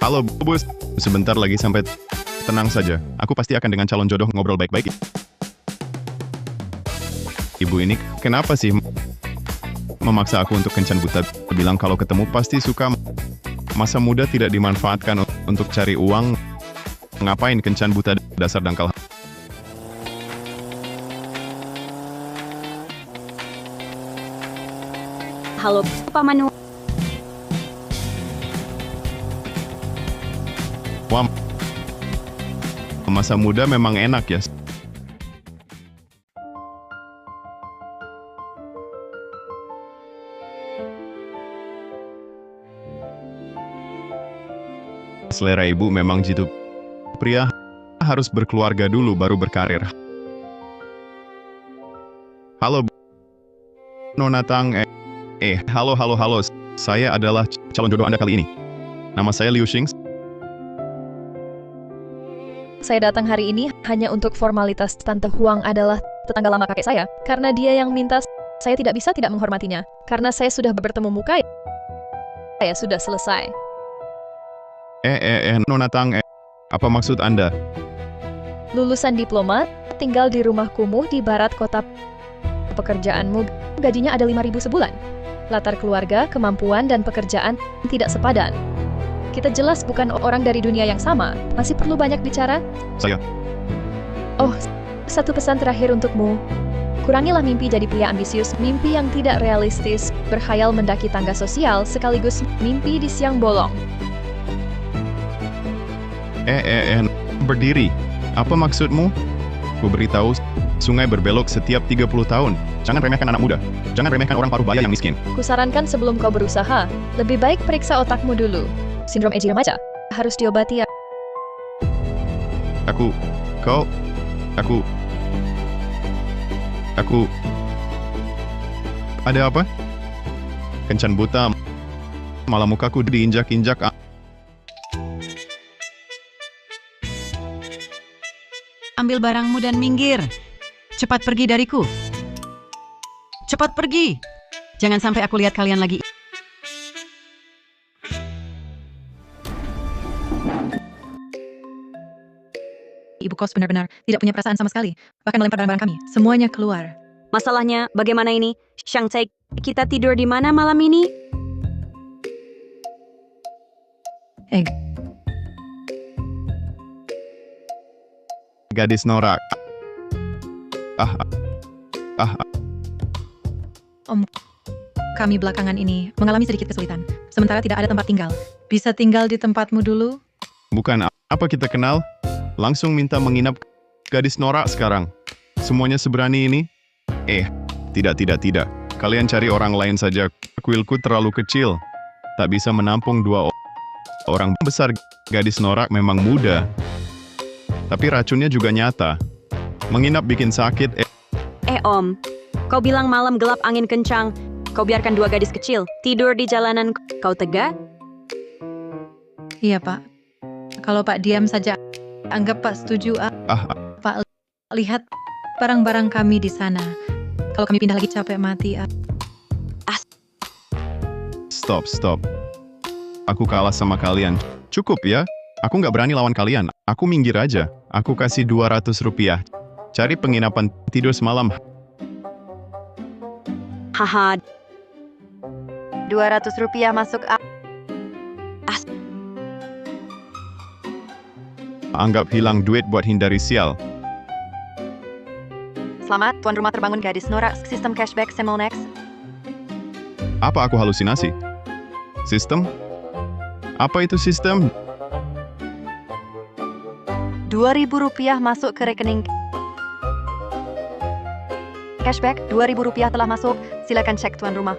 Halo, Bus. Sebentar lagi sampai. Tenang saja, aku pasti akan dengan calon jodoh ngobrol baik-baik. Ibu ini kenapa sih memaksa aku untuk kencan buta? Bilang kalau ketemu pasti suka. Masa muda tidak dimanfaatkan untuk cari uang. Ngapain kencan buta, dasar dangkal. Halo, Pak Manu. Wah, masa muda memang enak ya. Selera ibu memang gitu. Pria harus berkeluarga dulu baru berkarir. Halo, Nona Tang. Halo. Saya adalah calon jodoh Anda kali ini. Nama saya Liu Xing. Saya datang hari ini hanya untuk formalitas. Tante Huang adalah tetangga lama kakek saya. Karena dia yang minta, saya tidak bisa tidak menghormatinya. Karena saya sudah bertemu muka, saya sudah selesai. Nona Tang. Apa maksud Anda? Lulusan diplomat, tinggal di rumah kumuh di barat kota. Pekerjaanmu, gajinya ada 5.000 sebulan. Latar keluarga, kemampuan, dan pekerjaan tidak sepadan. Kita jelas bukan orang dari dunia yang sama. Masih perlu banyak bicara? Saya. Oh, satu pesan terakhir untukmu. Kurangilah mimpi jadi pria ambisius, mimpi yang tidak realistis, berkhayal mendaki tangga sosial, sekaligus mimpi di siang bolong. Berdiri. Apa maksudmu? Ku beritahu, sungai berbelok setiap 30 tahun. Jangan remehkan anak muda. Jangan remehkan orang paruh baya yang miskin. Kusarankan sebelum kau berusaha, lebih baik periksa otakmu dulu. Sindrom Eji remaja harus diobati ya. Aku. Ada apa? Kencan buta. Malah mukaku diinjak-injak. Ambil barangmu dan minggir. Cepat pergi dariku. Cepat pergi. Jangan sampai aku lihat kalian lagi. Ibu kos benar-benar tidak punya perasaan sama sekali. Bahkan melempar barang-barang kami. Semuanya keluar. Masalahnya bagaimana ini? Shang Tsai, kita tidur di mana malam ini? Gadis norak. Kami belakangan ini mengalami sedikit kesulitan. Sementara tidak ada tempat tinggal. Bisa tinggal di tempatmu dulu? Bukan apa kita kenal? Langsung minta menginap. Gadis norak sekarang. Semuanya seberani ini? Tidak. Kalian cari orang lain saja. Kuilku terlalu kecil. Tak bisa menampung 2 orang besar. Gadis norak memang muda. Tapi racunnya juga nyata. Menginap bikin sakit. Om. Kau bilang malam gelap angin kencang. Kau biarkan 2 gadis kecil tidur di jalanan. Kau tega? Iya, Pak. Kalau Pak diam saja, anggap Pak setuju. Pak, lihat barang-barang kami di sana. Kalau kami pindah lagi capek mati. Stop. Aku kalah sama kalian. Cukup ya. Aku nggak berani lawan kalian. Aku minggir aja. Aku kasih 200 rupiah. Cari penginapan tidur semalam. Haha. 200 rupiah masuk. Anggap hilang duit buat hindari sial. Selamat, tuan rumah terbangun gadis norak. Sistem cashback Semolnex. Apa aku halusinasi? Sistem? Apa itu sistem? 2.000 rupiah masuk ke rekening. Cashback 2.000 rupiah telah masuk. Silakan cek tuan rumah.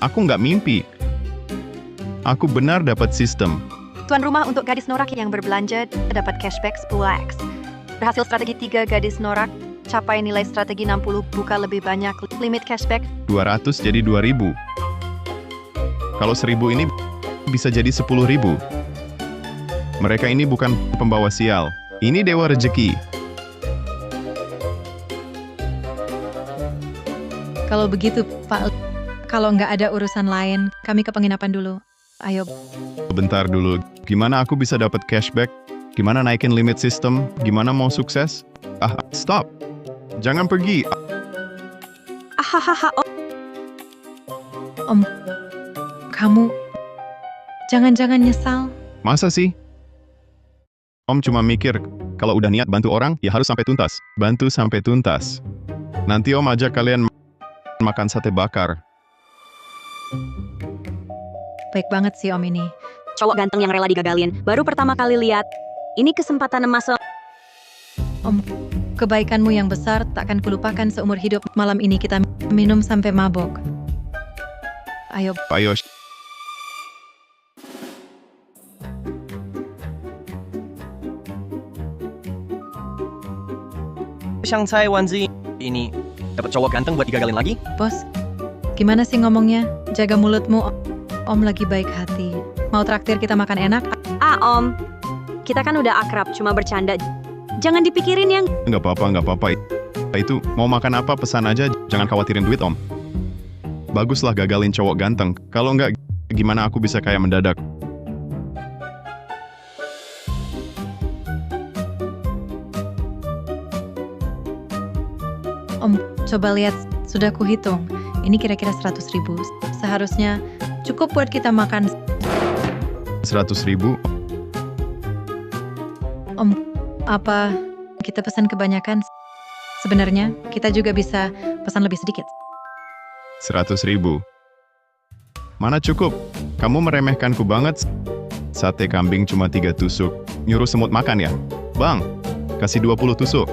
Aku nggak mimpi. Aku benar dapat sistem. Tuan rumah untuk gadis norak yang berbelanja dapat cashback 10x. Berhasil strategi 3 gadis norak. Capai nilai strategi 60, buka lebih banyak. Limit cashback 200 jadi 2.000. Kalau 1.000 ini bisa jadi 10.000. Mereka ini bukan pembawa sial. Ini dewa rezeki. Kalau begitu, Pak, Kalau nggak ada urusan lain, kami ke penginapan dulu. Ayo, Bentar dulu, gimana aku bisa dapat cashback? Gimana naikin limit sistem? Gimana mau sukses? Stop! Jangan pergi! Ahahaha, Om. Kamu jangan-jangan nyesal. Masa sih? Om cuma mikir, kalau udah niat bantu orang, ya harus sampai tuntas. Bantu sampai tuntas. Nanti Om ajak kalian makan sate bakar. Baik banget sih Om ini. cowok ganteng yang rela digagalin. Baru pertama kali lihat. Ini kesempatan emas. Om, kebaikanmu yang besar takkan kulupakan seumur hidup. Malam ini kita minum sampai mabok. Ayo, Ayo, 香菜丸子ini dapat cowok ganteng buat digagalin lagi? bos. Gimana sih ngomongnya? Jaga mulutmu. Om lagi baik hati. Mau traktir kita makan enak? Om. Kita kan udah akrab, cuma bercanda. Jangan dipikirin yang... nggak apa-apa. Itu, mau makan apa pesan aja, jangan khawatirin duit Om. Baguslah gagalin cowok ganteng. Kalau nggak, gimana aku bisa kaya mendadak? Om, coba lihat. Sudah kuhitung. Ini kira-kira 100.000. Seharusnya cukup buat kita makan. 100.000? Om, apa kita pesan kebanyakan? Sebenarnya, kita juga bisa pesan lebih sedikit. 100.000. Mana cukup? Kamu meremehkanku banget. Sate kambing cuma 3 tusuk. Nyuruh semut makan ya? Bang, kasih 20 tusuk.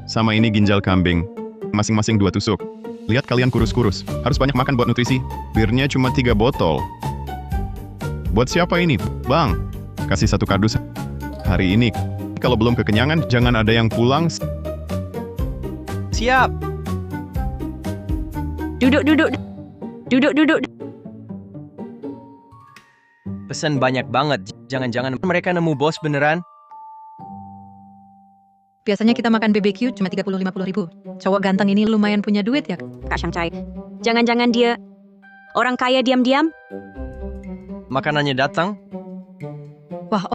Sama ini ginjal kambing. Masing-masing 2 tusuk. Lihat kalian kurus-kurus. Harus banyak makan buat nutrisi. Birnya cuma 3 botol. Buat siapa ini? Bang, kasih 1 kardus. Hari ini, kalau belum kekenyangan, jangan ada yang pulang. Siap! Duduk. Pesan banyak banget. Jangan-jangan mereka nemu bos beneran? Biasanya kita makan BBQ cuma 30-50 ribu. Cowok ganteng ini lumayan punya duit ya. Kak Shangcai. Jangan-jangan dia orang kaya diam-diam? Makanannya datang? Wah,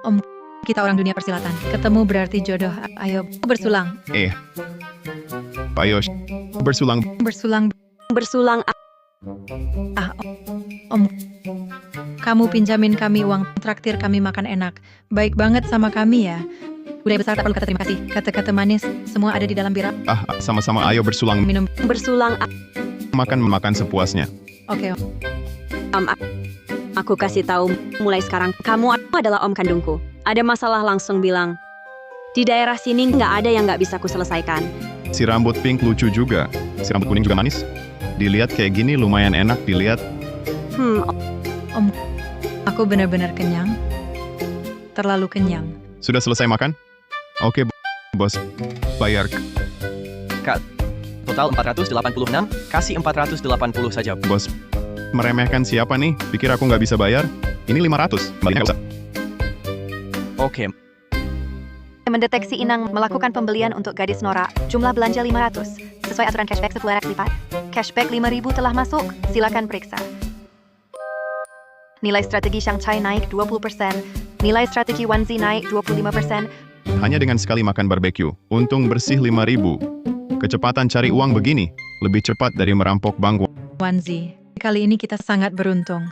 Om, kita orang dunia persilatan. Ketemu berarti jodoh. Ayo, bersulang. Ayo, bersulang. Bersulang. Om, kamu pinjamin kami uang, traktir kami makan enak. Baik banget sama kami ya. Udah besar tak perlu kata terima kasih. Kata-kata manis, semua ada di dalam bira. Sama-sama ayo bersulang. Minum. Bersulang. Makan sepuasnya. Oke. Aku kasih tahu mulai sekarang. Kamu adalah om kandungku. Ada masalah langsung bilang. Di daerah sini nggak ada yang nggak bisa ku selesaikan. Si rambut pink lucu juga. Si rambut kuning juga manis. Dilihat kayak gini lumayan enak dilihat. Om, aku benar-benar kenyang. Terlalu kenyang. Sudah selesai makan? Oke, bos. Bayar. Total 486, kasih 480 saja. Bos, meremehkan siapa nih? Pikir aku nggak bisa bayar? Ini 500. Baliknya nggak usah. Oke, Mendeteksi Inang melakukan pembelian untuk gadis Nora. Jumlah belanja 500. Sesuai aturan cashback 10x lipat. Cashback 5.000 telah masuk. Silakan periksa. Nilai strategi Shangcai naik 20%. Nilai strategi Wanzi naik 25%. Hanya dengan sekali makan barbeque. Untung bersih 5.000. Kecepatan cari uang begini. Lebih cepat dari merampok bank. Wanzi, kali ini kita sangat beruntung.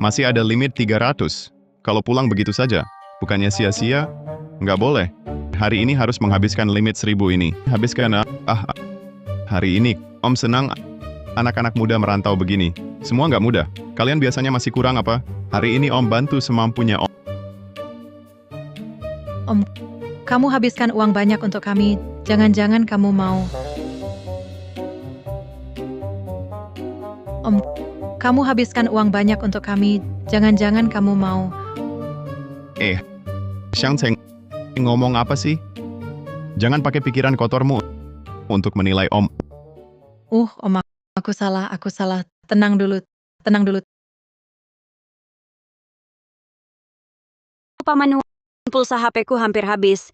Masih ada limit 300. Kalau pulang begitu saja, bukannya sia-sia? Nggak boleh. Hari ini harus menghabiskan limit 1.000 ini. Habiskan. Hari ini, Om senang anak-anak muda merantau begini. Semua nggak mudah. Kalian biasanya masih kurang apa? Hari ini Om bantu semampunya Om. Om, kamu habiskan uang banyak untuk kami. Jangan-jangan kamu mau... Om, kamu habiskan uang banyak untuk kami. Jangan-jangan kamu mau... Shangcai, ngomong apa sih? Jangan pakai pikiran kotormu untuk menilai Om. Om, aku salah. Tenang dulu. Pak Manu, pulsa HP-ku hampir habis.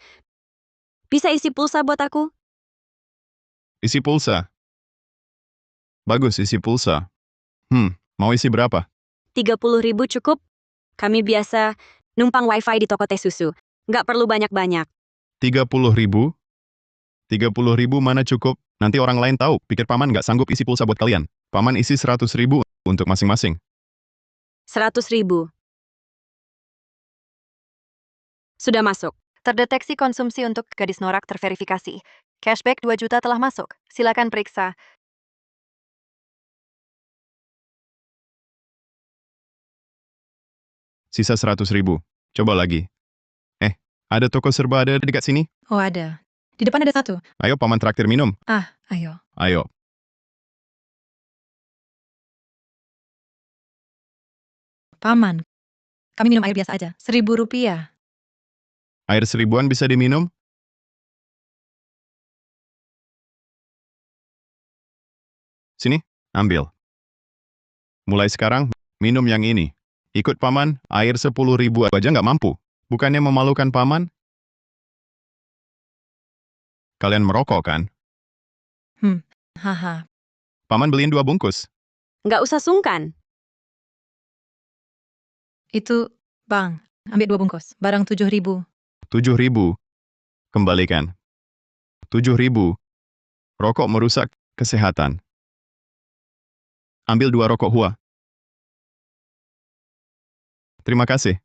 Bisa isi pulsa buat aku? Isi pulsa. Bagus, isi pulsa. Mau isi berapa? 30.000 cukup? Kami biasa numpang wifi di toko teh susu. Nggak perlu banyak-banyak. 30.000? 30.000 mana cukup? Nanti orang lain tahu, pikir paman nggak sanggup isi pulsa buat kalian. Paman isi 100.000 untuk masing-masing. 100.000. Sudah masuk. Terdeteksi konsumsi untuk gadis norak terverifikasi. Cashback 2 juta telah masuk. Silakan periksa. Sisa 100.000. Coba lagi. Ada toko serba ada dekat sini? Oh ada. Di depan ada satu. Ayo paman traktir minum. Ayo. Ayo. Paman, kami minum air biasa aja. 1.000 rupiah. Air 1000-an bisa diminum? Sini, ambil. Mulai sekarang, minum yang ini. Ikut paman, air 10.000 aja nggak mampu. Bukannya memalukan paman? Kalian merokok kan? Haha. Paman beliin 2 bungkus. Nggak usah sungkan. Itu, Bang, ambil 2 bungkus. Barang 7.000. 7.000. Kembalikan. 7.000. Rokok merusak kesehatan. Ambil 2 rokok hua. Terima kasih.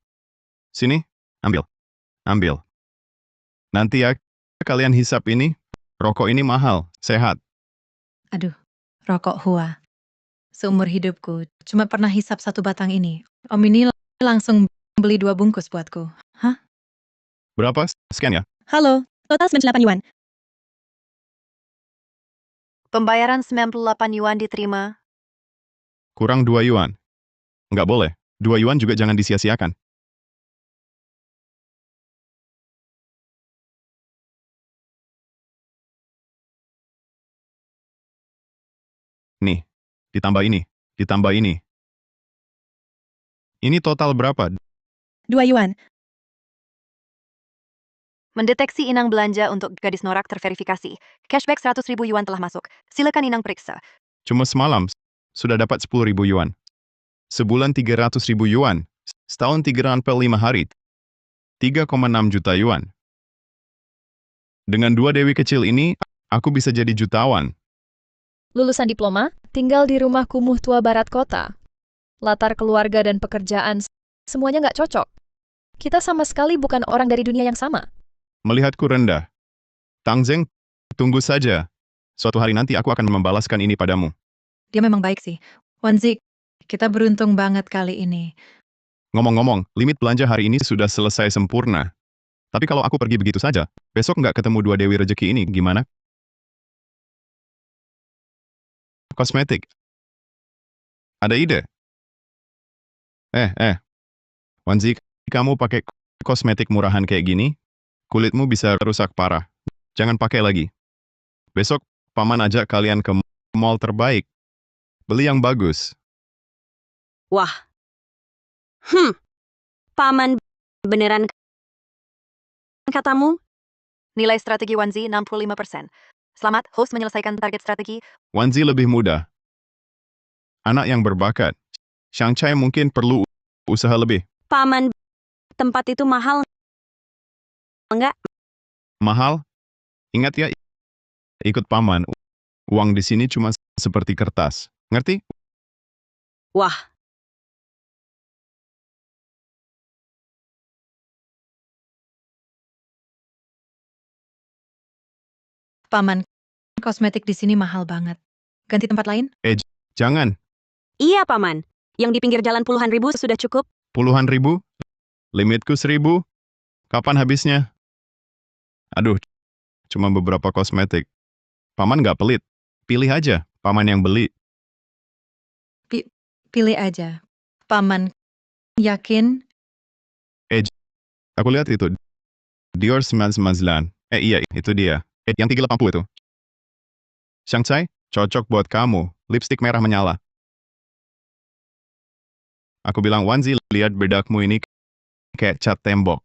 Sini, ambil. Ambil. Nanti ya, kalian hisap ini. Rokok ini mahal, sehat. Aduh, rokok hua. Seumur hidupku, cuma pernah hisap 1 batang ini. Om ini langsung beli 2 bungkus buatku. Berapa? Sekian ya? Halo, total 98 yuan. Pembayaran 98 yuan diterima. Kurang 2 yuan. Nggak boleh. 2 yuan juga jangan disia-siakan. Nih, ditambah ini, ditambah ini. Ini total berapa? 2 yuan. Mendeteksi inang belanja untuk gadis norak terverifikasi. Cashback 100.000 yuan telah masuk. Silakan inang periksa. Cuma semalam, sudah dapat 10.000 yuan. Sebulan 300.000 yuan. Setahun 3 hari. 3,6 juta yuan. Dengan 2 dewi kecil ini, aku bisa jadi jutawan. Lulusan diploma, tinggal di rumah kumuh tua barat kota. Latar keluarga dan pekerjaan, semuanya nggak cocok. Kita sama sekali bukan orang dari dunia yang sama. Melihatku rendah. Tang Zeng, tunggu saja. Suatu hari nanti aku akan membalaskan ini padamu. Dia memang baik sih. Wanzi, kita beruntung banget kali ini. Ngomong-ngomong, limit belanja hari ini sudah selesai sempurna. Tapi kalau aku pergi begitu saja, besok nggak ketemu 2 dewi rezeki ini, gimana? Kosmetik. Ada ide? Wanzi, kamu pakai kosmetik murahan kayak gini, kulitmu bisa rusak parah. Jangan pakai lagi. Besok, paman ajak kalian ke mall terbaik. Beli yang bagus. Wah. Paman, beneran katamu? Nilai strategi Wanzi 65%. Selamat, host menyelesaikan target strategi. Wanzi lebih mudah. Anak yang berbakat. Shang Chai mungkin perlu usaha lebih. Paman, tempat itu mahal. Enggak? Mahal? Ingat ya, ikut paman. Uang di sini cuma seperti kertas. Ngerti? Wah. Paman, kosmetik di sini mahal banget. Ganti tempat lain? Jangan. Iya, Paman. Yang di pinggir jalan puluhan ribu sudah cukup. Puluhan ribu? Limitku 1.000? Kapan habisnya? Aduh, cuma beberapa kosmetik. Paman nggak pelit. Pilih aja, paman yang beli. Pilih aja. Paman, yakin? Aku lihat itu. Dior 999. Iya, itu dia. Yang 380 itu. Shang Chai, cocok buat kamu. Lipstik merah menyala. Aku bilang, Wanzi, lihat bedakmu ini kayak cat tembok.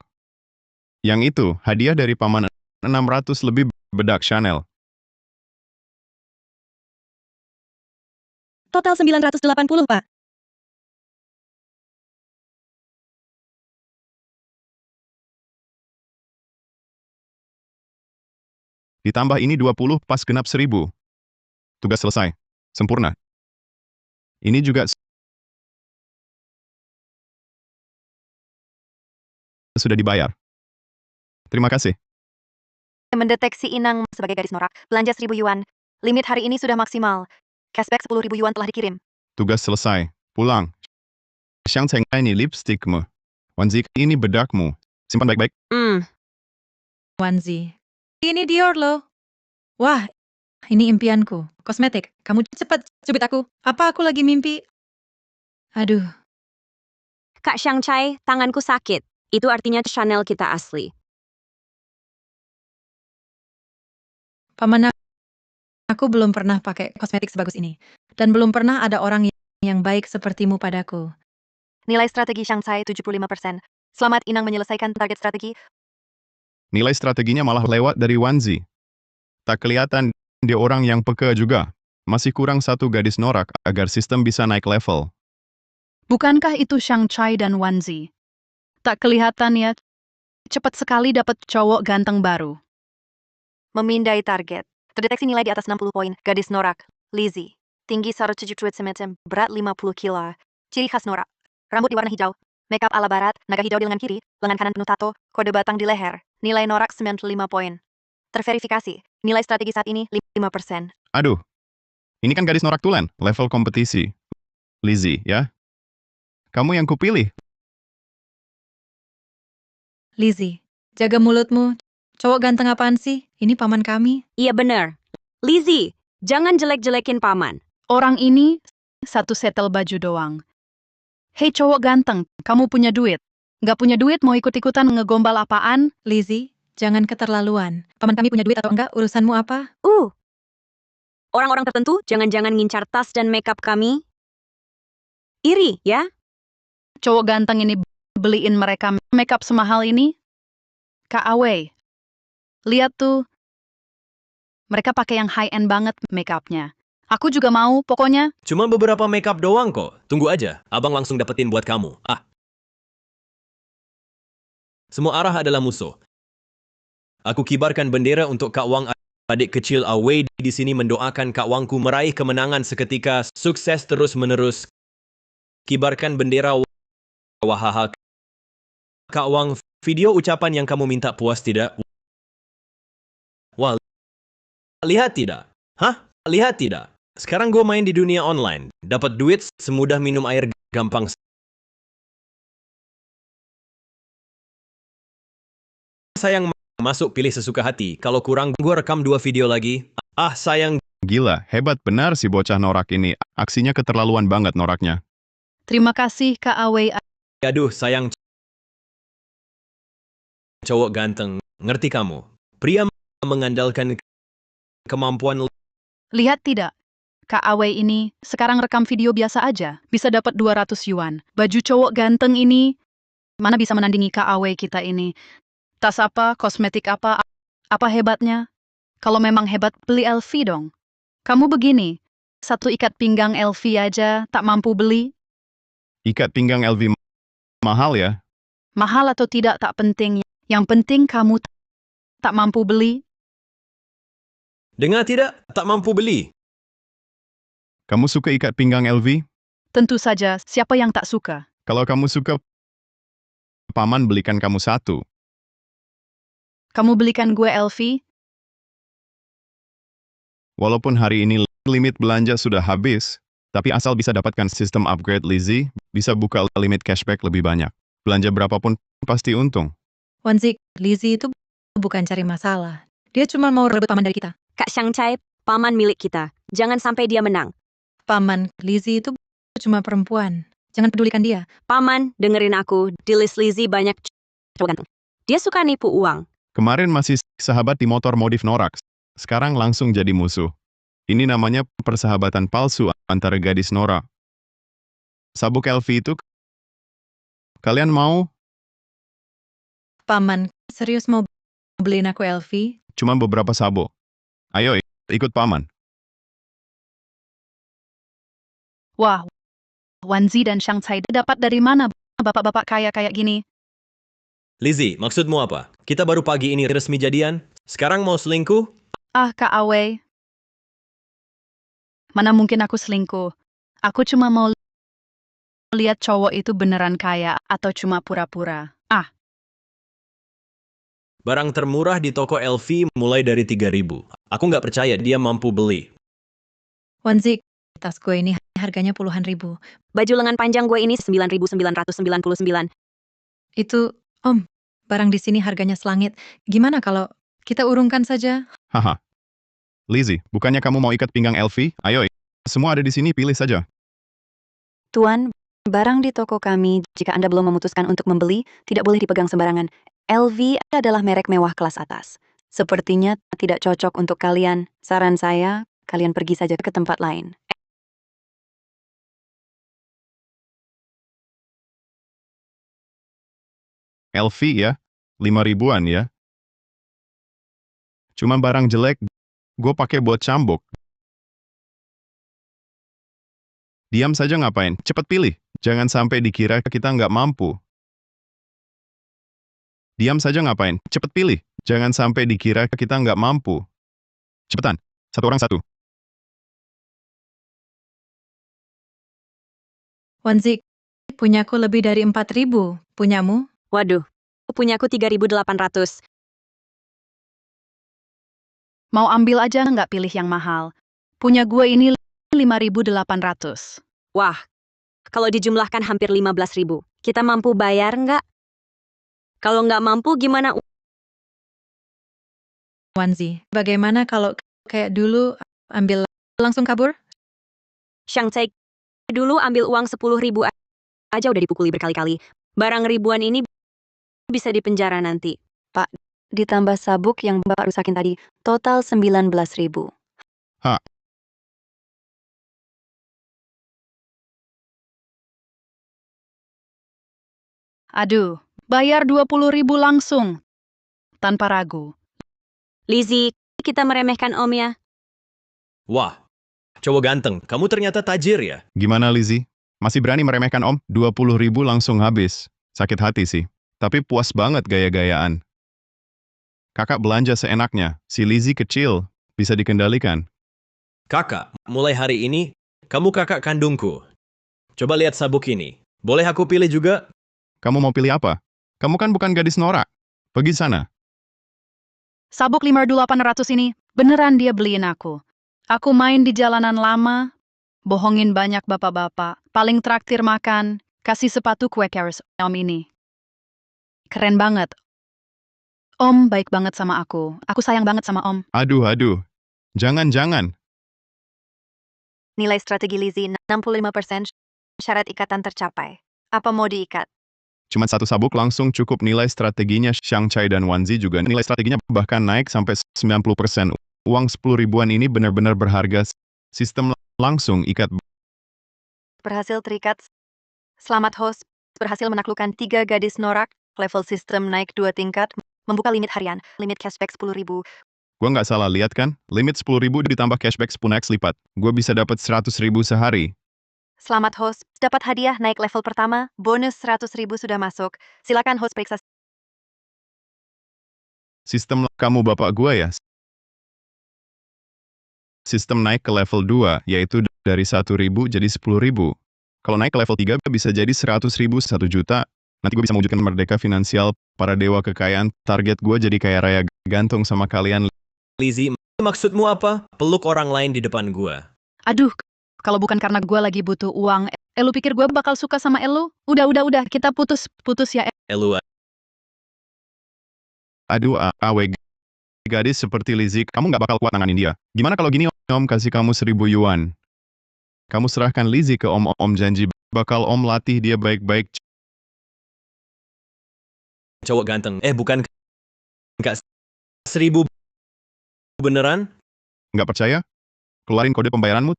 Yang itu, hadiah dari paman 600 lebih bedak Chanel. Total 980, Pak. Ditambah ini 20 pas genap 1000. Tugas selesai. Sempurna. Ini juga sudah dibayar. Terima kasih. Mendeteksi Inang sebagai gadis norak, belanja 1000 yuan. Limit hari ini sudah maksimal. Cashback 10.000 yuan telah dikirim. Tugas selesai. Pulang. Xiangceng, ini lipstikmu. Wanzi, ini bedakmu. Simpan baik-baik. Wanzi. Ini Dior loh. Wah, ini impianku. Kosmetik. Kamu cepat cubit aku. Apa aku lagi mimpi? Aduh, Kak Xiangcai, tanganku sakit. Itu artinya Chanel kita asli. paman aku belum pernah pakai kosmetik sebagus ini. Dan belum pernah ada orang yang baik sepertimu padaku. Nilai strategi Shanghai 75%. Selamat Inang menyelesaikan target strategi. Nilai strateginya malah lewat dari Wanzi. Tak kelihatan dia orang yang peka juga. Masih kurang satu gadis norak agar sistem bisa naik level. Bukankah itu Shanghai dan Wanzi? Tak kelihatan ya, cepat sekali dapat cowok ganteng baru. Memindai target. Terdeteksi nilai di atas 60 poin. Gadis norak. Lizzie. Tinggi 170 cm, berat 50 kilo. Ciri khas norak. Rambut di warna hijau. Makeup ala barat, naga hijau di lengan kiri, lengan kanan penuh tato, kode batang di leher. Nilai norak 95 poin. Terverifikasi. Nilai strategi saat ini 5%. Aduh, ini kan gadis norak tulen, level kompetisi. Lizzie, ya? Kamu yang kupilih. Lizzie, jaga mulutmu. Cowok ganteng apaan sih? Ini paman kami. Iya bener. Lizzie, jangan jelek-jelekin paman. Orang ini satu setel baju doang. Hei cowok ganteng, kamu punya duit? Nggak punya duit mau ikut-ikutan ngegombal apaan? Lizzie, jangan keterlaluan. Paman kami punya duit atau enggak, urusanmu apa? Orang-orang tertentu jangan-jangan ngincar tas dan makeup kami. Iri, ya? Cowok ganteng ini beliin mereka makeup semahal ini? Kak Awe, lihat tuh. Mereka pakai yang high-end banget makeupnya. Aku juga mau, pokoknya. Cuma beberapa makeup doang kok. Tunggu aja, abang langsung dapetin buat kamu. Semua arah adalah musuh. Aku kibarkan bendera untuk Kak Wang, adik kecil Awei di sini mendoakan Kak Wangku meraih kemenangan seketika, sukses terus-menerus. Kibarkan bendera. Wahaha. Kak Wang, video ucapan yang kamu minta puas tidak? Wah, lihat tidak? Lihat tidak? Sekarang gue main di dunia online. Dapat duit semudah minum air gampang. Sayang masuk pilih sesuka hati. Kalau kurang gue rekam 2 video lagi. Sayang. Gila, hebat benar si bocah norak ini. Aksinya keterlaluan banget noraknya. Terima kasih Kak Awe. Aduh, sayang. Cowok ganteng. Ngerti kamu? Pria mengandalkan kemampuan. Lihat tidak? Kak Awe ini sekarang rekam video biasa aja, bisa dapat 200 yuan. Baju cowok ganteng ini, mana bisa menandingi Kak Awe kita ini? Tas apa, kosmetik apa hebatnya? Kalau memang hebat, beli LV dong. Kamu begini, satu ikat pinggang LV aja tak mampu beli? Ikat pinggang LV mahal ya? Mahal atau tidak tak penting. Yang penting kamu tak mampu beli. Dengar tidak? Tak mampu beli. Kamu suka ikat pinggang LV? Tentu saja, siapa yang tak suka? Kalau kamu suka, paman belikan kamu satu. Kamu belikan gue LV? Walaupun hari ini limit belanja sudah habis, tapi asal bisa dapatkan sistem upgrade Lizzie, bisa buka limit cashback lebih banyak. Belanja berapapun pasti untung. Wanzi, Lizzie itu bukan cari masalah. Dia cuma mau rebut paman dari kita. Kak Xiangcai, paman milik kita. Jangan sampai dia menang. Paman, Lizzie itu cuma perempuan. Jangan pedulikan dia. Paman, dengerin aku. Di list Lizzie banyak cowok ganteng. Dia suka nipu uang. Kemarin masih sahabat di motor modif norak, sekarang langsung jadi musuh. Ini namanya persahabatan palsu antara gadis norak. Sabuk LV itu, kalian mau? Paman, serius mau beliin aku LV? Cuma beberapa sabuk. Ayo, ikut paman. Wah, Wanzi dan Shang Tsai dapat dari mana bapak-bapak kaya kayak gini? Lizzie, maksudmu apa? Kita baru pagi ini resmi jadian, sekarang mau selingkuh? Ah, Kak Awei. Mana mungkin aku selingkuh? Aku cuma mau lihat cowok itu beneran kaya atau cuma pura-pura. Ah, Barang termurah di toko LV mulai dari 3.000. Aku nggak percaya dia mampu beli. Wanzi, tas gue ini harganya puluhan ribu. Baju lengan panjang gue ini 9.999. Itu, Om, barang di sini harganya selangit. Gimana kalau kita urungkan saja? Haha. Lizzie, bukannya kamu mau ikat pinggang LV? Ayo, semua ada di sini, pilih saja. Tuan, barang di toko kami, jika Anda belum memutuskan untuk membeli, tidak boleh dipegang sembarangan. LV adalah merek mewah kelas atas. Sepertinya tidak cocok untuk kalian. Saran saya, kalian pergi saja ke tempat lain. LV ya, 5.000-an ya. Cuma barang jelek, gue pakai buat cambuk. Diam saja ngapain? Cepat pilih. Jangan sampai dikira kita nggak mampu. Diam saja ngapain? Cepat pilih. Jangan sampai dikira kita nggak mampu. Cepetan. Satu orang satu. Wanzi, punyaku lebih dari 4.000. Punyamu? Waduh, punyaku 3.800. mau ambil aja nggak pilih yang mahal. Punya gue ini 5.800. Wah, kalau dijumlahkan hampir 15.000. Kita mampu bayar nggak? Kalau nggak mampu gimana? Wanzi, bagaimana kalau kayak dulu ambil langsung kabur? Shang Tsai dulu ambil uang 10.000 aja udah dipukuli berkali-kali. Barang ribuan ini bisa dipenjara nanti. Ditambah sabuk yang Bapak rusakin tadi, total 19.000. Aduh, bayar 20.000 langsung. Tanpa ragu. Lizzie, kita meremehkan Om ya. Wah, cowok ganteng, kamu ternyata tajir ya? Gimana Lizzie? Masih berani meremehkan Om? 20.000 langsung habis. Sakit hati sih. Tapi puas banget gaya-gayaan. Kakak belanja seenaknya. Si Lizzie kecil. Bisa dikendalikan. Kakak, mulai hari ini, kamu kakak kandungku. Coba lihat sabuk ini. Boleh aku pilih juga? Kamu mau pilih apa? Kamu kan bukan gadis norak. Pergi sana. Sabuk 5.800 ini, beneran dia beliin aku. Aku main di jalanan lama, bohongin banyak bapak-bapak, paling traktir makan, kasih sepatu kue keras Om ini. Keren banget. Om baik banget sama aku. Aku sayang banget sama Om. Aduh. Jangan. Nilai strategi Lizzie 65%, syarat ikatan tercapai. Apa mau diikat? Cuma satu sabuk langsung cukup. Nilai strateginya Shang Tsai dan Wanzi juga nilai strateginya bahkan naik sampai 90%. Uang 10 ribuan ini benar-benar berharga. Sistem langsung ikat. Berhasil terikat. Selamat host, berhasil menaklukkan 3 gadis norak, level sistem naik 2 tingkat, membuka limit harian, limit cashback 10.000. Gua nggak salah lihat kan? Limit 10.000 ditambah cashback 10x lipat. Gua bisa dapat 100.000 sehari. Selamat host, dapat hadiah naik level pertama, bonus 100.000 sudah masuk. Silakan host periksa. Sistem kamu bapak gua ya? Sistem naik ke level 2, yaitu dari 1.000 jadi 10.000. Kalau naik ke level 3 bisa jadi 100.000, 1 juta. Nanti gue bisa mewujudkan merdeka finansial, para dewa kekayaan. Target gue jadi kaya raya gantung sama kalian. Lizzie, maksudmu apa? Peluk orang lain di depan gua. Aduh, kalau bukan karena gue lagi butuh uang, lu pikir gue bakal suka sama lu? Udah, kita putus ya. Elu, Aduh, awe gadis seperti Lizzie, kamu nggak bakal kuat nanganin dia. Gimana kalau gini Om kasih kamu 1.000 yuan? Kamu serahkan Lizzie ke Om janji bakal Om latih dia baik-baik. cowok ganteng. Bukan Kak 1.000 beneran? Nggak percaya? Keluarin kode pembayaranmu.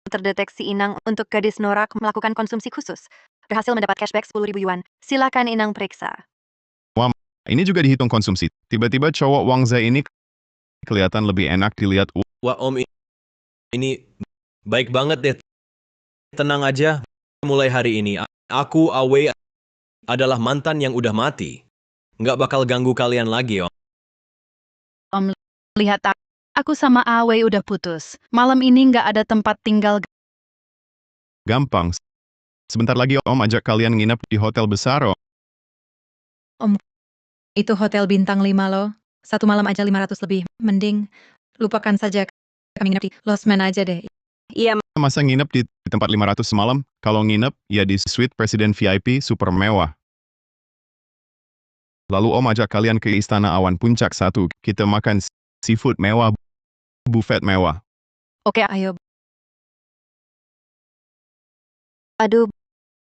terdeteksi inang untuk gadis norak melakukan konsumsi khusus. Berhasil mendapat cashback 10.000 yuan. Silakan inang periksa. Ini juga dihitung konsumsi. Tiba-tiba cowok Wangza ini kelihatan lebih enak dilihat. Wah om, ini baik banget deh. Tenang aja, mulai hari ini aku Awei adalah mantan yang udah mati. Nggak bakal ganggu kalian lagi om. Om, lihat aku sama Awei udah putus. Malam ini nggak ada tempat tinggal. Gampang. Sebentar lagi Om ajak kalian nginep di hotel besar. Itu hotel bintang 5 loh. Satu malam aja 500 lebih. Mending lupakan saja kami nginep di Losmen aja deh. Iya, Masa nginep di tempat 500 semalam? Kalau nginep, ya di suite presiden VIP super mewah. Lalu Om ajak kalian ke Istana Awan Puncak 1. Kita makan seafood mewah, buffet mewah. Oke, Ayo, Aduh,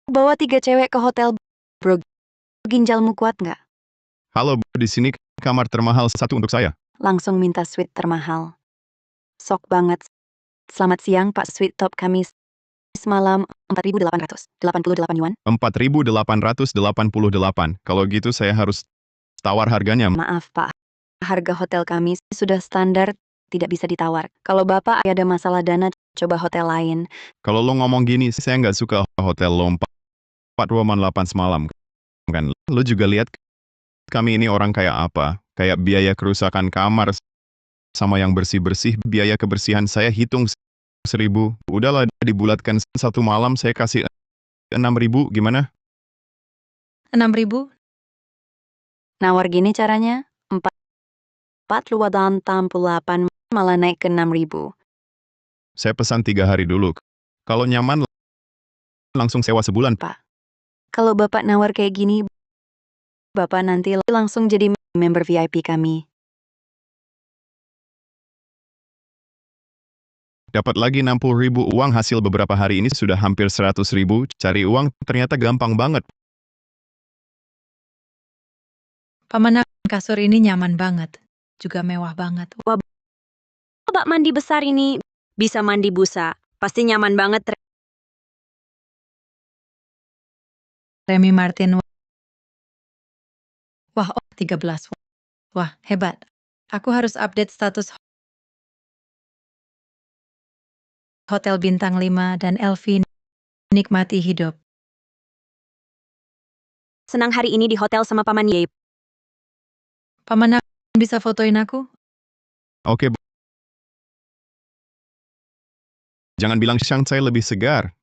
bawa 3 cewek ke hotel. Bro, ginjalmu kuat nggak? Halo, di sini kamar termahal satu untuk saya. Langsung minta suite termahal. Sok banget. Selamat siang Pak, suite top kami semalam 4.888 yuan. 4.888. Kalau gitu saya harus tawar harganya. Maaf Pak, harga hotel kami sudah standar, tidak bisa ditawar. Kalau Bapak ada masalah dana, coba hotel lain. Kalau lo ngomong gini, saya nggak suka hotel lo 4.8 semalam. Kan, lo juga lihat kami ini orang kayak apa. Kayak biaya kerusakan kamar sama yang bersih-bersih, biaya kebersihan saya hitung 1.000. Udahlah, dibulatkan satu malam saya kasih 6.000, gimana? 6.000? Nawar gini caranya, 4.888 malah naik ke 6.000. Saya pesan 3 hari dulu. Kalau nyaman, langsung sewa sebulan. Kalau Bapak nawar kayak gini, Bapak nanti langsung jadi member VIP kami. Dapat lagi 60.000 uang hasil beberapa hari ini sudah hampir 100.000. Cari uang ternyata gampang banget. Paman, kasur ini nyaman banget. Juga mewah banget. bak mandi besar ini bisa mandi busa. Pasti nyaman banget. Remy Martin. Wah, 13. Wah, hebat. Aku harus update status Hotel Bintang 5 dan Elvi nikmati hidup. Senang hari ini di hotel sama Paman Ye. Paman, bisa fotoin aku? Oke. Jangan bilang Shang Tsai lebih segar.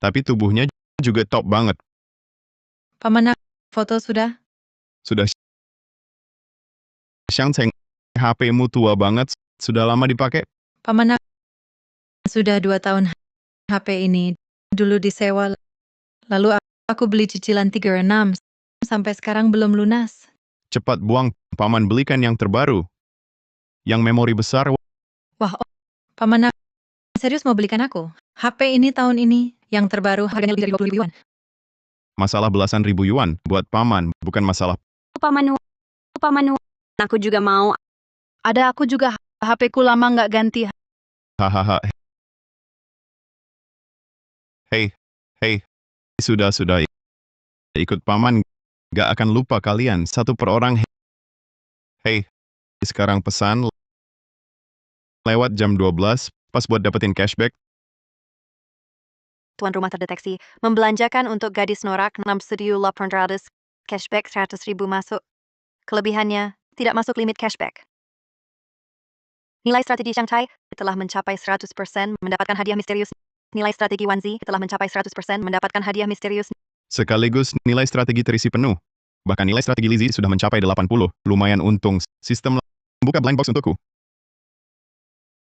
Tapi tubuhnya juga top banget. Paman, foto sudah? Sudah. Shang Tsai, HP-mu tua banget. Sudah lama dipakai? Paman, sudah 2 tahun HP ini. Dulu disewa. Lalu aku beli cicilan 36. Sampai sekarang belum lunas. Cepat buang, Paman belikan yang terbaru. Yang memori besar. Wah, Paman, serius mau belikan aku? HP ini tahun ini, yang terbaru harganya lebih dari 20.000 yuan. Masalah belasan ribu yuan buat Paman, bukan masalah. Paman, aku juga mau. ada aku juga HP-ku lama nggak ganti. Hahaha. Hei. Sudah. Ikut Paman, gak akan lupa kalian, satu per orang. Hei, sekarang pesan. Lewat jam 12, pas buat dapetin cashback. Tuan rumah terdeteksi membelanjakan untuk gadis norak 6.800, cashback 100.000 masuk. Kelebihannya, tidak masuk limit cashback. Nilai strategi Shanghai telah mencapai 100%, mendapatkan hadiah misterius. Nilai strategi Wanzi telah mencapai 100%, mendapatkan hadiah misterius. Sekaligus nilai strategi terisi penuh. Bahkan nilai strategi Lizzie sudah mencapai 80. Lumayan untung. Sistem buka blind box untukku.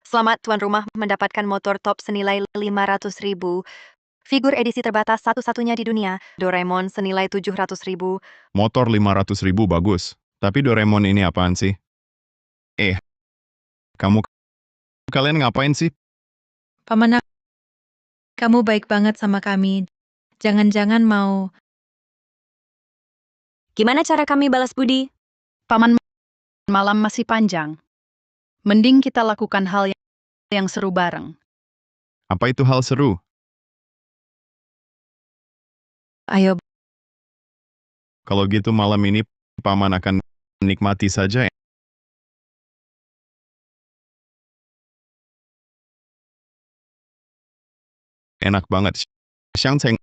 Selamat tuan rumah mendapatkan motor top senilai 500.000. Figur edisi terbatas satu-satunya di dunia, Doraemon senilai 700.000. Motor 500.000 bagus. Tapi Doraemon ini apaan sih? Kalian ngapain sih? Paman, kamu baik banget sama kami. Jangan-jangan mau... Gimana cara kami balas budi? Paman, malam masih panjang. Mending kita lakukan hal yang seru bareng. Apa itu hal seru? Ayo, Kalau gitu malam ini Paman akan menikmati saja. Enak banget. Shanghai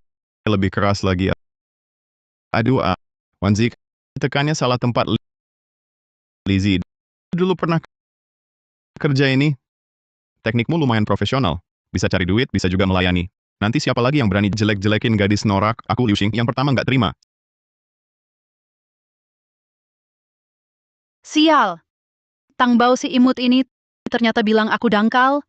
lebih keras lagi. Aduh, Wanzi, tekannya salah tempat. Lizzie, dulu pernah kerja ini. Teknikmu lumayan profesional. Bisa cari duit, bisa juga melayani. Nanti siapa lagi yang berani jelek-jelekin gadis norak? Aku Liu Xing yang pertama nggak terima. Sial. Tang Bao si imut ini ternyata bilang aku dangkal.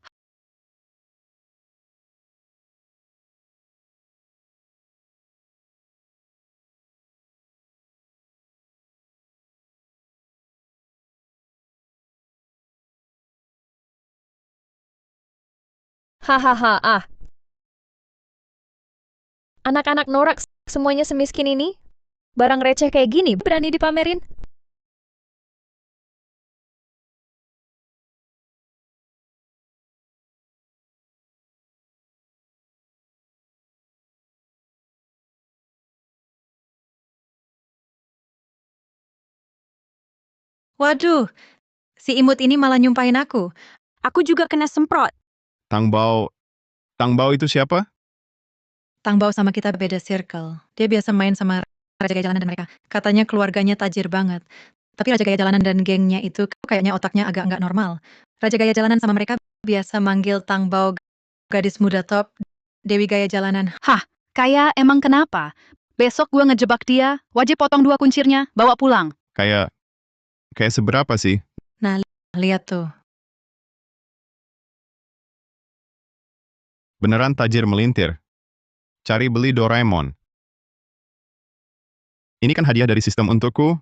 Hahaha, Anak-anak norak semuanya semiskin ini? Barang receh kayak gini berani dipamerin? waduh, si imut ini malah nyumpahin aku. Aku juga kena semprot. Tang Bao itu siapa? Tang Bao sama kita beda circle. Dia biasa main sama Raja Gaya Jalanan dan mereka. Katanya keluarganya tajir banget. Tapi Raja Gaya Jalanan dan gengnya itu kayaknya otaknya agak nggak normal. Raja Gaya Jalanan sama mereka biasa manggil Tang Bao gadis muda top, Dewi Gaya Jalanan. Hah, kayak emang kenapa? Besok gua ngejebak dia, wajib potong 2 kuncirnya, bawa pulang. Kayak seberapa sih? Nah, lihat tuh. Beneran tajir melintir. Cari beli Doraemon. Ini kan hadiah dari sistem untukku.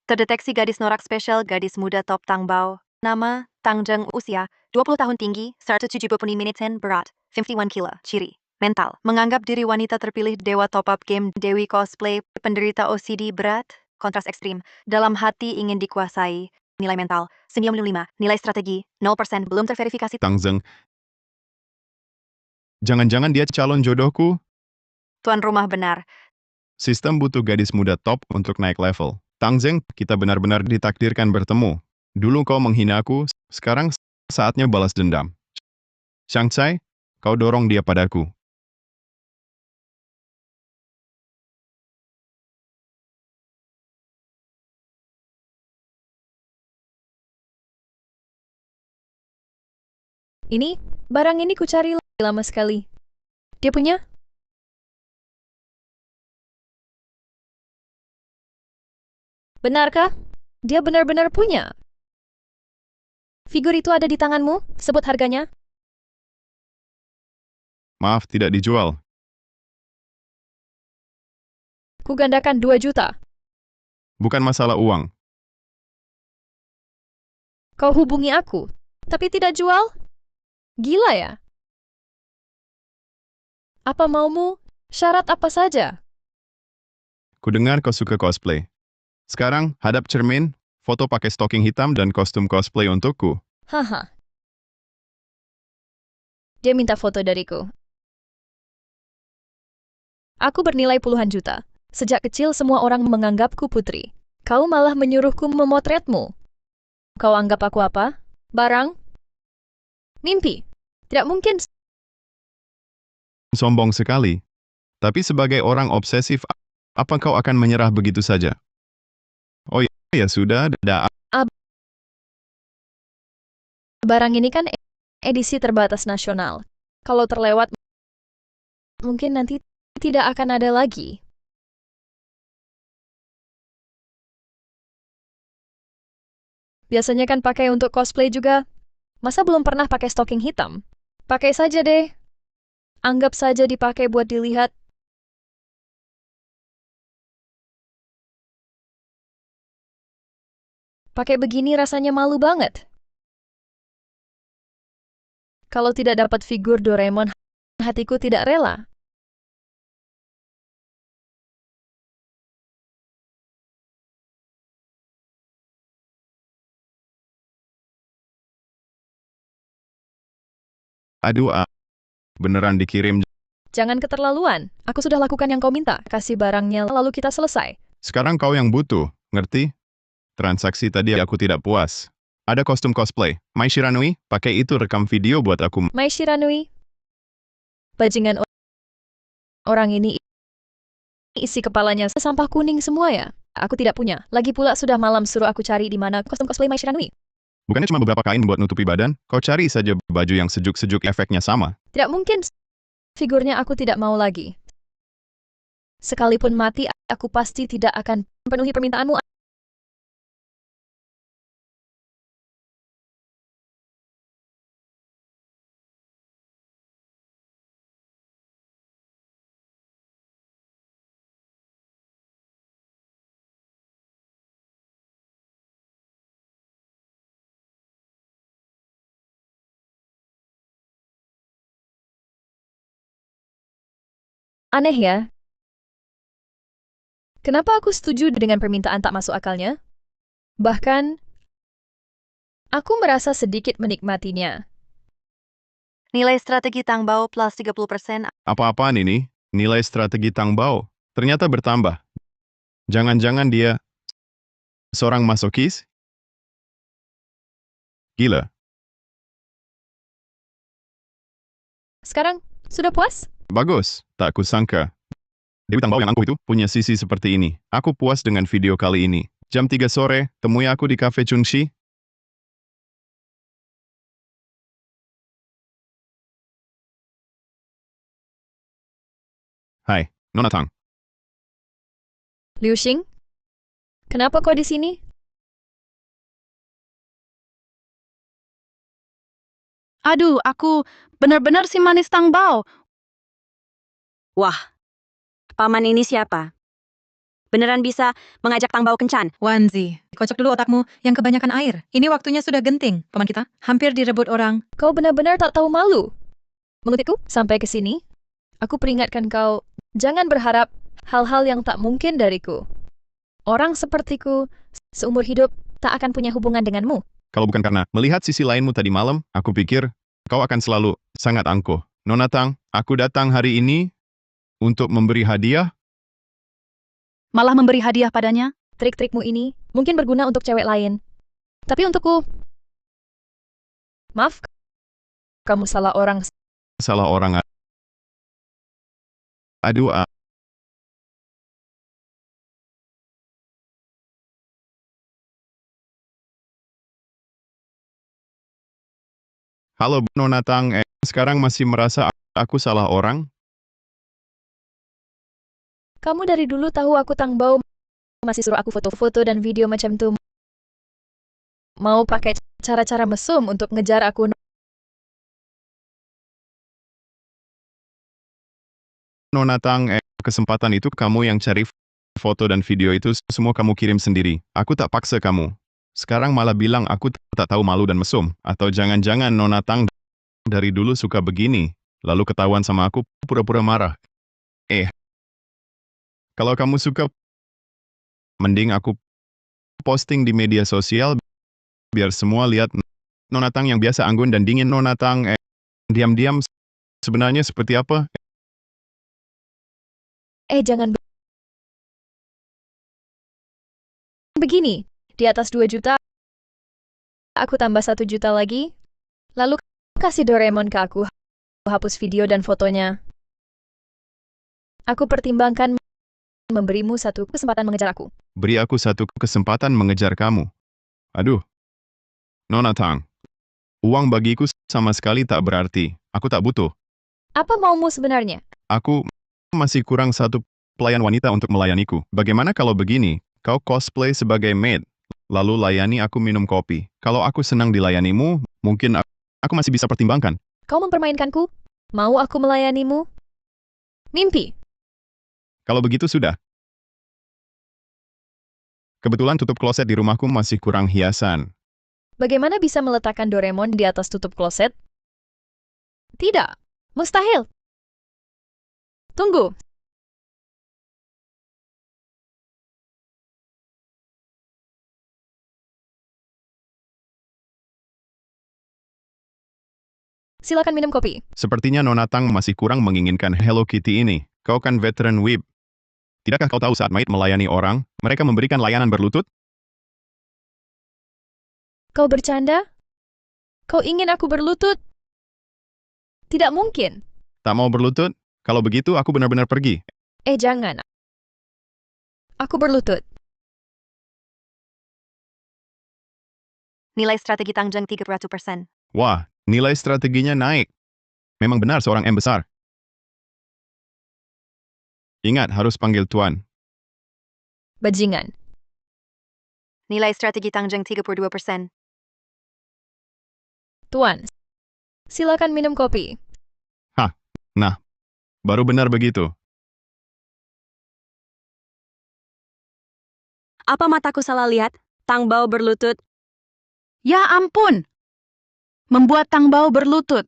Terdeteksi gadis norak spesial gadis muda top Tang Bao. Nama, Tang Zheng, usia, 20 tahun tinggi, 170 menit berat, 51 kilo, ciri. Mental, menganggap diri wanita terpilih dewa top-up game Dewi cosplay, penderita OCD berat, kontras ekstrim, dalam hati ingin dikuasai, nilai mental, 95, nilai strategi, 0%, belum terverifikasi. Tang Zheng. Jangan-jangan dia calon jodohku? Tuan rumah benar. Sistem butuh gadis muda top untuk naik level. Tang Zheng, kita benar-benar ditakdirkan bertemu. Dulu kau menghina aku, sekarang saatnya balas dendam. Shanghai, kau dorong dia padaku. Ini, barang ini kucari lama sekali. Dia punya? Benarkah? Dia benar-benar punya. Figur itu ada di tanganmu? Sebut harganya. Maaf, tidak dijual. Ku gandakan 2 juta. Bukan masalah uang. Kau hubungi aku, tapi tidak jual? Gila ya? Apa maumu? Syarat apa saja? Kudengar kau suka cosplay. Sekarang, hadap cermin, foto pakai stocking hitam dan kostum cosplay untukku. Haha. Dia minta foto dariku. Aku bernilai puluhan juta. Sejak kecil semua orang menganggapku putri. Kau malah menyuruhku memotretmu. Kau anggap aku apa? Barang? Mimpi? Tidak mungkin. Sombong sekali. Tapi sebagai orang obsesif, apa kau akan menyerah begitu saja? Oh ya sudah, Barang ini kan edisi terbatas nasional. Kalau terlewat, mungkin nanti tidak akan ada lagi. Biasanya kan pakai untuk cosplay juga. Masa belum pernah pakai stocking hitam? Pakai saja deh. Anggap saja dipakai buat dilihat. Pakai begini rasanya malu banget. Kalau tidak dapat figur Doraemon, hatiku tidak rela. aduh, Beneran dikirim. Jangan keterlaluan. Aku sudah lakukan yang kau minta. Kasih barangnya, lalu kita selesai. Sekarang kau yang butuh, ngerti? Transaksi tadi aku tidak puas. Ada kostum cosplay. Mai Shiranui, pakai itu rekam video buat aku. Mai Shiranui. Bajingan orang ini isi kepalanya sampah kuning semua ya. Aku tidak punya. Lagi pula sudah malam suruh aku cari di mana kostum cosplay Mai Shiranui. Bukannya cuma beberapa kain buat nutupi badan? Kau cari saja baju yang sejuk-sejuk efeknya sama. Tidak mungkin. Figurnya aku tidak mau lagi. Sekalipun mati, aku pasti tidak akan penuhi permintaanmu. Aneh ya. Kenapa aku setuju dengan permintaan tak masuk akalnya? Bahkan, aku merasa sedikit menikmatinya. Nilai strategi Tangbao plus 30%. Apa-apaan ini? Nilai strategi Tangbao ternyata bertambah. Jangan-jangan dia seorang masokis? Gila. Sekarang, sudah puas? Bagus, tak kusangka. Dewi Tangbao yang angkuh itu punya sisi seperti ini. Aku puas dengan video kali ini. Jam 3 sore, temui aku di Cafe Chungshi. Hai, Nona Tang. Liu Xing? Kenapa kau di sini? Aduh, aku benar-benar si manis Tangbao. Wah, paman ini siapa? Beneran bisa mengajak Tangbao kencan? Wanzi, kocok dulu otakmu yang kebanyakan air. Ini waktunya sudah genting, paman kita. Hampir direbut orang. Kau benar-benar tak tahu malu. Mengutipku sampai ke sini, aku peringatkan kau, jangan berharap hal-hal yang tak mungkin dariku. Orang sepertiku, seumur hidup, tak akan punya hubungan denganmu. Kalau bukan karena melihat sisi lainmu tadi malam, aku pikir kau akan selalu sangat angkuh. Nona Tang, aku datang hari ini untuk memberi hadiah. Malah memberi hadiah padanya. Trik-trikmu ini mungkin berguna untuk cewek lain. Tapi untukku, maaf, kamu salah orang. Salah orang. Aduh, halo Nona Tang, sekarang masih merasa aku salah orang? Kamu dari dulu tahu aku Tangbao, masih suruh aku foto-foto dan video macam tuh. Mau pakai cara-cara mesum untuk ngejar aku. Nona Tang, kesempatan itu kamu yang cari foto dan video itu semua kamu kirim sendiri. Aku tak paksa kamu. Sekarang malah bilang aku tak tahu malu dan mesum. Atau jangan-jangan Nona Tang dari dulu suka begini, lalu ketahuan sama aku pura-pura marah. Kalau kamu suka, mending aku posting di media sosial biar semua lihat Nona Tang yang biasa anggun dan dingin. Nona Tang diam-diam sebenarnya seperti apa? Jangan begini. Di atas 2 juta, aku tambah 1 juta lagi. Lalu kasih Doraemon ke aku. Hapus video dan fotonya. Aku pertimbangkan memberimu satu kesempatan mengejar aku. Beri aku satu kesempatan mengejar kamu. Aduh. Nona Tang, uang bagiku sama sekali tak berarti. Aku tak butuh. Apa maumu sebenarnya? Aku masih kurang satu pelayan wanita untuk melayaniku. Bagaimana kalau begini? Kau cosplay sebagai maid, lalu layani aku minum kopi. Kalau aku senang dilayanimu, mungkin aku masih bisa pertimbangkan. Kau mempermainkanku? Mau aku melayanimu? Mimpi. Kalau begitu sudah. Kebetulan tutup kloset di rumahku masih kurang hiasan. Bagaimana bisa meletakkan Doraemon di atas tutup kloset? Tidak. Mustahil. Tunggu. Silakan minum kopi. Sepertinya Nona Tang masih kurang menginginkan Hello Kitty ini. Kau kan veteran whip. Tidakkah kau tahu saat Maid melayani orang, mereka memberikan layanan berlutut? Kau bercanda? Kau ingin aku berlutut? Tidak mungkin. Tak mau berlutut? Kalau begitu aku benar-benar pergi. Jangan. Aku berlutut. Nilai strategi Tangjeng 300%. Wah, nilai strateginya naik. Memang benar seorang M besar. Ingat, harus panggil Tuan. Bajingan. Nilai strategi Tangjeng 32%. Tuan, silakan minum kopi. Nah, baru benar begitu. Apa mataku salah lihat? Tang Bao berlutut. Ya ampun! Membuat Tang Bao berlutut.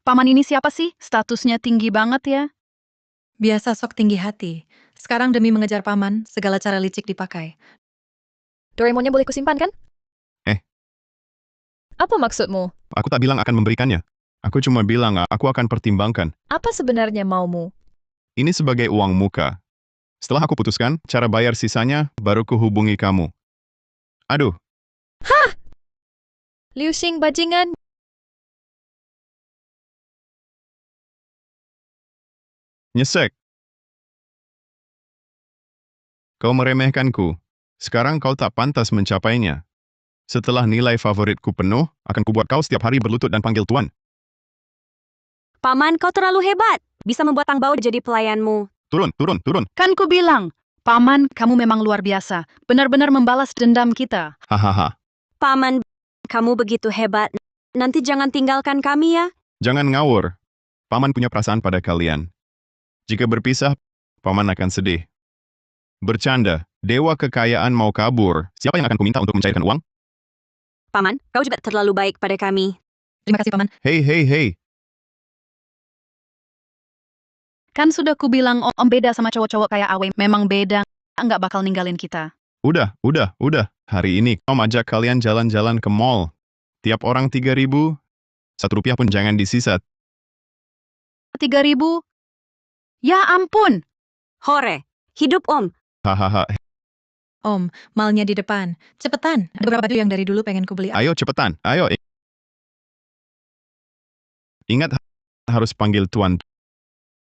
Paman ini siapa sih? Statusnya tinggi banget ya. Biasa sok tinggi hati. Sekarang demi mengejar paman, segala cara licik dipakai. Doraemonnya boleh kusimpan kan? Apa maksudmu? Aku tak bilang akan memberikannya. Aku cuma bilang aku akan pertimbangkan. Apa sebenarnya maumu? Ini sebagai uang muka. Setelah aku putuskan, cara bayar sisanya, baru kuhubungi kamu. Aduh, Liu Xing bajingan. nyesek. Kau meremehkanku. Sekarang kau tak pantas mencapainya. Setelah nilai favoritku penuh, akan kubuat kau setiap hari berlutut dan panggil Tuan. Paman, kau terlalu hebat. Bisa membuat Tang Bao jadi pelayanmu. Turun, turun, turun. Kan ku bilang, Paman, kamu memang luar biasa. Benar-benar membalas dendam kita. Hahaha. Paman, kamu begitu hebat. Nanti jangan tinggalkan kami ya. Jangan ngawur. Paman punya perasaan pada kalian. Jika berpisah, Paman akan sedih. Bercanda, dewa kekayaan mau kabur. Siapa yang akan kuminta untuk mencairkan uang? Paman, kau juga terlalu baik pada kami. Terima kasih, Paman. Hei, hei, hei. Kan sudah ku bilang om beda sama cowok-cowok kayak Awe. Memang beda. Nggak bakal ninggalin kita. Udah. Hari ini Om ajak kalian jalan-jalan ke mall. Tiap orang 3.000, Rp1 pun jangan disisa. 3.000? Ya ampun! Hore, hidup Om. Hahaha. Om, malnya di depan. Cepetan, ada beberapa baju yang dari dulu pengen ku beli. Ayo cepetan, ayo. Ingat, harus panggil Tuan.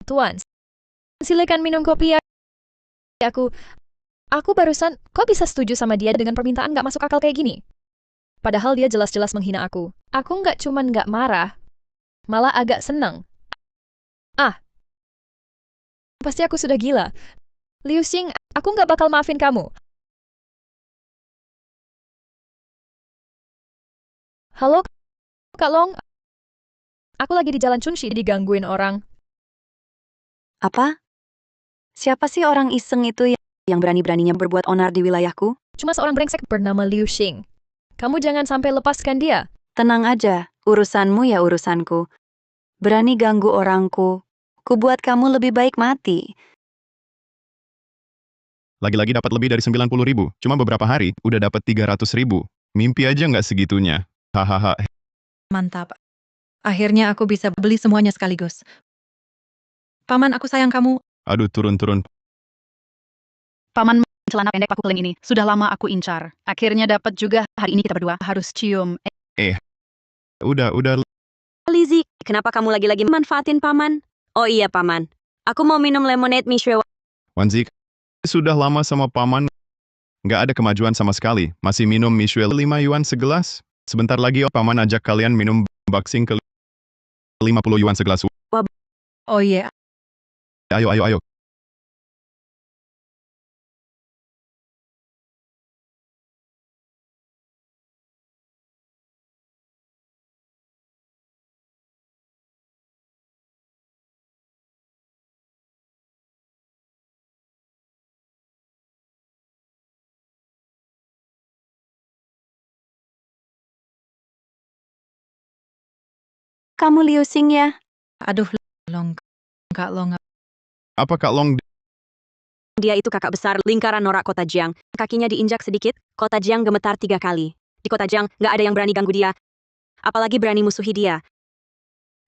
Tuan, silakan minum kopi ya. Aku barusan, kok bisa setuju sama dia dengan permintaan nggak masuk akal kayak gini? Padahal dia jelas-jelas menghina aku. Aku nggak cuman nggak marah, malah agak senang. Pasti aku sudah gila. Liu Xing, aku nggak bakal maafin kamu. Halo, Kak Long. Aku lagi di Jalan Chunxi digangguin orang. Apa? Siapa sih orang iseng itu yang berani-beraninya berbuat onar di wilayahku? Cuma seorang brengsek bernama Liu Xing. Kamu jangan sampai lepaskan dia. Tenang aja, urusanmu ya urusanku. Berani ganggu orangku. Ku buat kamu lebih baik mati. Lagi-lagi dapat lebih dari 90.000. Cuma beberapa hari, udah dapat 300.000. Mimpi aja nggak segitunya. Hahaha. Mantap. Akhirnya aku bisa beli semuanya sekaligus. Paman, aku sayang kamu. Aduh, turun. Paman celana pendek paku keling ini. Sudah lama aku incar. Akhirnya dapat juga. Hari ini kita berdua harus cium. Udah. Lizzie, kenapa kamu lagi-lagi manfaatin Paman? Oh iya, Paman. Aku mau minum lemonade Mishwe. Wanzi, sudah lama sama Paman. Nggak ada kemajuan sama sekali. Masih minum Mishwell 5 yuan segelas. Sebentar lagi Paman ajak kalian minum baksing ke 50 yuan segelas. Oh iya, Ayo. Kamu Liu Xing ya? aduh, Long. Kak Long, Apa Kak Long? Dia itu kakak besar lingkaran norak Kota Jiang. Kakinya diinjak sedikit, Kota Jiang gemetar 3 kali. Di Kota Jiang, nggak ada yang berani ganggu dia. Apalagi berani musuhi dia.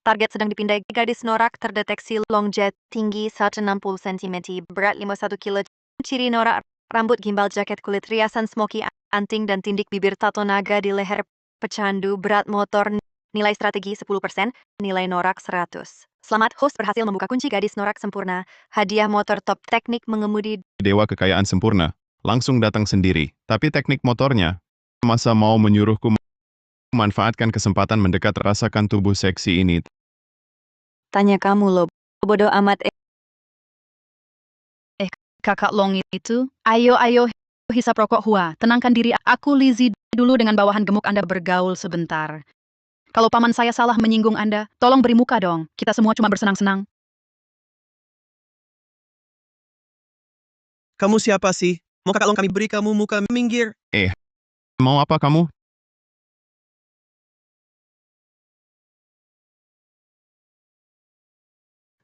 Target sedang dipindai. Gadis norak terdeteksi long jet, tinggi 160 cm, berat 51 kilo. Ciri norak, rambut gimbal, jaket kulit, riasan smoky, anting dan tindik bibir, tato naga di leher, pecandu, berat motor, nilai strategi 10%, nilai norak 100. Selamat, host berhasil membuka kunci gadis norak sempurna. Hadiah motor top, teknik mengemudi. Dewa kekayaan sempurna. Langsung datang sendiri. Tapi teknik motornya, masa mau menyuruhku memanfaatkan kesempatan mendekat, rasakan tubuh seksi ini. Tanya kamu lo, bodoh amat. Kakak Long itu, ayo hisap rokok Hua, tenangkan diri, aku Lizzie dulu dengan bawahan gemuk Anda bergaul sebentar. Kalau paman saya salah menyinggung Anda, tolong beri muka dong, kita semua cuma bersenang-senang. Kamu siapa sih? Mau kakak Long kami beri kamu muka, minggir. Mau apa kamu?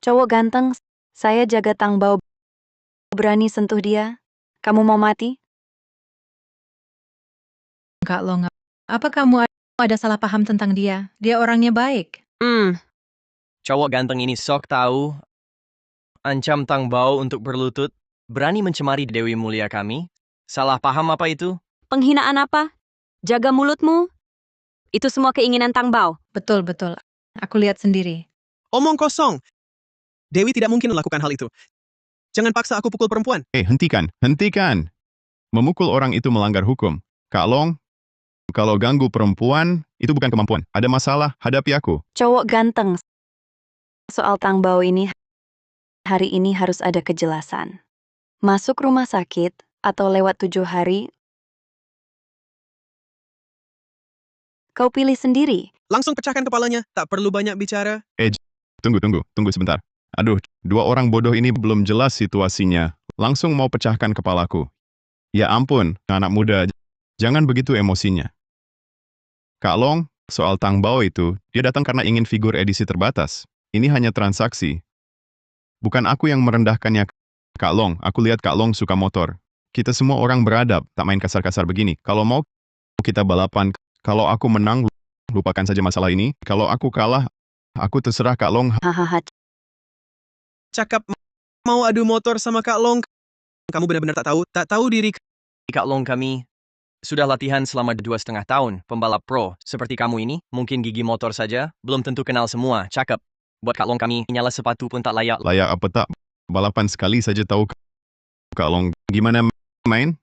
Cowok ganteng, saya jaga Tang Bao. Berani sentuh dia? Kamu mau mati? Kak Long, apa kamu ada salah paham tentang dia? Dia orangnya baik. Cowok ganteng ini sok tahu. Ancam Tang Bao untuk berlutut. Berani mencemari Dewi Mulia kami. Salah paham apa itu? Penghinaan apa? Jaga mulutmu. Itu semua keinginan Tang Bao. Betul. Aku lihat sendiri. Omong kosong. Dewi tidak mungkin melakukan hal itu. Jangan paksa aku pukul perempuan. Hentikan. Memukul orang itu melanggar hukum. Kak Long, kalau ganggu perempuan, itu bukan kemampuan. Ada masalah, hadapi aku. Cowok ganteng. Soal Tang Bao ini, hari ini harus ada kejelasan. Masuk rumah sakit atau lewat 7 hari, kau pilih sendiri. Langsung pecahkan kepalanya, tak perlu banyak bicara. Tunggu sebentar. Aduh, dua orang bodoh ini belum jelas situasinya. Langsung mau pecahkan kepalaku. Ya ampun, anak muda, jangan begitu emosinya. Kak Long, soal Tang Bao itu, dia datang karena ingin figur edisi terbatas. Ini hanya transaksi. Bukan aku yang merendahkannya, Kak Long. Aku lihat Kak Long suka motor. Kita semua orang beradab, tak main kasar-kasar begini. Kalau mau, kita balapan. Kalau aku menang, lupakan saja masalah ini. Kalau aku kalah, aku terserah Kak Long. Hahaha. Cakap mau adu motor sama Kak Long. Kamu benar-benar tak tahu diri. Kak Long kami sudah latihan selama 2,5 tahun. Pembalap pro seperti kamu ini, mungkin gigi motor saja, belum tentu kenal semua. Cakep. Buat Kak Long kami, nyala sepatu pun tak layak. Layak apa tak? Balapan sekali saja tahu. Kak Long, gimana main?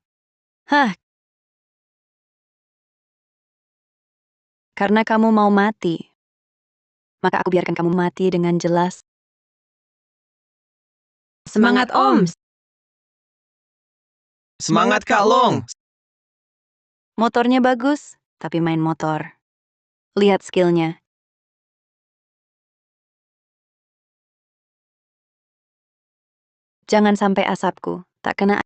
Karena kamu mau mati, maka aku biarkan kamu mati dengan jelas. Semangat, Om. Semangat Kak Long. Motornya bagus, tapi main motor. Lihat skillnya. Jangan sampai asapku tak kena.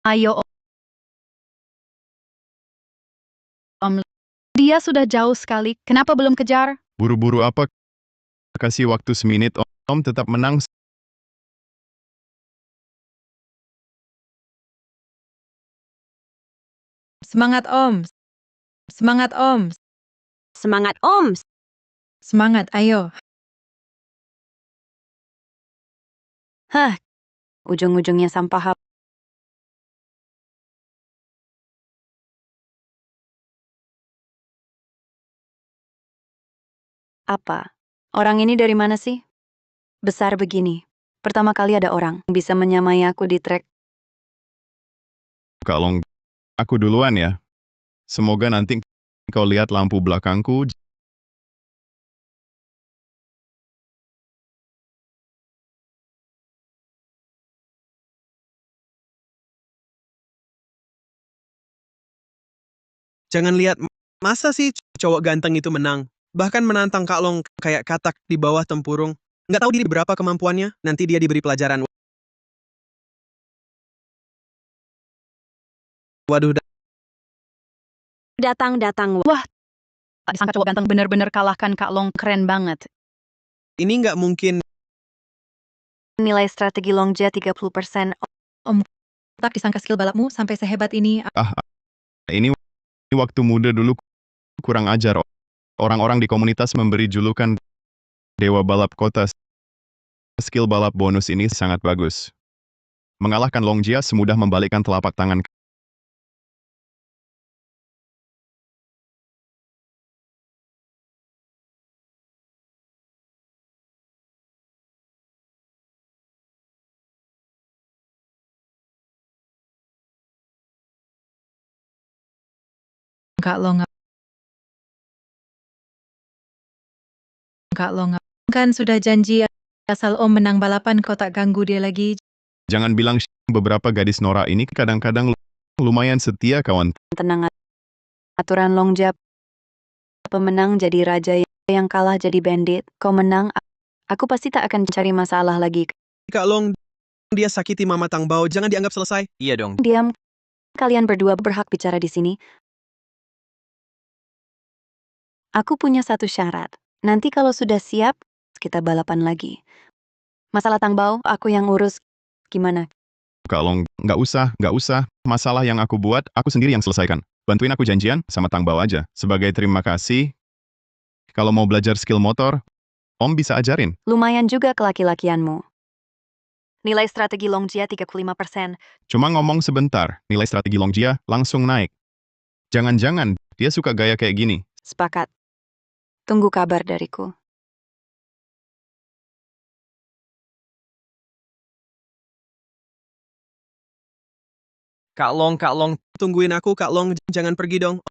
Ayo Om, dia sudah jauh sekali, kenapa belum kejar? Buru-buru apa? Kasih waktu semenit, Om tetap menang. Semangat, Om. Semangat, Om. Semangat, Om. Semangat, ayo. Ujung-ujungnya sampah. Apa? Orang ini dari mana sih? Besar begini. Pertama kali ada orang bisa menyamai aku di trek. Kak Long, aku duluan ya. Semoga nanti kau lihat lampu belakangku. Jangan lihat, masa sih cowok ganteng itu menang? Bahkan menantang Kak Long kayak katak di bawah tempurung. Nggak tahu diri berapa kemampuannya, nanti dia diberi pelajaran. Waduh, Datang. Wah, tak disangka cowok ganteng benar-benar kalahkan Kak Long, keren banget. ini nggak mungkin. Nilai strategi long jet 30%. Tak disangka skill balapmu sampai sehebat ini. Ini waktu muda dulu kurang ajar. Orang-orang di komunitas memberi julukan Dewa Balap Kota. Skill balap bonus ini sangat bagus. Mengalahkan Longjia semudah membalikkan telapak tangan. Kak Long, kan sudah janji asal Om menang balapan kau tak ganggu dia lagi. Jangan bilang beberapa gadis Nora ini kadang-kadang lumayan setia kawan. Tenang, aturan Longjia. Pemenang jadi raja, yang kalah jadi bandit. Kau menang, aku pasti tak akan cari masalah lagi. Kak Long, dia sakiti Mama Tang Bao, jangan dianggap selesai. Iya dong. Diam, kalian berdua berhak bicara di sini. Aku punya satu syarat. Nanti kalau sudah siap, kita balapan lagi. Masalah Tang Bao, aku yang urus. Gimana? Kak Long, nggak usah. Masalah yang aku buat, aku sendiri yang selesaikan. Bantuin aku janjian sama Tang Bao aja. Sebagai terima kasih, kalau mau belajar skill motor, Om bisa ajarin. Lumayan juga kelaki-lakianmu. Nilai strategi Longjia 35%. Cuma ngomong sebentar, nilai strategi Longjia langsung naik. Jangan-jangan dia suka gaya kayak gini. Sepakat. Tunggu kabar dariku. Kak Long, Tungguin aku, Kak Long, jangan pergi dong.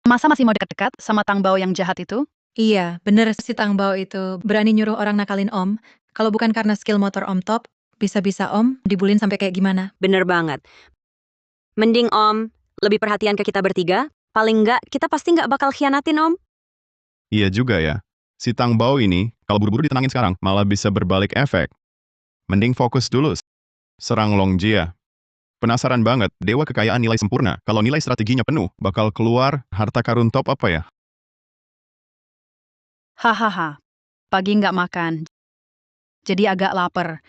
Masa masih mau dekat-dekat sama Tang Bao yang jahat itu? Iya, bener si Tang Bao itu berani nyuruh orang nakalin Om. Kalau bukan karena skill motor Om top, bisa-bisa Om dibulin sampai kayak gimana. Bener banget. Mending Om lebih perhatian ke kita bertiga. Paling nggak, kita pasti nggak bakal khianatin Om. Iya juga ya. Si Tang Bao ini, kalau buru-buru ditenangin sekarang, malah bisa berbalik efek. Mending fokus dulu. Serang Longjia. Penasaran banget, dewa kekayaan nilai sempurna. Kalau nilai strateginya penuh, bakal keluar harta karun top apa ya? Hahaha. Pagi nggak makan. Jadi agak lapar.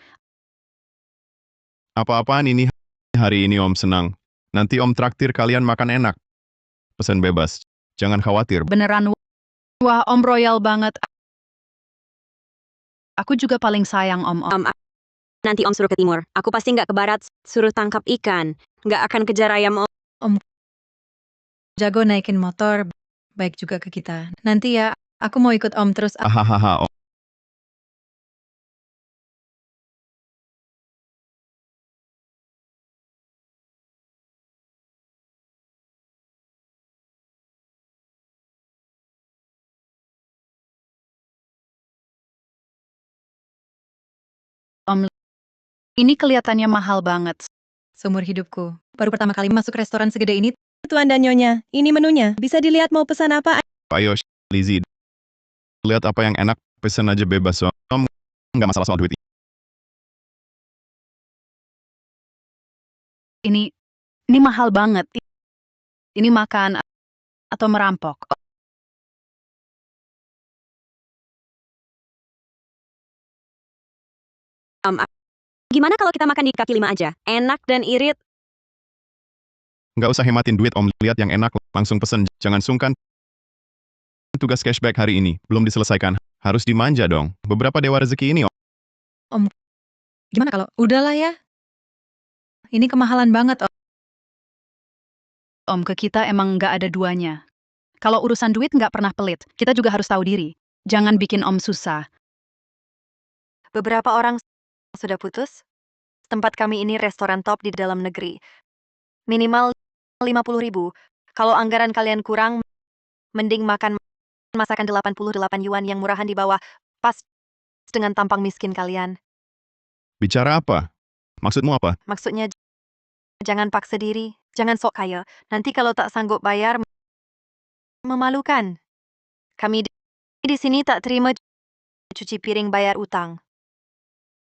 Apa-apaan ini? Hari ini Om senang. Nanti Om traktir kalian makan enak. Pesan bebas. Jangan khawatir. Beneran. Wah, Om royal banget. Aku juga paling sayang Om. Nanti Om suruh ke timur. Aku pasti nggak ke barat, suruh tangkap ikan. Nggak akan kejar ayam Om. Jago naikin motor, baik juga ke kita. Nanti ya, aku mau ikut Om terus. Hahaha Om. Ini kelihatannya mahal banget. Seumur hidupku, baru pertama kali masuk restoran segede ini. Tuan dan Nyonya, ini menunya. Bisa dilihat mau pesan apa? Ayo, Lizzie. Lihat apa yang enak, pesan aja bebas Om. Nggak masalah soal duit. Ini mahal banget. Ini makan atau merampok. Gimana kalau kita makan di kaki lima aja? Enak dan irit. Nggak usah hematin duit Om. Lihat yang enak, langsung pesen. Jangan sungkan. Tugas cashback hari ini belum diselesaikan. Harus dimanja dong. Beberapa dewa rezeki ini Om. Gimana kalau, udahlah ya. Ini kemahalan banget Om. Om, ke kita emang nggak ada duanya. Kalau urusan duit nggak pernah pelit. Kita juga harus tahu diri. Jangan bikin Om susah. Beberapa orang sudah putus. Tempat kami ini restoran top di dalam negeri. Minimal 50.000. Kalau anggaran kalian kurang, mending makan masakan 88 yuan yang murahan di bawah. Pas dengan tampang miskin kalian. Bicara apa? Maksudmu apa? Maksudnya, jangan paksa diri. Jangan sok kaya. Nanti kalau tak sanggup bayar, memalukan. Kami di sini tak terima cuci piring bayar utang.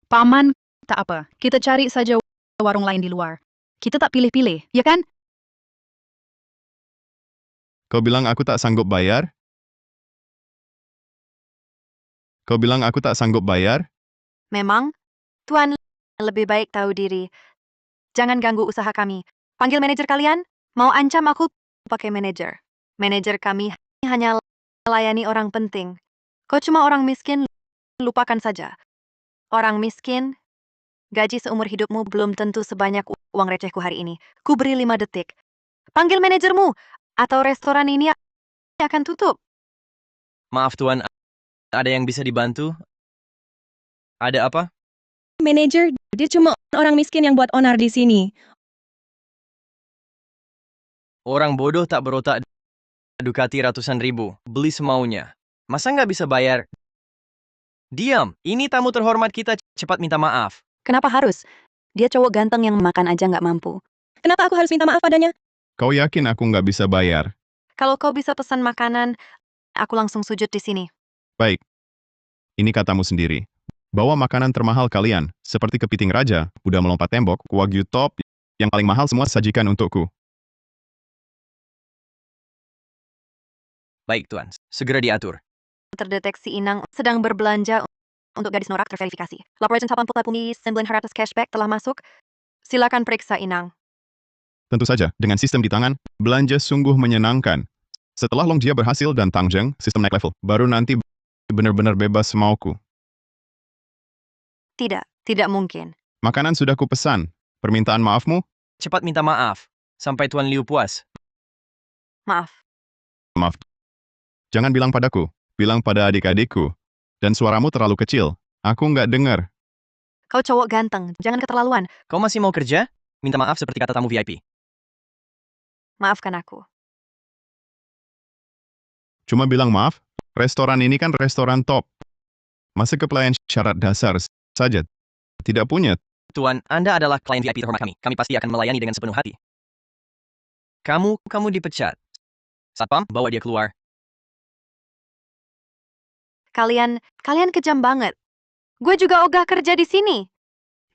Paman, tak apa. Kita cari saja warung lain di luar. Kita tak pilih-pilih, ya kan? Kau bilang aku tak sanggup bayar? Kau bilang aku tak sanggup bayar? Memang, Tuan lebih baik tahu diri. Jangan ganggu usaha kami. Panggil manajer kalian. Mau ancam aku pakai manajer. Manajer kami hanya melayani orang penting. Kau cuma orang miskin, lupakan saja. Orang miskin, gaji seumur hidupmu belum tentu sebanyak uang recehku hari ini. Ku beri 5 detik. Panggil manajermu, atau restoran ini akan tutup. Maaf Tuan, ada yang bisa dibantu? Ada apa? Manajer, dia cuma orang miskin yang buat onar di sini. Orang bodoh tak berotak Ducati ratusan ribu, beli semaunya. Masa nggak bisa bayar? Diam, ini tamu terhormat kita, cepat minta maaf. Kenapa harus? Dia cowok ganteng yang makan aja nggak mampu. Kenapa aku harus minta maaf padanya? Kau yakin aku nggak bisa bayar? Kalau kau bisa pesan makanan, aku langsung sujud di sini. Baik. Ini katamu sendiri. Bawa makanan termahal kalian, seperti kepiting raja, kuda melompat tembok, wagyu top, yang paling mahal semua sajikan untukku. Baik Tuan, segera diatur. Terdeteksi Inang sedang berbelanja untuk gadis norak terverifikasi. Laporan 80.900 cashback telah masuk. Silakan periksa Inang. Tentu saja, dengan sistem di tangan, belanja sungguh menyenangkan. Setelah Longjia berhasil dan Tangjeng, sistem naik level, baru nanti benar-benar bebas semauku. Tidak mungkin. Makanan sudah kupesan. Permintaan maafmu? Cepat minta maaf, sampai Tuan Liu puas. Maaf. Maaf. Jangan bilang padaku, bilang pada adik-adikku. Dan suaramu terlalu kecil, aku nggak dengar. Kau cowok ganteng, jangan keterlaluan. Kau masih mau kerja? Minta maaf seperti kata tamu VIP. Maafkan aku. Cuma bilang maaf, restoran ini kan restoran top. Masa kepelayan syarat dasar saja tidak punya. Tuan, Anda adalah klien VIP terhormat kami. Kami pasti akan melayani dengan sepenuh hati. Kamu dipecat. Satpam, bawa dia keluar. Kalian kejam banget. Gue juga ogah kerja di sini.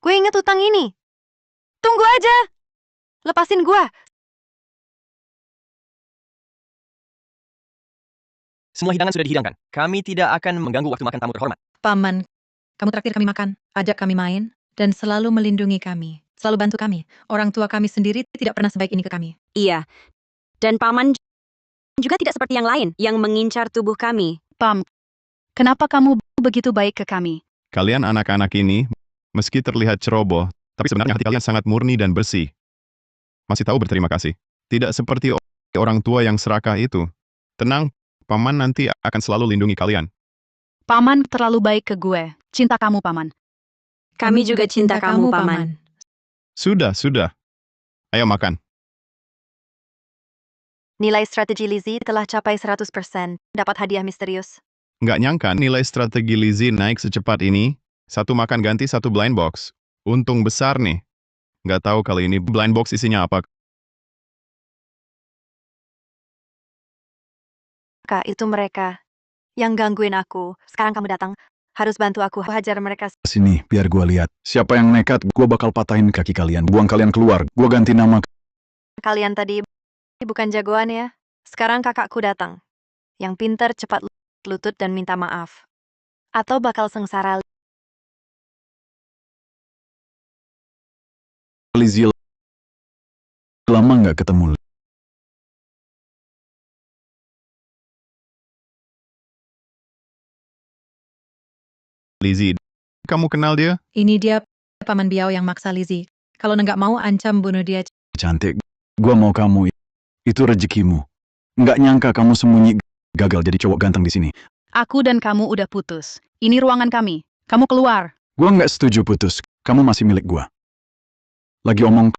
Gue inget utang ini. Tunggu aja. Lepasin gue. Semua hidangan sudah dihidangkan. Kami tidak akan mengganggu waktu makan tamu terhormat. Paman, kamu traktir kami makan, ajak kami main, dan selalu melindungi kami. Selalu bantu kami. Orang tua kami sendiri tidak pernah sebaik ini ke kami. Iya. Dan paman juga tidak seperti yang lain yang mengincar tubuh kami. Pam, kenapa kamu begitu baik ke kami? Kalian anak-anak ini, meski terlihat ceroboh, tapi sebenarnya hati kalian sangat murni dan bersih. Masih tahu berterima kasih. Tidak seperti orang tua yang serakah itu. Tenang, Paman nanti akan selalu lindungi kalian. Paman terlalu baik ke gue. Cinta kamu, Paman. Kami juga cinta kamu, paman. Sudah. Ayo makan. Nilai strategi Lizzie telah capai 100%. Dapat hadiah misterius. Nggak nyangka nilai strategi Lizzie naik secepat ini. Satu makan ganti satu blind box. Untung besar nih. Nggak tahu kali ini blind box isinya apa. Kak, itu mereka yang gangguin aku. Sekarang kamu datang. Harus bantu aku hajar mereka. Sini, biar gua lihat. Siapa yang nekat, gua bakal patahin kaki kalian. Buang kalian keluar. Gua ganti nama. Kalian tadi bukan jagoan ya. Sekarang kakakku datang. Yang pintar cepat lutut dan minta maaf. Atau bakal sengsara. Lizzie, lama nggak ketemu. Lizzie, kamu kenal dia? Ini dia Paman Biao yang maksa Lizzie. Kalau nggak mau, ancam bunuh dia. Cantik, gua mau kamu. Itu rezekimu. Nggak nyangka kamu sembunyi gagal jadi cowok ganteng di sini. Aku dan kamu udah putus. Ini ruangan kami. Kamu keluar. Gua nggak setuju putus. Kamu masih milik gua. Lagi omong,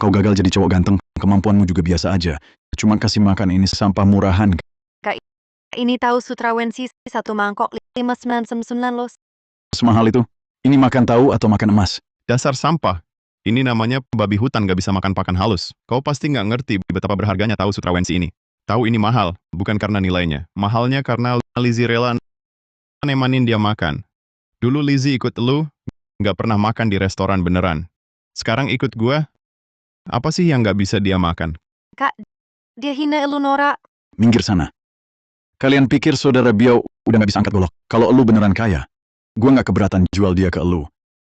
kau gagal jadi cowok ganteng, kemampuanmu juga biasa aja. Cuma kasih makan ini sampah murahan. Ini tahu Sutrawensi 1 mangkok 599 los. Semahal itu. Ini makan tahu atau makan emas? Dasar sampah. Ini namanya babi hutan gak bisa makan pakan halus. Kau pasti nggak ngerti betapa berharganya tahu Sutrawensi ini. Tahu ini mahal, bukan karena nilainya. Mahalnya karena Lizzie rela nemanin dia makan. Dulu Lizzie ikut lu, nggak pernah makan di restoran beneran. Sekarang ikut gua, apa sih yang nggak bisa dia makan? Kak, dia hina elu Nora. Minggir sana. Kalian pikir saudara Biao udah nggak bisa angkat golok? Kalau elu beneran kaya, gua nggak keberatan jual dia ke elu.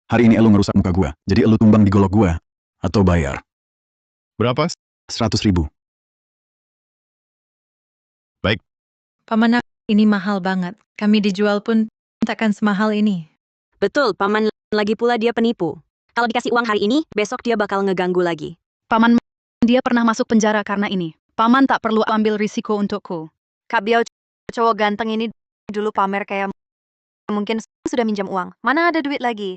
Hari ini elu ngerusak muka gua, jadi elu tumbang di golok gua. Atau bayar. Berapa? 100.000. Paman, ini mahal banget. Kami dijual pun takkan semahal ini. Betul, Paman. Lagi pula dia penipu. Kalau dikasih uang hari ini, besok dia bakal ngeganggu lagi. Paman, dia pernah masuk penjara karena ini. Paman tak perlu ambil risiko untukku. Kak Biao, cowok ganteng ini dulu pamer kayak mungkin sudah minjam uang. Mana ada duit lagi?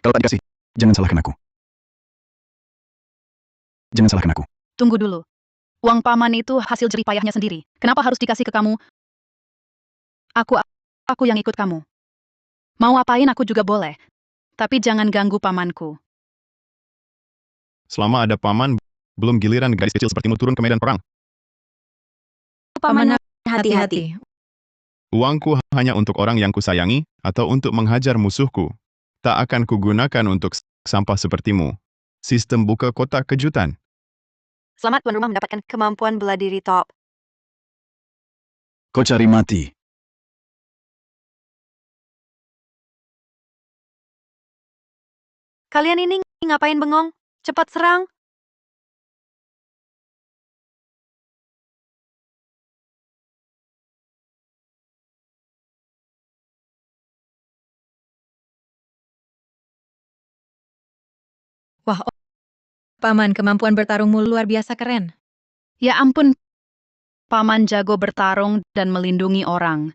Kalau tak dikasih, jangan salahkan aku. Jangan salahkan aku. Tunggu dulu. Uang paman itu hasil jerih payahnya sendiri. Kenapa harus dikasih ke kamu? Aku yang ikut kamu. Mau apain aku juga boleh. Tapi jangan ganggu pamanku. Selama ada paman, belum giliran gadis kecil sepertimu turun ke medan perang. Paman, hati-hati. hati-hati. Uangku hanya untuk orang yang kusayangi atau untuk menghajar musuhku. Tak akan kugunakan untuk sampah sepertimu. Sistem buka kotak kejutan. Selamat tuan rumah mendapatkan kemampuan bela diri top. Kau cari mati. Kalian ini ngapain bengong? Cepat serang. Wah, Paman, kemampuan bertarungmu luar biasa keren. Ya ampun, paman jago bertarung dan melindungi orang.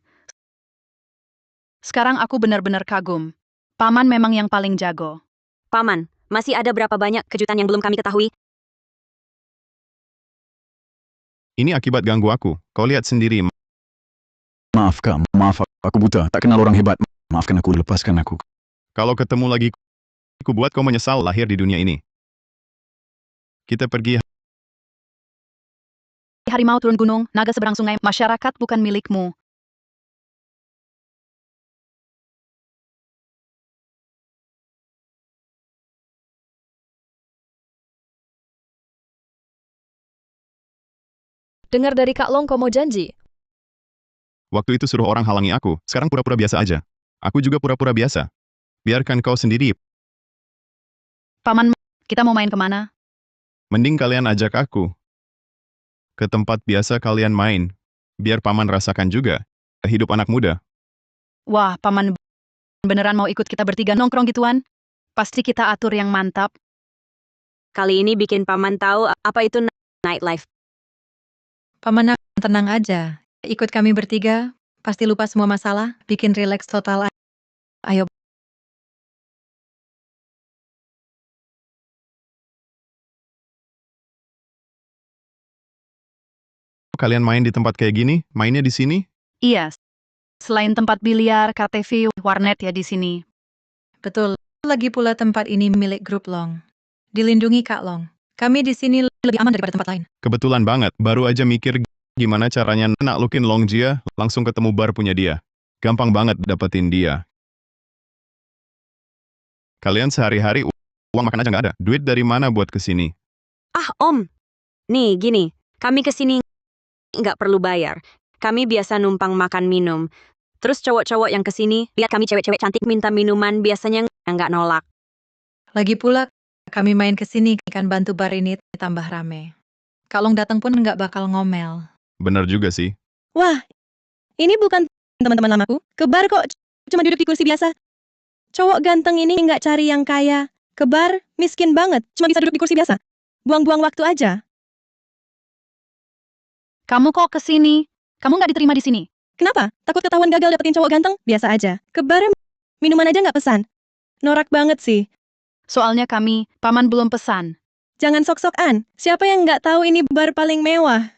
Sekarang aku benar-benar kagum. Paman memang yang paling jago. Paman, masih ada berapa banyak kejutan yang belum kami ketahui? Ini akibat ganggu aku. Kau lihat sendiri. Maaf kak, maaf aku buta. Tak kenal orang hebat. Maafkan aku, lepaskan aku. Kalau ketemu lagi, ku buat kau menyesal lahir di dunia ini. Kita pergi. Harimau turun gunung, naga seberang sungai, masyarakat bukan milikmu. Dengar dari Kak Long kau mau janji. Waktu itu suruh orang halangi aku. Sekarang pura-pura biasa aja. Aku juga pura-pura biasa. Biarkan kau sendiri. Paman, kita mau main kemana? Mending kalian ajak aku ke tempat biasa kalian main. Biar paman rasakan juga hidup anak muda. Wah, paman beneran mau ikut kita bertiga nongkrong gituan? Pasti kita atur yang mantap. Kali ini bikin Paman tahu apa itu nightlife. Paman, tenang aja. Ikut kami bertiga, pasti lupa semua masalah, bikin rileks total. Ayo. Kalian main di tempat kayak gini? Mainnya di sini? Iya, selain tempat biliar, KTV, warnet ya di sini. Betul. Lagi pula tempat ini milik grup Long. Dilindungi Kak Long. Kami di sini lebih aman daripada tempat lain. Kebetulan banget, baru aja mikir gimana caranya naklukin Longjia, langsung ketemu bar punya dia. Gampang banget dapetin dia. Kalian sehari-hari uang makan aja nggak ada. Duit dari mana buat kesini? Ah, Om. Nih, gini. Kami kesini nggak perlu bayar. Kami biasa numpang makan minum. Terus cowok-cowok yang kesini, lihat kami cewek-cewek cantik minta minuman, biasanya nggak nolak. Lagi pula, kami main ke sini kan bantu bar ini tambah rame. Kak Long datang pun nggak bakal ngomel. Bener juga sih. Wah, ini bukan teman-teman lamaku. Ke bar kok cuma duduk di kursi biasa. Cowok ganteng ini nggak cari yang kaya. Ke bar, miskin banget. Cuma bisa duduk di kursi biasa. Buang-buang waktu aja. Kamu kok kesini? Kamu nggak diterima di sini? Kenapa? Takut ketahuan gagal dapetin cowok ganteng? Biasa aja. Ke bar, minuman aja nggak pesan. Norak banget sih. Soalnya kami, paman belum pesan. Jangan sok-sokan. Siapa yang nggak tahu ini bar paling mewah?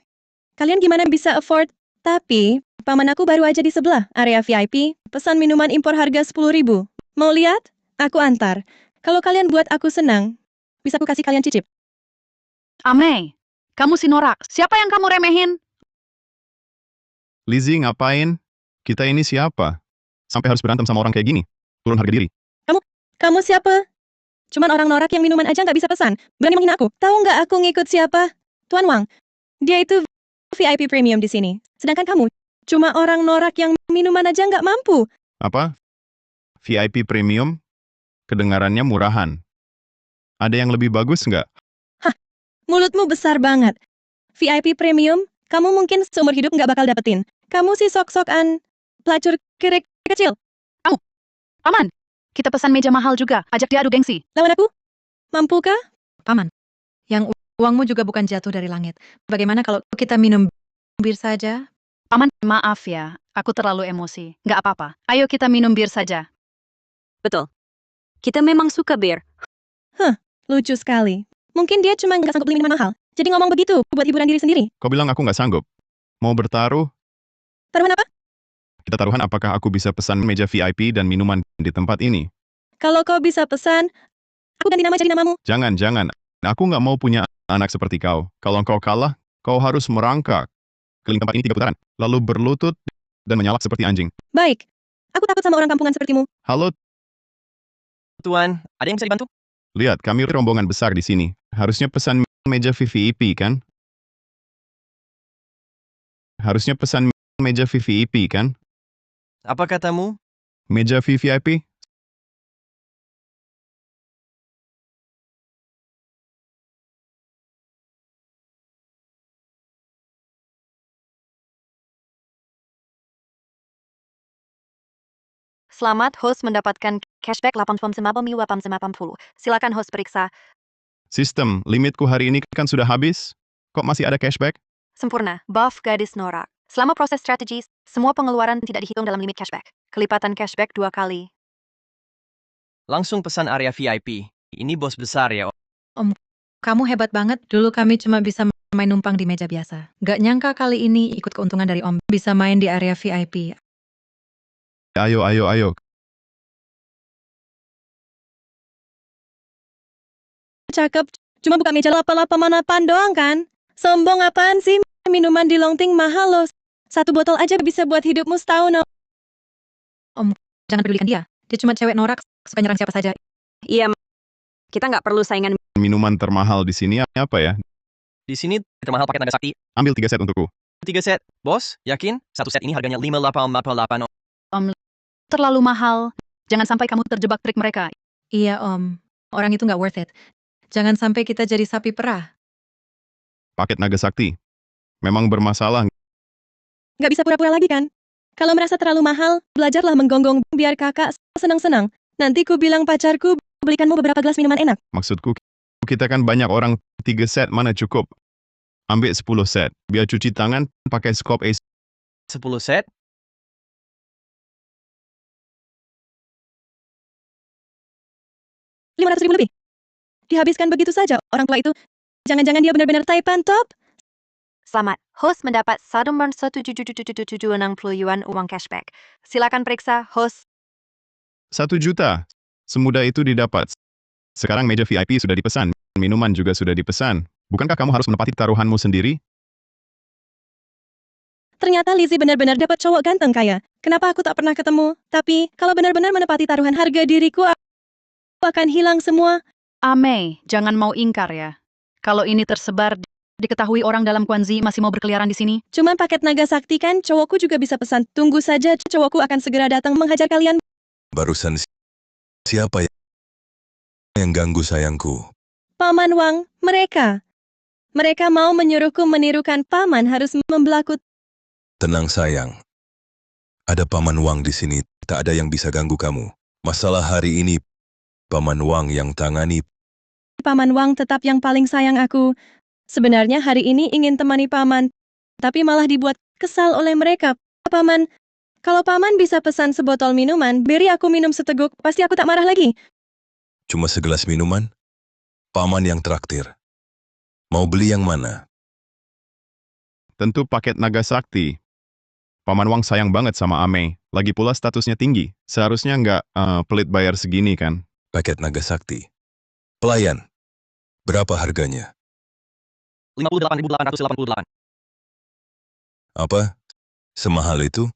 Kalian gimana bisa afford? Tapi, paman aku baru aja di sebelah, area VIP, pesan minuman impor harga 10.000. Mau lihat? Aku antar. Kalau kalian buat aku senang, bisa aku kasih kalian cicip. Amei, kamu si norak. Siapa yang kamu remehin? Lizzie ngapain? Kita ini siapa? Sampai harus berantem sama orang kayak gini? Turun harga diri. Kamu siapa? Cuman orang norak yang minuman aja nggak bisa pesan. Berani menghina aku. Tahu nggak aku ngikut siapa? Tuan Wang. Dia itu VIP premium di sini. Sedangkan kamu, cuma orang norak yang minuman aja nggak mampu. Apa? VIP premium? Kedengarannya murahan. Ada yang lebih bagus nggak? Mulutmu besar banget. VIP premium? kamu mungkin seumur hidup nggak bakal dapetin. Kamu si sok-sokan pelacur kerek kecil. Paman, kita pesan meja mahal juga. Ajak dia adu gengsi. Lawan aku? Mampukah? Paman, yang uangmu juga bukan jatuh dari langit. Bagaimana kalau kita minum bir saja? Paman, maaf ya. Aku terlalu emosi. Nggak apa-apa. Ayo kita minum bir saja. Betul. Kita memang suka bir. Lucu sekali. Mungkin dia cuma nggak sanggup beli minuman mahal. Jadi ngomong begitu buat hiburan diri sendiri. Kau bilang aku nggak sanggup. Mau bertaruh? Taruhan apa? Kita taruhan apakah aku bisa pesan meja VIP dan minuman di tempat ini. Kalau kau bisa pesan, aku ganti nama jadi namamu. Jangan. Aku nggak mau punya anak seperti kau. Kalau kau kalah, kau harus merangkak keliling tempat ini 3 putaran, lalu berlutut dan menyalak seperti anjing. Baik. Aku takut sama orang kampungan sepertimu. Halo, Tuan, ada yang bisa dibantu? lihat kami rombongan besar di sini. Harusnya pesan meja VIP kan? Harusnya pesan meja VIP kan? Apa katamu? Meja VIP? Selamat, host mendapatkan cashback 89,80. Silakan host periksa. Sistem, limitku hari ini kan sudah habis. Kok masih ada cashback? Sempurna. Buff gadis norak. Selama proses strategi, semua pengeluaran tidak dihitung dalam limit cashback. Kelipatan cashback 2 kali. Langsung pesan area VIP. Ini bos besar ya. Kamu hebat banget. Dulu kami cuma bisa main numpang di meja biasa. Gak nyangka kali ini ikut keuntungan dari Om. Bisa main di area VIP. Ayo. Cakep. Cuma buka meja lapa-lapa manapan doang kan? Sombong apaan sih? Minuman di Longting mahal loh. 1 botol aja bisa buat hidupmu setahun. Jangan pedulikan dia. Dia cuma cewek norak, suka nyerang siapa saja. Iya, kita nggak perlu saingan. Minuman termahal di sini apa ya? Di sini termahal paket naga sakti. Ambil 3 set untukku. 3 set. Bos, yakin? 1 set ini harganya 5,88. Terlalu mahal. Jangan sampai kamu terjebak trik mereka. Iya Om, orang itu nggak worth it. Jangan sampai kita jadi sapi perah. Paket naga sakti. Memang bermasalah. Nggak bisa pura-pura lagi kan? Kalau merasa terlalu mahal, belajarlah menggonggong biar kakak senang-senang. Nanti ku bilang pacarku belikanmu beberapa gelas minuman enak. Maksudku, kita kan banyak orang, 3 set mana cukup? Ambil 10 set. Biar cuci tangan pakai skop ace. 10 set? $500.000 lebih. Dihabiskan begitu saja orang tua itu. Jangan-jangan dia benar-benar Taipan top? Selamat, host mendapat 1,760 yuan uang cashback. Silakan periksa, host. 1 juta. Semudah itu didapat. Sekarang meja VIP sudah dipesan. Minuman juga sudah dipesan. Bukankah kamu harus menepati taruhanmu sendiri? Ternyata Lizzie benar-benar dapat cowok ganteng kaya. Kenapa aku tak pernah ketemu? Tapi, kalau benar-benar menepati taruhan harga diriku, aku akan hilang semua. Amei, jangan mau ingkar ya. Kalau ini tersebar, diketahui orang dalam Kwanzi masih mau berkeliaran di sini. Cuma paket naga sakti kan, cowokku juga bisa pesan. Tunggu saja, cowokku akan segera datang menghajar kalian. Barusan siapa yang ganggu sayangku? Paman Wang, mereka. Mereka mau menyuruhku menirukan paman harus membelaku. Tenang sayang. Ada Paman Wang di sini, tak ada yang bisa ganggu kamu. Masalah hari ini, Paman Wang yang tangani. Paman Wang tetap yang paling sayang aku. Sebenarnya hari ini ingin temani paman, tapi malah dibuat kesal oleh mereka. Paman, kalau paman bisa pesan sebotol minuman, beri aku minum seteguk, pasti aku tak marah lagi. Cuma segelas minuman? Paman yang traktir. Mau beli yang mana? Tentu paket naga sakti. Paman Wang sayang banget sama Amei. Lagi pula statusnya tinggi. Seharusnya nggak pelit bayar segini kan? Paket naga sakti. Pelayan. Berapa harganya? 58.888. Apa? Semahal itu?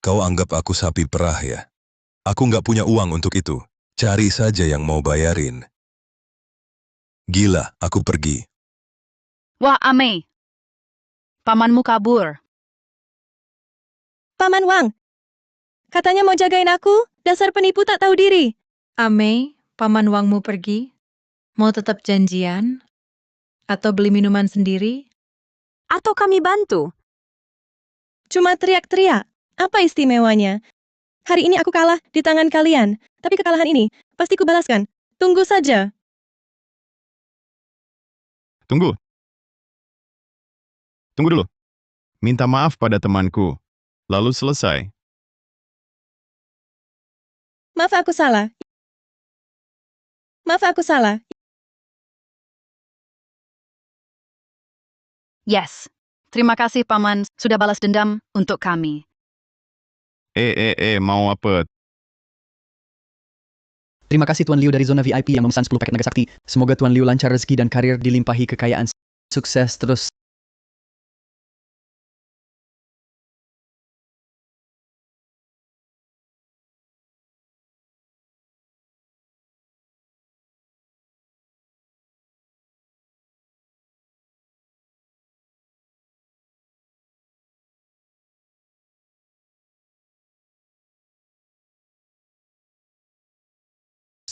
Kau anggap aku sapi perah ya? Aku nggak punya uang untuk itu. Cari saja yang mau bayarin. Gila, aku pergi. Wah, Amei. Pamanmu kabur. Paman Wang, katanya mau jagain aku, dasar penipu tak tahu diri. Amei, Paman Wangmu pergi. Mau tetap janjian? Atau beli minuman sendiri? Atau kami bantu? Cuma teriak-teriak. Apa istimewanya? Hari ini aku kalah di tangan kalian, tapi kekalahan ini pasti kubalaskan. Tunggu saja. Tunggu. Tunggu dulu. Minta maaf pada temanku. Lalu selesai. Maaf aku salah. Maaf aku salah. Yes. Terima kasih, Paman, sudah balas dendam untuk kami. Mau apa? Terima kasih Tuan Liu dari zona VIP yang memesan 10 paket naga sakti. Semoga Tuan Liu lancar rezeki dan karir dilimpahi kekayaan. Sukses terus.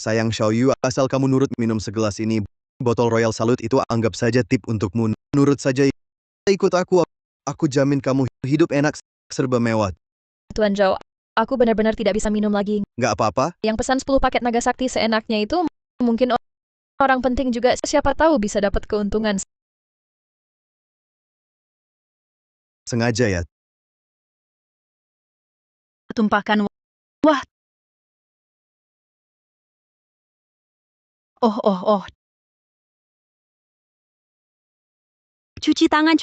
Sayang Xiaoyu, asal kamu nurut minum segelas ini, botol Royal Salute itu anggap saja tip untukmu. Nurut saja, ikut aku jamin kamu hidup enak, serba mewah. Tuan Zhao, aku benar-benar tidak bisa minum lagi. Nggak apa-apa, Yang pesan 10 paket naga sakti seenaknya itu mungkin orang penting juga, siapa tahu bisa dapat keuntungan. sengaja ya. Tumpahkan. Wah. Oh. Cuci tangan.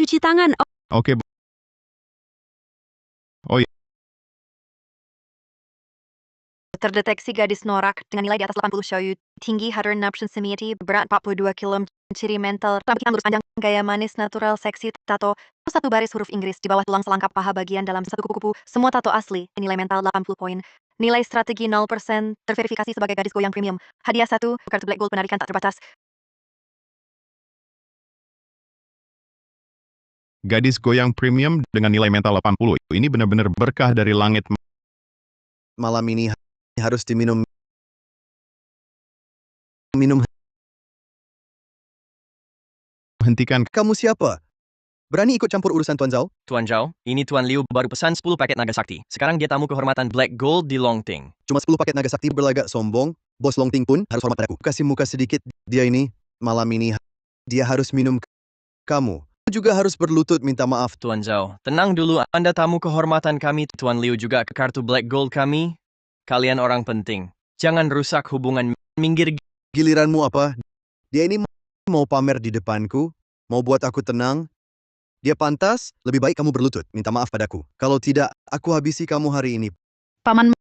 Oke. Oh iya. Terdeteksi gadis norak dengan nilai di atas 80 Xiaoyu, tinggi Hadron Naption Semiati, berat 42 kg, ciri mental, rambut yang lurus panjang, gaya manis natural seksi, tato, satu baris huruf Inggris di bawah tulang selangkap paha bagian dalam satu kupu-kupu, semua tato asli, nilai mental 80 poin. Nilai strategi 0%, terverifikasi sebagai gadis goyang premium. Hadiah 1, kartu Black Gold penarikan tak terbatas. Gadis goyang premium dengan nilai mental 80. Ini benar-benar berkah dari langit. Malam ini harus diminum. Minum. Hentikan. Kamu siapa? Berani ikut campur urusan Tuan Zhao? Tuan Zhao, ini Tuan Liu baru pesan 10 paket naga sakti. Sekarang dia tamu kehormatan Black Gold di Longting. Cuma 10 paket naga sakti berlagak sombong. Bos Longting pun harus hormat padaku. Kasih muka sedikit dia ini. Malam ini dia harus minum kamu. Juga harus berlutut minta maaf. Tuan Zhao, tenang dulu, Anda tamu kehormatan kami. Tuan Liu juga ke kartu Black Gold kami. Kalian orang penting. Jangan rusak hubungan. Minggir. Giliranmu apa? Dia ini mau pamer di depanku, mau buat aku tenang. Dia pantas, lebih baik kamu berlutut, minta maaf padaku. Kalau tidak, aku habisi kamu hari ini. Paman,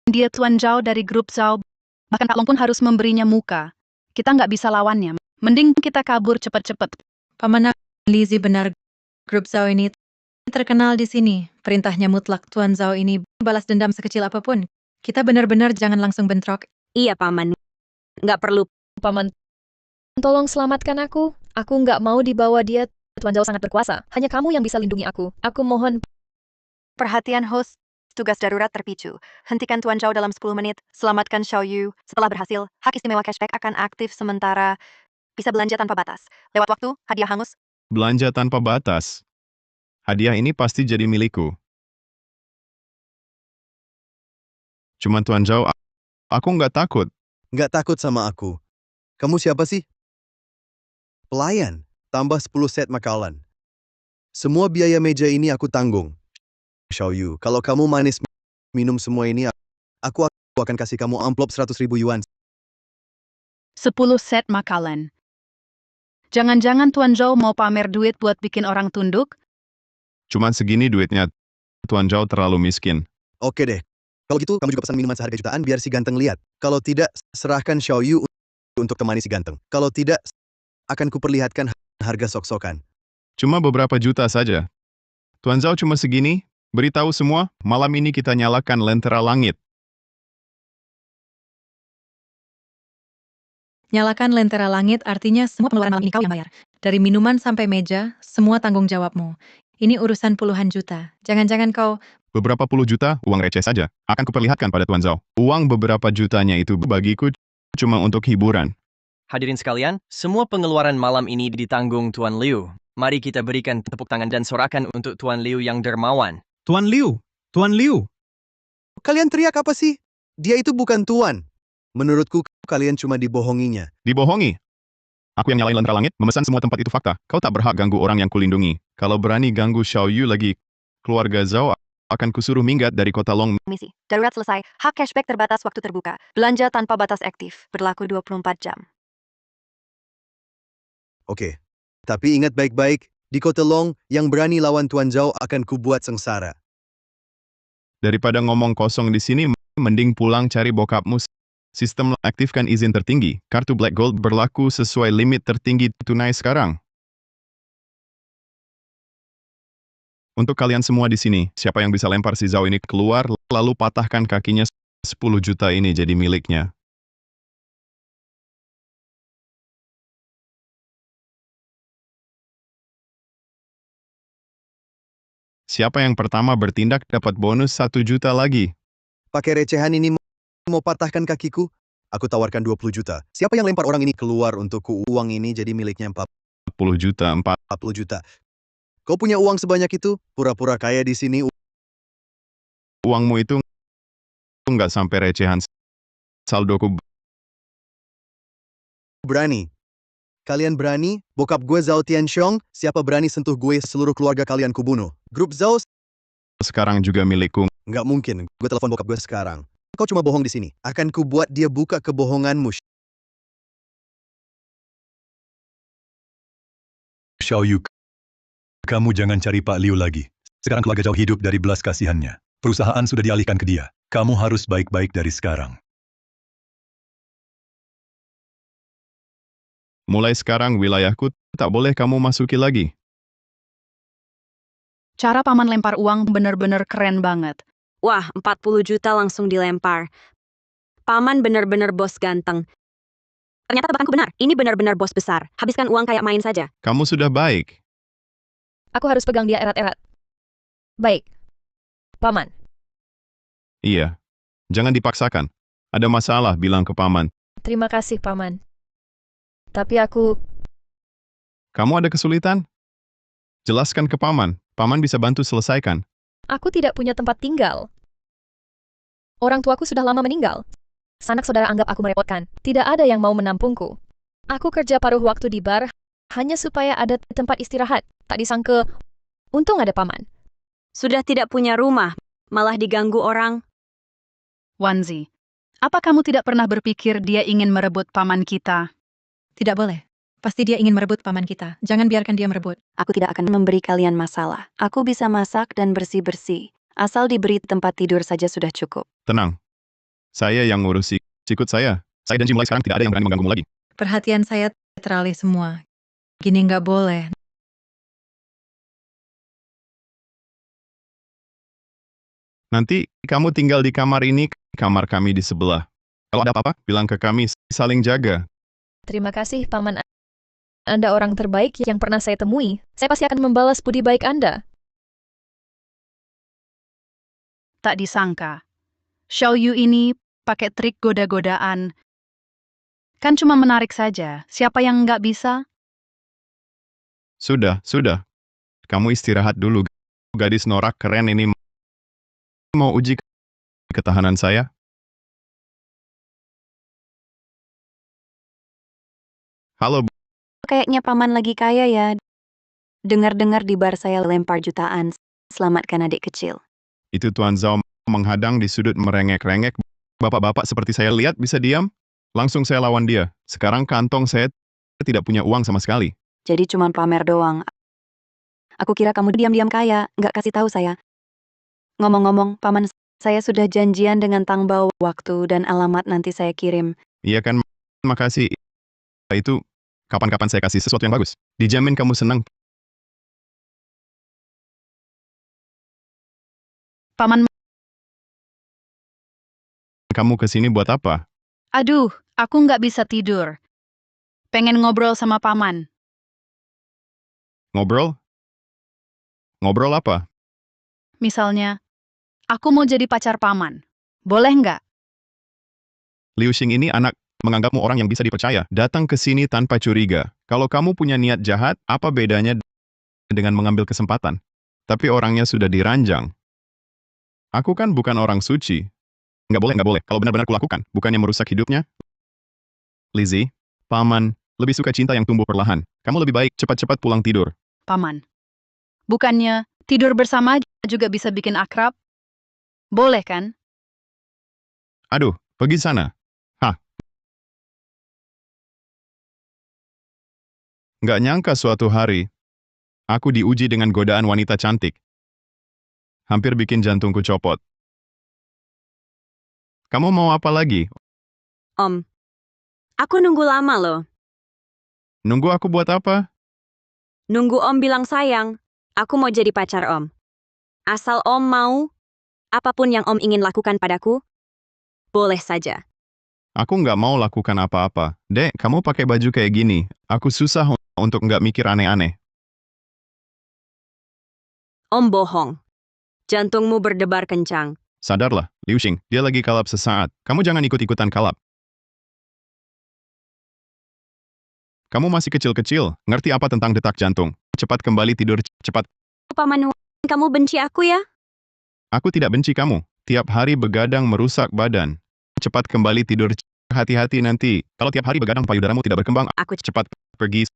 dia Tuan Zhao dari grup Zhao. Bahkan Kak Long pun harus memberinya muka. Kita nggak bisa lawannya. Mending kita kabur cepat-cepat. Paman Lizzie benar, grup Zhao ini terkenal di sini. Perintahnya mutlak. Tuan Zhao ini balas dendam sekecil apapun. Kita benar-benar jangan langsung bentrok. Iya, Paman. Nggak perlu. Paman, tolong selamatkan aku. Aku nggak mau dibawa dia. Tuan Zhao sangat berkuasa. Hanya kamu yang bisa lindungi aku. Aku mohon. Perhatian host, tugas darurat terpicu. Hentikan Tuan Zhao dalam 10 menit. Selamatkan Xiaoyu. Setelah berhasil, hak istimewa cashback akan aktif sementara. Bisa belanja tanpa batas. Lewat waktu, hadiah hangus. Belanja tanpa batas. Hadiah ini pasti jadi milikku. Cuma Tuan Zhao, aku nggak takut. Nggak takut sama aku. Kamu siapa sih? Pelayan, tambah 10 set makanan. Semua biaya meja ini aku tanggung. Xiaoyu, kalau kamu manis minum semua ini, aku akan kasih kamu amplop 100.000 yuan. 10 set makanan. Jangan-jangan Tuan Zhao mau pamer duit buat bikin orang tunduk? Cuma segini duitnya. Tuan Zhao terlalu miskin. Oke deh. Kalau gitu, kamu juga pesan minuman seharga jutaan biar si ganteng lihat. Kalau tidak, serahkan Xiaoyu untuk temani si ganteng. Kalau tidak, akan kuperlihatkan harga sok-sokan. Cuma beberapa juta saja. Tuan Zhao cuma segini, beritahu semua, malam ini kita nyalakan lentera langit. Nyalakan lentera langit artinya semua pengeluaran malam ini kau yang bayar. Dari minuman sampai meja, semua tanggung jawabmu. Ini urusan puluhan juta. Jangan-jangan kau... Beberapa puluh juta, uang receh saja. Akan kuperlihatkan pada Tuan Zhao. Uang beberapa jutanya itu bagiku cuma untuk hiburan. Hadirin sekalian, semua pengeluaran malam ini ditanggung Tuan Liu. Mari kita berikan tepuk tangan dan sorakan untuk Tuan Liu yang dermawan. Tuan Liu, Tuan Liu. Kalian teriak apa sih? Dia itu bukan tuan. Menurutku, kalian cuma dibohonginya. Dibohongi. Aku yang nyalain lentera langit, memesan semua tempat itu fakta. Kau tak berhak ganggu orang yang kulindungi. Kalau berani ganggu Xiao Yu lagi, keluarga Zhao akan kusuruh minggat dari kota Long. Misi. Darurat selesai. Hak cashback terbatas waktu terbuka. Belanja tanpa batas aktif. Berlaku 24 jam. Oke. Tapi ingat baik-baik, di kota Long, yang berani lawan Tuan Zhao akan kubuat sengsara. Daripada ngomong kosong di sini, mending pulang cari bokapmu. Sistem aktifkan izin tertinggi. Kartu Black Gold berlaku sesuai limit tertinggi tunai sekarang. Untuk kalian semua di sini, siapa yang bisa lempar si Zhao ini keluar, lalu patahkan kakinya 10 juta ini jadi miliknya. Siapa yang pertama bertindak dapat bonus 1 juta lagi. Pakai recehan ini mau patahkan kakiku? Aku tawarkan 20 juta. Siapa yang lempar orang ini keluar untukku? Uang ini jadi miliknya 40 juta. Kau punya uang sebanyak itu? Pura-pura kaya di sini. Uangmu itu nggak sampai recehan. Saldoku Berani. Kalian berani? Bokap gue Zhao Tianxiong, siapa berani sentuh gue, seluruh keluarga kalian kubunuh. Grup Zhao sekarang juga milikku. nggak mungkin, gue telepon bokap gue sekarang. Kau cuma bohong di sini. Akan kubuat dia buka kebohonganmu. Xiao Yu, kamu jangan cari Pak Liu lagi. Sekarang keluarga Zhao hidup dari belas kasihannya. Perusahaan sudah dialihkan ke dia. Kamu harus baik-baik dari sekarang. Mulai sekarang wilayahku tak boleh kamu masuki lagi. Cara paman lempar uang bener-bener keren banget. Wah, 40 juta langsung dilempar. Paman benar-benar bos ganteng. Ternyata tebakanku benar. Ini benar-benar bos besar. Habiskan uang kayak main saja. Kamu sudah baik. Aku harus pegang dia erat-erat. Baik. Paman. Iya. Jangan dipaksakan. Ada masalah, bilang ke paman. Terima kasih, Paman. Tapi aku... Kamu ada kesulitan? Jelaskan ke paman. Paman bisa bantu selesaikan. Aku tidak punya tempat tinggal. Orang tuaku sudah lama meninggal. Sanak saudara anggap aku merepotkan. Tidak ada yang mau menampungku. Aku kerja paruh waktu di bar, hanya supaya ada tempat istirahat. Tak disangka, untung ada paman. Sudah tidak punya rumah, malah diganggu orang. Wanzi, apa kamu tidak pernah berpikir dia ingin merebut paman kita? Tidak boleh. Pasti dia ingin merebut paman kita. Jangan biarkan dia merebut. Aku tidak akan memberi kalian masalah. Aku bisa masak dan bersih-bersih. Asal diberi tempat tidur saja sudah cukup. Tenang. Saya yang ngurus sikut saya. Saya dan Jim mulai sekarang tidak ada yang berani mengganggumu lagi. Perhatian saya teralih semua. Gini nggak boleh. Nanti kamu tinggal di kamar ini, kamar kami di sebelah. Kalau ada apa-apa, bilang ke kami, saling jaga. Terima kasih, Paman. Anda orang terbaik yang pernah saya temui. Saya pasti akan membalas budi baik Anda. Tak disangka. Xiao Yu ini pakai trik goda-godaan. Kan cuma menarik saja. Siapa yang nggak bisa? Sudah. Kamu istirahat dulu. Gadis norak keren ini mau uji ketahanan saya. Halo, Kayaknya paman lagi kaya ya. Dengar-dengar di bar saya lempar jutaan. Selamatkan adik kecil. itu Tuan Zhao menghadang di sudut merengek-rengek. Bapak-bapak seperti saya lihat bisa diam. Langsung saya lawan dia. Sekarang kantong saya tidak punya uang sama sekali. Jadi cuma pamer doang. Aku kira kamu diam-diam kaya, nggak kasih tahu saya. Ngomong-ngomong, paman saya sudah janjian dengan Tang Bao. Waktu dan alamat nanti saya kirim. Iya kan, makasih. Itu, kapan-kapan saya kasih sesuatu yang bagus. Dijamin kamu senang. Paman, Kamu kesini buat apa? aduh, aku nggak bisa tidur. Pengen ngobrol sama paman. Ngobrol? Ngobrol apa? Misalnya, aku mau jadi pacar paman. Boleh nggak? Liu Xing ini anak, menganggapmu orang yang bisa dipercaya. Datang ke sini tanpa curiga. Kalau kamu punya niat jahat, apa bedanya dengan mengambil kesempatan. Tapi orangnya sudah diranjang. Aku kan bukan orang suci. Nggak boleh. Kalau benar-benar kulakukan, bukannya merusak hidupnya. Lizzie, Paman, lebih suka cinta yang tumbuh perlahan. Kamu lebih baik cepat-cepat pulang tidur. Paman. Bukannya tidur bersama juga bisa bikin akrab? Boleh kan? Aduh, pergi sana. Hah. Nggak nyangka suatu hari, aku diuji dengan godaan wanita cantik. Hampir bikin jantungku copot. Kamu mau apa lagi? Om, aku nunggu lama loh. Nunggu aku buat apa? Nunggu Om bilang sayang. Aku mau jadi pacar Om. Asal Om mau, apapun yang Om ingin lakukan padaku, boleh saja. Aku nggak mau lakukan apa-apa. Dek, kamu pakai baju kayak gini. Aku susah untuk nggak mikir aneh-aneh. Om bohong. Jantungmu berdebar kencang. Sadarlah, Liu Xing, dia lagi kalap sesaat. Kamu jangan ikut-ikutan kalap. Kamu masih kecil-kecil, ngerti apa tentang detak jantung. Cepat kembali tidur, cepat. Paman, kamu benci aku ya? Aku tidak benci kamu. Tiap hari begadang merusak badan. Cepat kembali tidur, hati-hati nanti. Kalau tiap hari begadang payudaramu tidak berkembang, aku cepat pergi.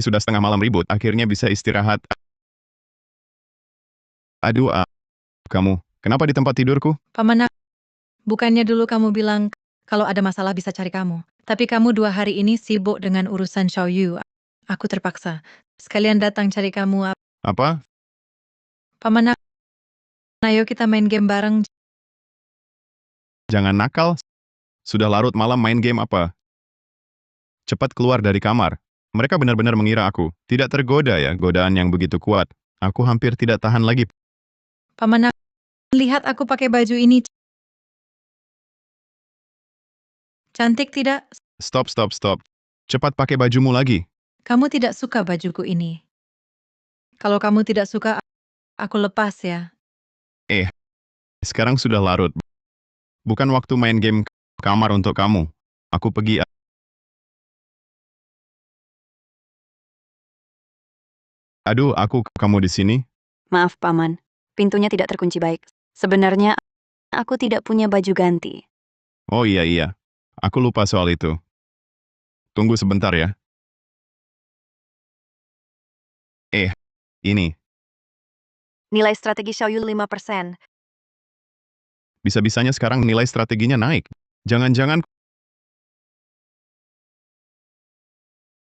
Sudah setengah malam ribut, akhirnya bisa istirahat. Aduh, kamu, kenapa di tempat tidurku? Paman, bukannya dulu kamu bilang kalau ada masalah bisa cari kamu. Tapi kamu 2 hari ini sibuk dengan urusan Xiaoyu. Aku terpaksa. Sekalian datang cari kamu. Apa? Paman, ayo kita main game bareng. Jangan nakal. Sudah larut malam main game apa? Cepat keluar dari kamar. Mereka benar-benar mengira aku tidak tergoda ya, godaan yang begitu kuat. Aku hampir tidak tahan lagi. Paman, lihat aku pakai baju ini. Cantik tidak? Stop. Cepat pakai bajumu lagi. Kamu tidak suka bajuku ini. Kalau kamu tidak suka, aku lepas ya. Sekarang sudah larut. Bukan waktu main game kamar untuk kamu. Aku pergi. Aduh, kamu di sini? Maaf, Paman. Pintunya tidak terkunci baik. Sebenarnya, aku tidak punya baju ganti. Oh iya. Aku lupa soal itu. Tunggu sebentar ya. Ini. Nilai strategi Xiaoyu 5%. Bisa-bisanya sekarang nilai strateginya naik. Jangan-jangan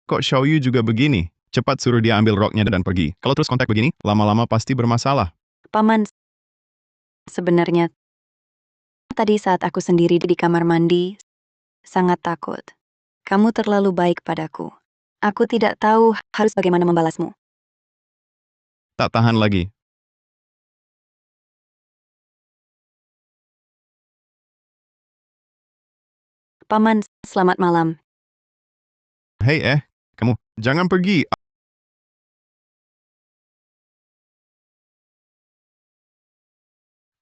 kok Xiaoyu juga begini? Cepat suruh dia ambil roknya dan pergi. Kalau terus kontak begini, lama-lama pasti bermasalah. Paman, sebenarnya tadi saat aku sendiri di kamar mandi, sangat takut. Kamu terlalu baik padaku. Aku tidak tahu harus bagaimana membalasmu. Tak tahan lagi. Paman, selamat malam. Hei kamu, jangan pergi.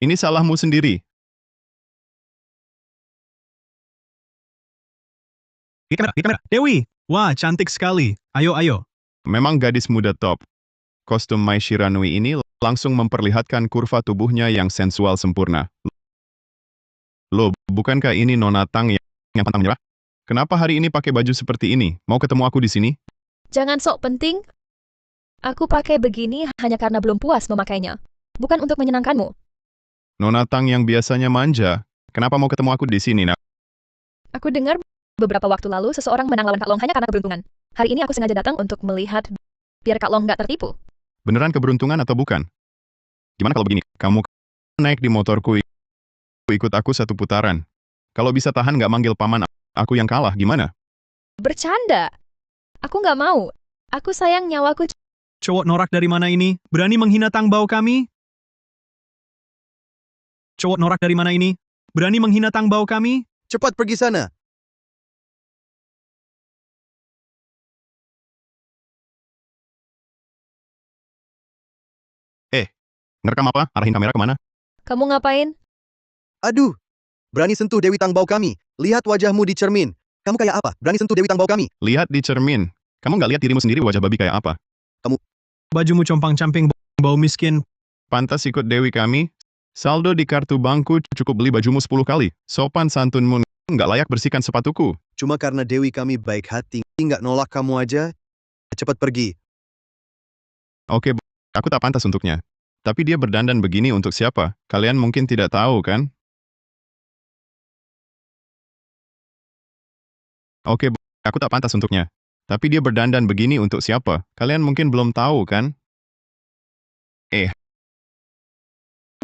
Ini salahmu sendiri. Di kamera. Dewi, wah cantik sekali. Ayo. Memang gadis muda top. Kostum Mai Shiranui ini langsung memperlihatkan kurva tubuhnya yang sensual sempurna. Loh, bukankah ini Nona Tang yang pantang menyerah? Kenapa hari ini pakai baju seperti ini? Mau ketemu aku di sini? Jangan sok penting. Aku pakai begini hanya karena belum puas memakainya. Bukan untuk menyenangkanmu. Nona Tang yang biasanya manja. Kenapa mau ketemu aku di sini, nak? Aku dengar beberapa waktu lalu seseorang menang lawan Kak Long hanya karena keberuntungan. Hari ini aku sengaja datang untuk melihat biar Kak Long nggak tertipu. Beneran keberuntungan atau bukan? Gimana kalau begini? Kamu naik di motorku, ikut aku satu putaran. Kalau bisa tahan nggak manggil paman, aku yang kalah, gimana? Bercanda. Aku nggak mau. Aku sayang nyawaku. Cowok norak dari mana ini? Berani menghina Tang Bao kami? Cowok norak dari mana ini? Berani menghina Tang Bao kami? Cepat pergi sana. Ngerekam apa? Arahin kamera kemana? Kamu ngapain? Aduh, berani sentuh Dewi Tang Bao kami. Lihat wajahmu di cermin. Kamu kayak apa? Berani sentuh Dewi Tang Bao kami. Lihat di cermin. Kamu nggak lihat dirimu sendiri wajah babi kayak apa? Bajumu compang-camping, bau miskin. Pantas ikut Dewi kami. Saldo di kartu bankku cukup beli bajumu 10 kali. Sopan santunmu nggak layak bersihkan sepatuku. Cuma karena Dewi kami baik hati, nggak nolak kamu aja. Cepat pergi. Oke, aku tak pantas untuknya. Tapi dia berdandan begini untuk siapa? Kalian mungkin tidak tahu, kan? Oke, aku tak pantas untuknya. Tapi dia berdandan begini untuk siapa? Kalian mungkin belum tahu, kan?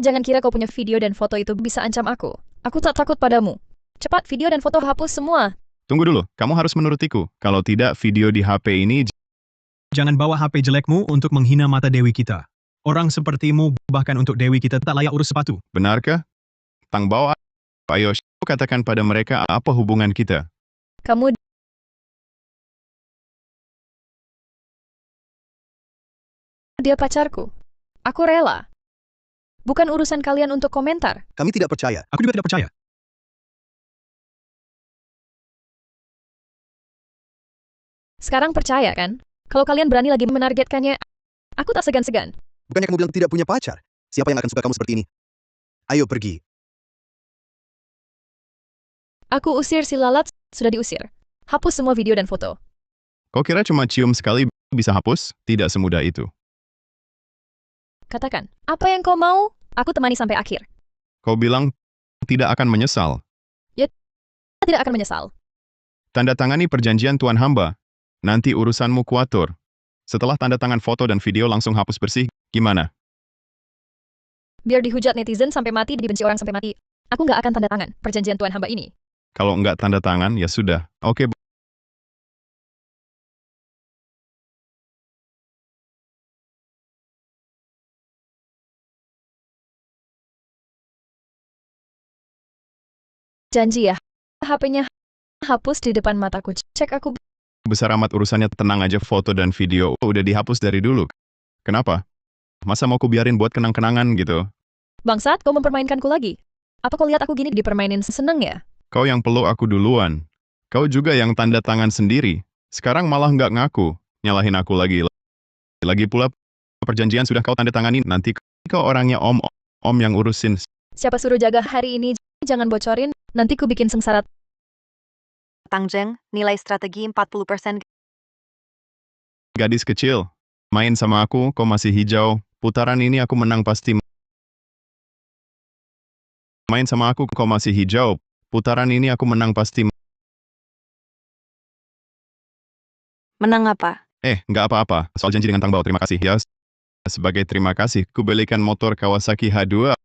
Jangan kira kau punya video dan foto itu bisa ancam aku. Aku tak takut padamu. Cepat video dan foto hapus semua. Tunggu dulu, kamu harus menurutiku. Kalau tidak, video di HP ini... Jangan bawa HP jelekmu untuk menghina mata Dewi kita. Orang sepertimu, bahkan untuk Dewi kita tak layak urus sepatu. Benarkah? Tang bawa... Ayo, katakan pada mereka apa hubungan kita. Kamu dia pacarku. Aku rela. Bukan urusan kalian untuk komentar. Kami tidak percaya. Aku juga tidak percaya. Sekarang percaya kan? Kalau kalian berani lagi menargetkannya, aku tak segan-segan. Bukannya kamu bilang tidak punya pacar? Siapa yang akan suka kamu seperti ini? Ayo pergi. Aku usir si lalat, sudah diusir. Hapus semua video dan foto. Kau kira cuma cium sekali bisa hapus? Tidak semudah itu. Katakan, apa yang kau mau? Aku temani sampai akhir. Kau bilang tidak akan menyesal. Tidak akan menyesal. Tanda tangani perjanjian Tuan Hamba. Nanti urusanmu kuatur. Setelah tanda tangan foto dan video langsung hapus bersih, gimana? Biar dihujat netizen sampai mati, dibenci orang sampai mati. Aku nggak akan tanda tangan perjanjian Tuan Hamba ini. Kalau enggak tanda tangan, ya sudah. Oke. Janji ya, HP-nya hapus di depan mataku. Cek aku. Besar amat urusannya, tenang aja, foto dan video udah dihapus dari dulu. Kenapa? Masa mau ku biarin buat kenang-kenangan gitu? Bangsat, kau mempermainkanku lagi. Apa kau lihat aku gini dipermainin seneng ya? Kau yang peluk aku duluan. Kau juga yang tanda tangan sendiri. Sekarang malah nggak ngaku. Nyalahin aku lagi. Lagi pula, perjanjian sudah kau tanda tangani. Nanti kau orangnya om yang urusin. Siapa suruh jaga hari ini? Jangan bocorin, nanti ku bikin sengsara. Tangjeng, nilai strategi 40%. Gadis kecil, main sama aku, kau masih hijau. Putaran ini aku menang pasti. Main sama aku, kau masih hijau. Putaran ini aku menang pasti. Menang apa? Nggak apa-apa. Soal janji dengan Tang Bao, terima kasih ya. Sebagai terima kasih, ku belikan motor Kawasaki H2.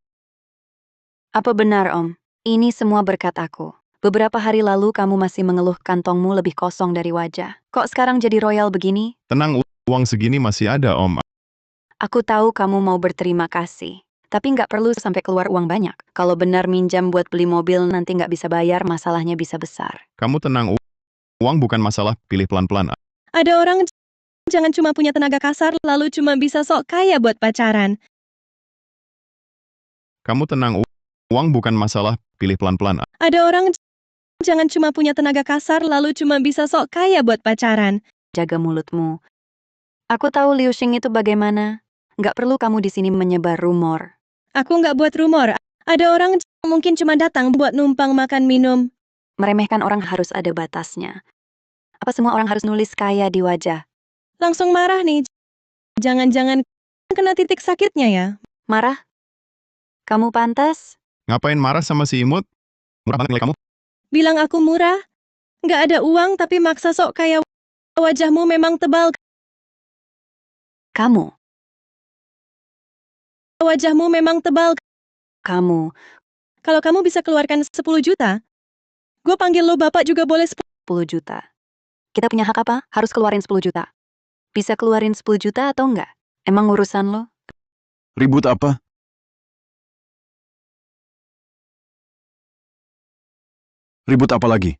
Apa benar, Om? Ini semua berkat aku. Beberapa hari lalu kamu masih mengeluh kantongmu lebih kosong dari wajah. Kok sekarang jadi royal begini? Tenang, uang segini masih ada, Om. Aku tahu kamu mau berterima kasih. Tapi nggak perlu sampai keluar uang banyak. Kalau benar minjam buat beli mobil nanti nggak bisa bayar, masalahnya bisa besar. Kamu tenang, uang bukan masalah, pilih pelan-pelan. Ada orang jangan cuma punya tenaga kasar lalu cuma bisa sok kaya buat pacaran. Kamu tenang, uang bukan masalah, pilih pelan-pelan. Ada orang jangan cuma punya tenaga kasar lalu cuma bisa sok kaya buat pacaran. Jaga mulutmu. Aku tahu Liu Xing itu bagaimana. Nggak perlu kamu di sini menyebar rumor. Aku nggak buat rumor. Ada orang mungkin cuma datang buat numpang makan minum. Meremehkan orang harus ada batasnya. Apa semua orang harus nulis kaya di wajah? Langsung marah nih. Jangan-jangan kena titik sakitnya ya. Marah? Kamu pantas? Ngapain marah sama si imut? Murah banget nilai kamu. Bilang aku murah? Nggak ada uang tapi maksa sok kaya. Wajahmu memang tebal. Kamu? Wajahmu memang tebal. Kamu? Kalau kamu bisa keluarkan 10 juta, gue panggil lo bapak juga boleh 10 juta. Kita punya hak apa? Harus keluarin 10 juta. Bisa keluarin 10 juta atau enggak? Emang urusan lo? Ribut apa? Ribut apa lagi?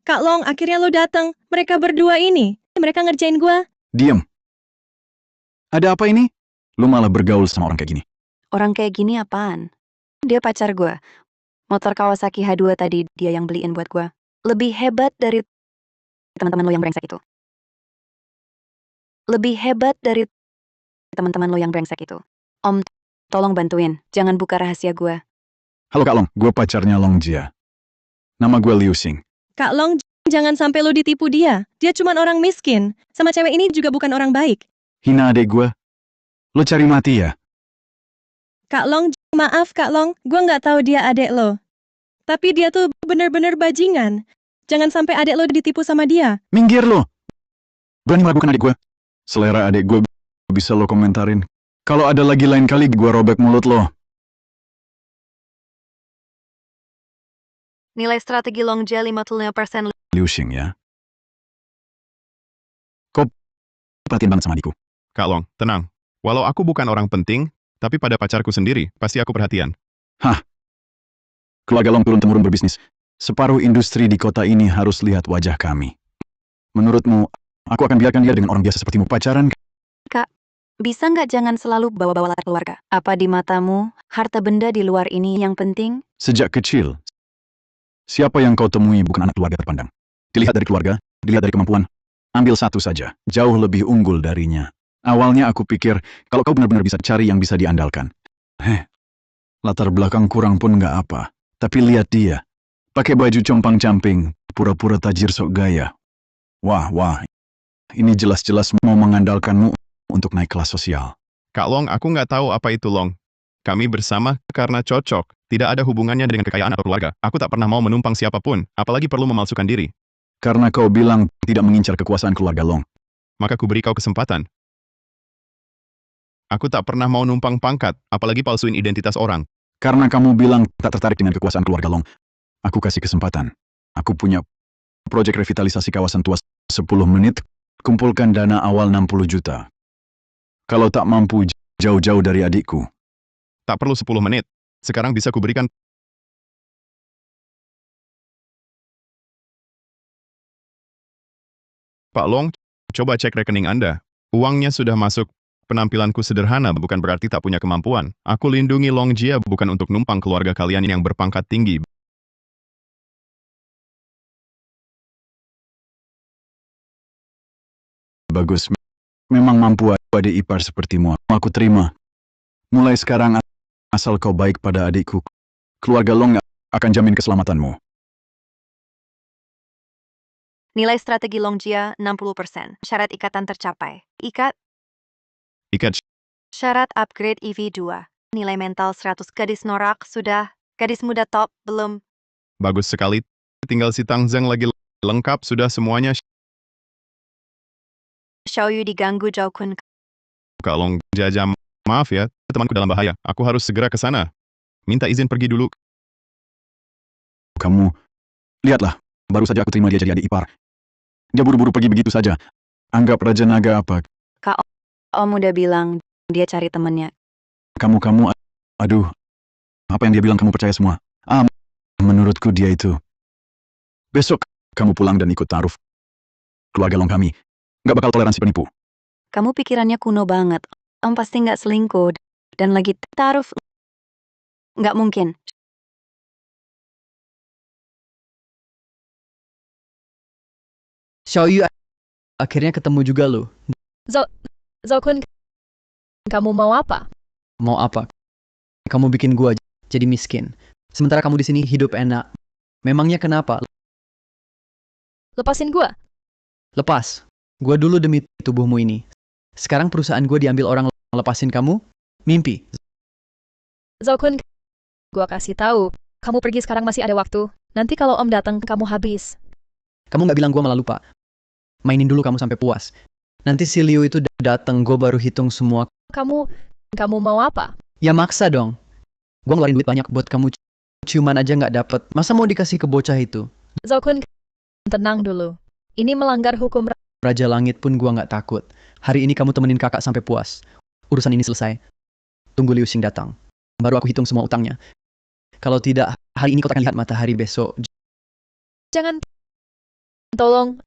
Kak Long, akhirnya lo datang. Mereka berdua ini. Mereka ngerjain gue. Diam. Ada apa ini? Lu malah bergaul sama orang kayak gini. Orang kayak gini apaan? Dia pacar gue. Motor Kawasaki H2 tadi dia yang beliin buat gue. Lebih hebat dari teman-teman lo yang brengsek itu. lebih hebat dari teman-teman lo yang brengsek itu. Om, tolong bantuin. Jangan buka rahasia gue. Halo Kak Long, gue pacarnya Long Jia. Nama gue Liu Xing. Kak Long, jangan sampai lo ditipu dia. Dia cuma orang miskin. Sama cewek ini juga bukan orang baik. Hina adek gue. Lo cari mati ya? Kak Long, maaf Kak Long, gue nggak tahu dia adek lo. Tapi dia tuh bener-bener bajingan. Jangan sampai adek lo ditipu sama dia. Minggir lo! Berani meragukan adik gue? Selera adik gue bisa lo komentarin. Kalau ada lagi lain kali gue robek mulut lo. Nilai strategi Long Jia 55%. Liu Xing ya. Kau perhatiin banget sama adikku. Kak Long, tenang. Walau aku bukan orang penting, tapi pada pacarku sendiri, pasti aku perhatian. Hah? Keluarga Long turun-temurun berbisnis. Separuh industri di kota ini harus lihat wajah kami. Menurutmu, aku akan biarkan dia dengan orang biasa sepertimu pacaran? Kak, bisa nggak jangan selalu bawa-bawa latar keluarga? Apa di matamu, harta benda di luar ini yang penting? Sejak kecil, siapa yang kau temui bukan anak keluarga terpandang? Dilihat dari keluarga, dilihat dari kemampuan. Ambil satu saja, jauh lebih unggul darinya. Awalnya aku pikir, kalau kau benar-benar bisa cari yang bisa diandalkan. Latar belakang kurang pun nggak apa. Tapi lihat dia. Pakai baju compang-camping, pura-pura tajir sok gaya. Wah, ini jelas-jelas mau mengandalkanmu untuk naik kelas sosial. Kak Long, aku nggak tahu apa itu Long. Kami bersama karena cocok. Tidak ada hubungannya dengan kekayaan atau keluarga. Aku tak pernah mau menumpang siapapun, apalagi perlu memalsukan diri. Karena kau bilang tidak mengincar kekuasaan keluarga Long. Maka ku beri kau kesempatan. Aku tak pernah mau numpang pangkat, apalagi palsuin identitas orang. Karena kamu bilang tak tertarik dengan kekuasaan keluarga Long. Aku kasih kesempatan. Aku punya proyek revitalisasi kawasan tua 10 menit, kumpulkan dana awal 60 juta. Kalau tak mampu jauh-jauh dari adikku. Tak perlu 10 menit. Sekarang bisa kuberikan. Pak Long, coba cek rekening Anda. Uangnya sudah masuk. Penampilanku sederhana bukan berarti tak punya kemampuan. Aku lindungi Long Jia bukan untuk numpang keluarga kalian yang berpangkat tinggi. Bagus. Memang mampu adik ipar sepertimu. Aku terima. Mulai sekarang, asal kau baik pada adikku, keluarga Long akan jamin keselamatanmu. Nilai strategi Long Jia 60%. Syarat ikatan tercapai. Ikat Syarat upgrade EV2. Nilai mental 100. Gadis norak sudah. Gadis muda top belum. Bagus sekali. Tinggal si Tang Zheng lagi lengkap sudah semuanya. Xiaoyu diganggu Zhao Kun. Kak Long Jia, maaf ya, temanku dalam bahaya. Aku harus segera ke sana. Minta izin pergi dulu. Kamu, lihatlah, baru saja aku terima dia jadi adik ipar. Dia buru-buru pergi begitu saja. Anggap Raja Naga apa? Kak Om udah bilang dia cari temennya. Kamu, aduh. Apa yang dia bilang kamu percaya semua? Menurutku dia itu. Besok, kamu pulang dan ikut taaruf. Keluarga Long kami nggak bakal toleransi penipu. Kamu pikirannya kuno banget. Om pasti nggak selingkuh. Dan lagi taaruf. Nggak mungkin. Xiaoyu, akhirnya ketemu juga lo. Zhao Kun, kamu mau apa? Mau apa? Kamu bikin gua jadi miskin. Sementara kamu di sini hidup enak. Memangnya kenapa? Lepasin gua. Lepas. Gua dulu demi tubuhmu ini. Sekarang perusahaan gua diambil orang, lepasin kamu? Mimpi. Zhao Kun, gua kasih tahu. Kamu pergi sekarang masih ada waktu. Nanti kalau Om datang, kamu habis. Kamu nggak bilang gua malah lupa. Mainin dulu kamu sampai puas. Nanti si Liu itu datang, gua baru hitung semua. Kamu mau apa? Ya maksa dong. Gua ngeluarin duit banyak buat kamu. Ciuman aja nggak dapet. Masa mau dikasih ke bocah itu? Zhao Kun, tenang dulu. Ini melanggar hukum. Raja Langit pun gua nggak takut. Hari ini kamu temenin kakak sampai puas. Urusan ini selesai. Tunggu Liu Xing datang. Baru aku hitung semua utangnya. Kalau tidak, hari ini kau akan lihat matahari besok. Jangan. Tolong.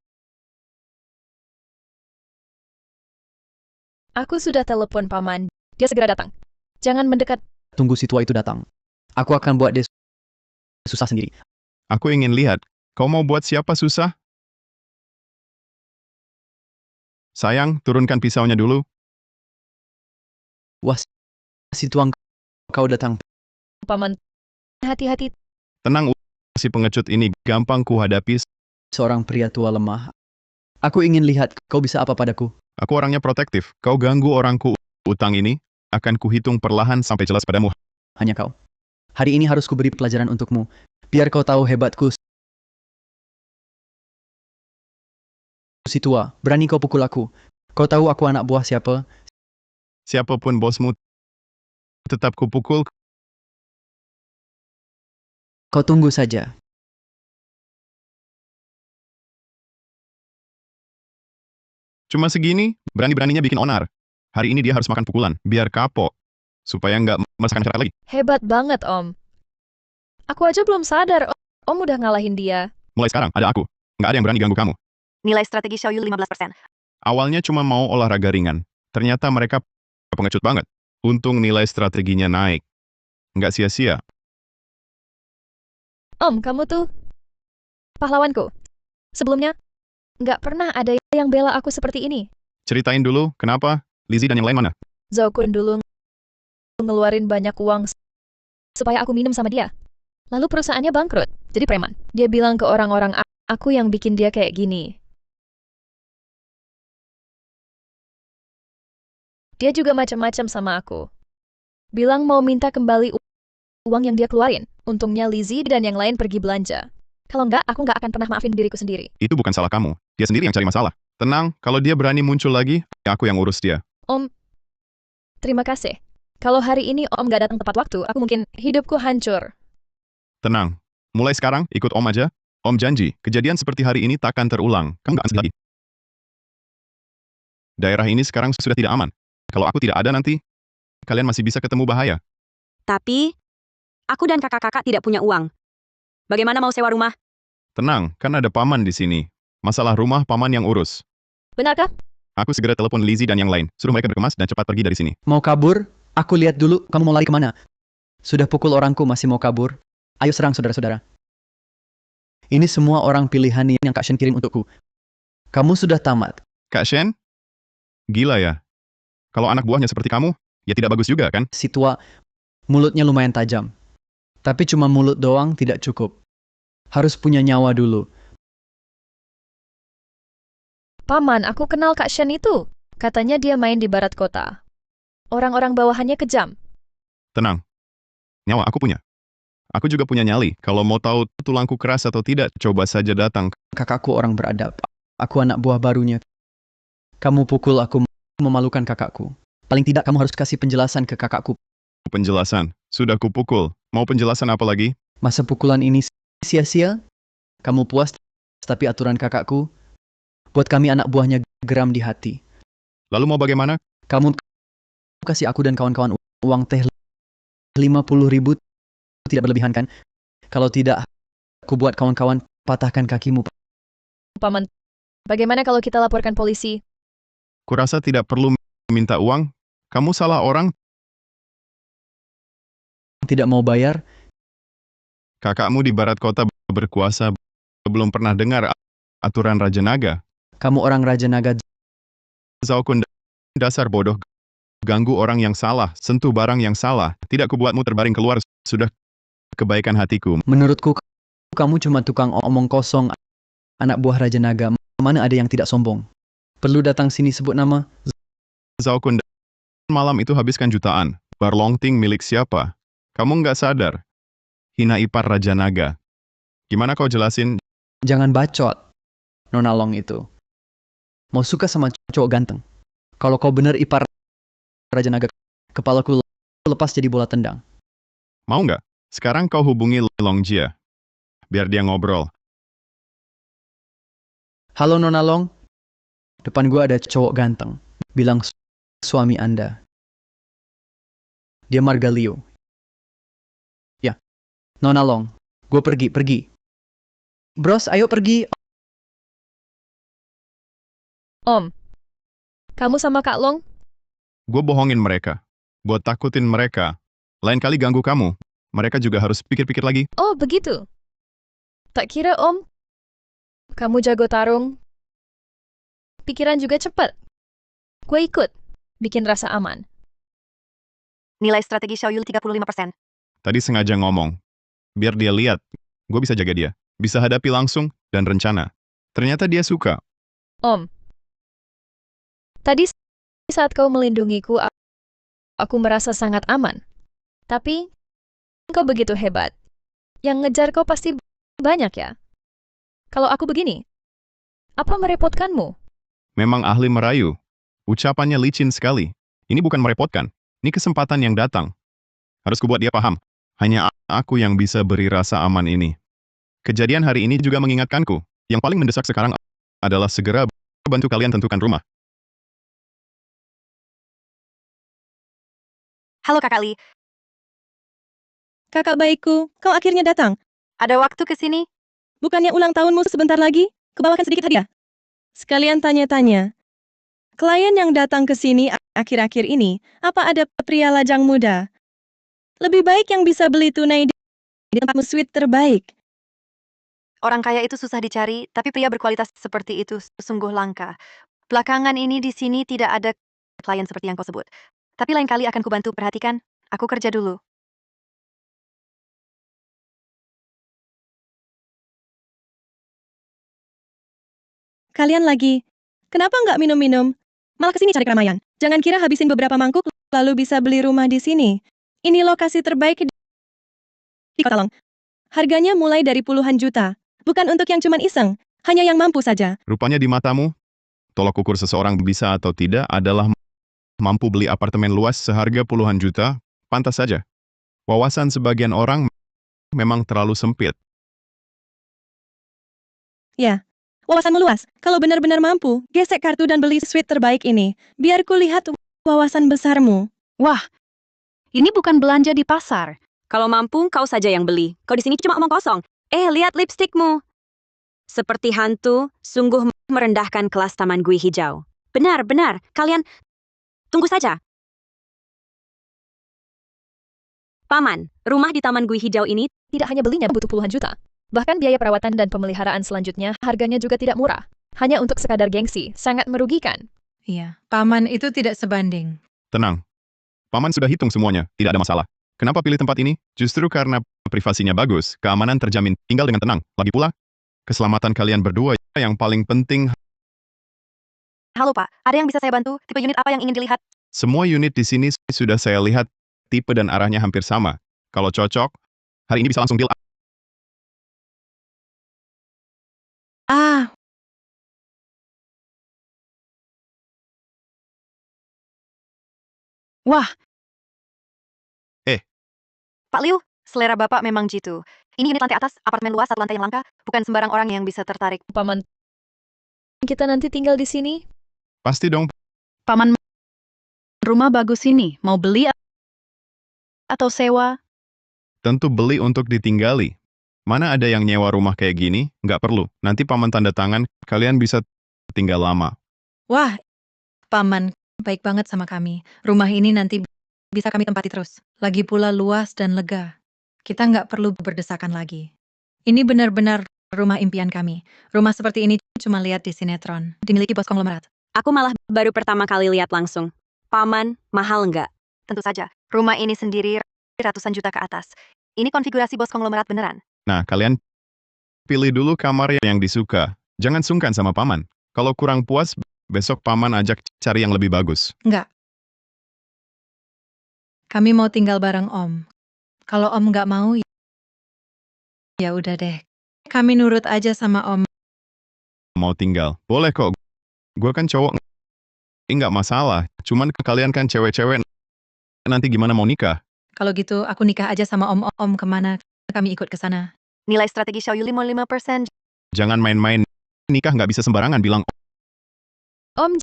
Aku sudah telepon paman. Dia segera datang. Jangan mendekat. Tunggu si tua itu datang. Aku akan buat dia susah sendiri. Aku ingin lihat. Kau mau buat siapa susah? Sayang, turunkan pisaunya dulu. Wah, si tuang kau datang. Paman, hati-hati. Tenang, si pengecut ini gampang kuhadapi. Seorang pria tua lemah. Aku ingin lihat kau bisa apa padaku. Aku orangnya protektif. Kau ganggu orangku utang ini, akan kuhitung perlahan sampai jelas padamu. Hanya kau. Hari ini harus kuberi pelajaran untukmu. Biar kau tahu hebatku. Si tua, berani kau pukul aku. Kau tahu aku anak buah siapa? Siapapun bosmu, tetap kupukul. Kau tunggu saja. Cuma segini, berani-beraninya bikin onar. Hari ini dia harus makan pukulan, biar kapok. Supaya nggak merasakan cara lagi. Hebat banget, Om. Aku aja belum sadar, Om udah ngalahin dia. Mulai sekarang, ada aku. Nggak ada yang berani ganggu kamu. Nilai strategi Xiaoyu 15%. Awalnya cuma mau olahraga ringan. Ternyata mereka pengecut banget. Untung nilai strateginya naik. Nggak sia-sia. Om, kamu tuh pahlawanku. Sebelumnya, nggak pernah ada yang bela aku seperti ini. Ceritain dulu, kenapa? Lizzie dan yang lain mana? Zhao Kun dulu ngeluarin banyak uang supaya aku minum sama dia. Lalu perusahaannya bangkrut, jadi preman. Dia bilang ke orang-orang aku yang bikin dia kayak gini. Dia juga macam-macam sama aku. Bilang mau minta kembali uang yang dia keluarin. Untungnya Lizzie dan yang lain pergi belanja. Kalau enggak, aku nggak akan pernah maafin diriku sendiri. Itu bukan salah kamu. Dia sendiri yang cari masalah. Tenang, kalau dia berani muncul lagi, aku yang urus dia. Om, terima kasih. Kalau hari ini Om nggak datang tepat waktu, aku mungkin hidupku hancur. Tenang. Mulai sekarang, ikut Om aja. Om janji, kejadian seperti hari ini takkan terulang. Kamu nggak asli lagi. Daerah ini sekarang sudah tidak aman. Kalau aku tidak ada nanti, kalian masih bisa ketemu bahaya. Tapi, aku dan kakak-kakak tidak punya uang. Bagaimana mau sewa rumah? Tenang, kan ada paman di sini. Masalah rumah paman yang urus. Benarkah? Aku segera telepon Lizzie dan yang lain. Suruh mereka berkemas dan cepat pergi dari sini. Mau kabur? Aku lihat dulu, kamu mau lari kemana? Sudah pukul orangku masih mau kabur? Ayo serang saudara-saudara. Ini semua orang pilihan yang Kak Shen kirim untukku. Kamu sudah tamat. Kak Shen? Gila ya. Kalau anak buahnya seperti kamu, ya tidak bagus juga kan? Si tua, mulutnya lumayan tajam. Tapi cuma mulut doang tidak cukup. Harus punya nyawa dulu. Paman, aku kenal Kak Shen itu. Katanya dia main di barat kota. Orang-orang bawahannya kejam. Tenang. Nyawa aku punya. Aku juga punya nyali. Kalau mau tahu tulangku keras atau tidak, coba saja datang. Kakakku orang beradab. Aku anak buah barunya. Kamu pukul aku, memalukan kakakku. Paling tidak kamu harus kasih penjelasan ke kakakku. Penjelasan. Sudah kupukul. Mau penjelasan apa lagi? Masa pukulan ini sia-sia? Kamu puas, tapi aturan kakakku buat kami anak buahnya geram di hati. Lalu mau bagaimana? Kamu kasih aku dan kawan-kawan uang teh 50.000, tidak berlebihan kan? Kalau tidak, aku buat kawan-kawan patahkan kakimu. Paman, bagaimana kalau kita laporkan polisi? Kurasa tidak perlu minta uang. Kamu salah orang. Tidak mau bayar? Kakakmu di barat kota berkuasa. Belum pernah dengar aturan Raja Naga. Kamu orang Raja Naga. Zhao Kun, dasar bodoh. Ganggu orang yang salah, sentuh barang yang salah. Tidak kubuatmu terbaring keluar. Sudah kebaikan hatiku. Menurutku, kamu cuma tukang omong kosong. Anak buah Raja Naga. Mana ada yang tidak sombong? Perlu datang sini sebut nama? Zhao Kun, malam itu habiskan jutaan. Bar Longting milik siapa? Kamu nggak sadar. Hina ipar Raja Naga. Gimana kau jelasin? Jangan bacot. Nona Long itu. Mau suka sama cowok ganteng. Kalau kau bener ipar Raja Naga, kepalaku lepas jadi bola tendang. Mau nggak? Sekarang kau hubungi Long Jia. Biar dia ngobrol. Halo Nona Long. Depan gua ada cowok ganteng. Bilang suami Anda. Dia Marga Liu. Ya. Nona Long. Gue pergi. Bros, ayo pergi. Om, kamu sama Kak Long? Gue bohongin mereka. Buat takutin mereka. Lain kali ganggu kamu. Mereka juga harus pikir-pikir lagi. Oh, begitu. Tak kira, Om. Kamu jago tarung. Pikiran juga cepat. Gue ikut. Bikin rasa aman. Nilai strategi Xiaoyu 35%. Tadi sengaja ngomong. Biar dia lihat. Gue bisa jaga dia. Bisa hadapi langsung dan rencana. Ternyata dia suka. Om. Tadi saat kau melindungiku, aku merasa sangat aman. Tapi, kau begitu hebat. Yang ngejar kau pasti banyak ya? Kalau aku begini, apa merepotkanmu? Memang ahli merayu. Ucapannya licin sekali. Ini bukan merepotkan. Ini kesempatan yang datang. Harus kubuat dia paham. Hanya aku yang bisa beri rasa aman ini. Kejadian hari ini juga mengingatkanku. Yang paling mendesak sekarang adalah segera bantu kalian tentukan rumah. Halo Kakak Li, Kakak baikku, kau akhirnya datang. ada waktu ke sini? Bukannya ulang tahunmu sebentar lagi? Kubawakan sedikit hadiah. Sekalian tanya-tanya. Klien yang datang ke sini akhir-akhir ini, apa ada pria lajang muda? Lebih baik yang bisa beli tunai di tempatmu suite terbaik. Orang kaya itu susah dicari, tapi pria berkualitas seperti itu sungguh langka. Belakangan ini di sini tidak ada klien seperti yang kau sebut. Tapi lain kali akan kubantu perhatikan. Aku kerja dulu. Kalian lagi, kenapa nggak minum-minum? Malah kesini cari keramaian. Jangan kira habisin beberapa mangkuk, lalu bisa beli rumah di sini. Ini lokasi terbaik di Kota Long. Harganya mulai dari puluhan juta. Bukan untuk yang cuman iseng, hanya yang mampu saja. Rupanya di matamu, tolok ukur seseorang bisa atau tidak adalah mampu beli apartemen luas seharga puluhan juta, pantas saja. Wawasan sebagian orang memang terlalu sempit. Ya, wawasanmu luas. Kalau benar-benar mampu, gesek kartu dan beli suite terbaik ini. Biar ku lihat wawasan besarmu. Wah, ini bukan belanja di pasar. Kalau mampu, kau saja yang beli. Kau di sini cuma omong kosong. Lihat lipstikmu. Seperti hantu, sungguh merendahkan kelas Taman Gui Hijau. Benar. Kalian tunggu saja. Paman, rumah di Taman Gui Hijau ini Tidak hanya belinya butuh puluhan juta. Bahkan biaya perawatan dan pemeliharaan selanjutnya harganya juga tidak murah. Hanya untuk sekadar gengsi, sangat merugikan. Iya, paman itu tidak sebanding. Tenang. Paman sudah hitung semuanya, tidak ada masalah. Kenapa pilih tempat ini? Justru karena privasinya bagus, keamanan terjamin, tinggal dengan tenang. Lagi pula, keselamatan kalian berdua yang paling penting. Halo Pak, ada yang bisa saya bantu? Tipe unit apa yang ingin dilihat? Semua unit di sini sudah saya lihat, tipe dan arahnya hampir sama. Kalau cocok, hari ini bisa langsung deal. Ah, Wah, Pak Liu, selera Bapak memang jitu. Ini unit lantai atas, apartemen luas satu lantai yang langka, bukan sembarang orang yang bisa tertarik. Paman, kita nanti tinggal di sini. Pasti dong. paman, rumah bagus ini. Mau beli atau sewa? Tentu beli untuk ditinggali. Mana ada yang nyewa rumah kayak gini? Nggak perlu. Nanti paman tanda tangan, kalian bisa tinggal lama. wah, paman baik banget sama kami. Rumah ini nanti bisa kami tempati terus. Lagi pula luas dan lega. Kita nggak perlu berdesakan lagi. Ini benar-benar rumah impian kami. Rumah seperti ini cuma lihat di sinetron. Dimiliki bos konglomerat. aku malah baru pertama kali lihat langsung. Paman, mahal nggak? Tentu saja, rumah ini sendiri ratusan juta ke atas. Ini konfigurasi bos konglomerat beneran. Nah, kalian pilih dulu kamar yang disuka. Jangan sungkan sama paman. Kalau kurang puas, besok paman ajak cari yang lebih bagus. Nggak. Kami mau tinggal bareng Om. Kalau Om nggak mau, ya udah deh. Kami nurut aja sama Om. Mau tinggal? Boleh kok. Gue kan cowok. Nggak masalah. Cuman kalian kan cewek-cewek. Nanti gimana mau nikah? Kalau gitu, aku nikah aja sama Om. Om kemana? Kami ikut ke sana. Nilai strategi Xiaoyu 55%. Jangan main-main. Nikah nggak bisa sembarangan bilang. Om,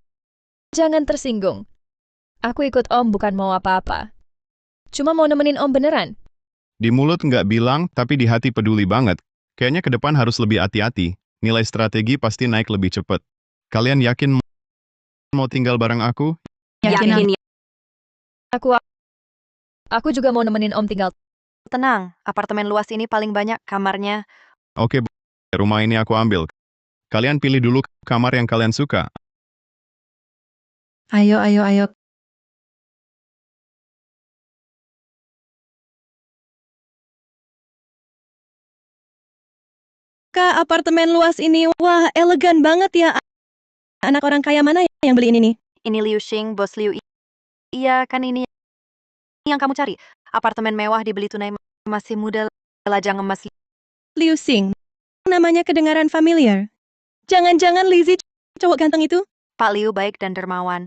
jangan tersinggung. Aku ikut Om bukan mau apa-apa. Cuma mau nemenin Om beneran. Di mulut nggak bilang, tapi di hati peduli banget. Kayaknya ke depan harus lebih hati-hati. Nilai strategi pasti naik lebih cepat. Kalian yakin mau tinggal bareng aku? Yakin ya. Aku juga mau nemenin Om tinggal. Tenang, apartemen luas ini paling banyak kamarnya. Oke, rumah ini aku ambil. Kalian pilih dulu kamar yang kalian suka. Ayo, ayo, ayo. Kak, apartemen luas ini, wah elegan banget ya. Anak orang kaya mana yang beli ini nih? Ini Liu Xing, bos Liu. Iya, kan ini yang kamu cari. Apartemen mewah dibeli tunai, masih muda, lajang emas. Liu Xing. Namanya kedengaran familiar. Jangan-jangan Lizzie cowok ganteng itu? Pak Liu baik dan dermawan,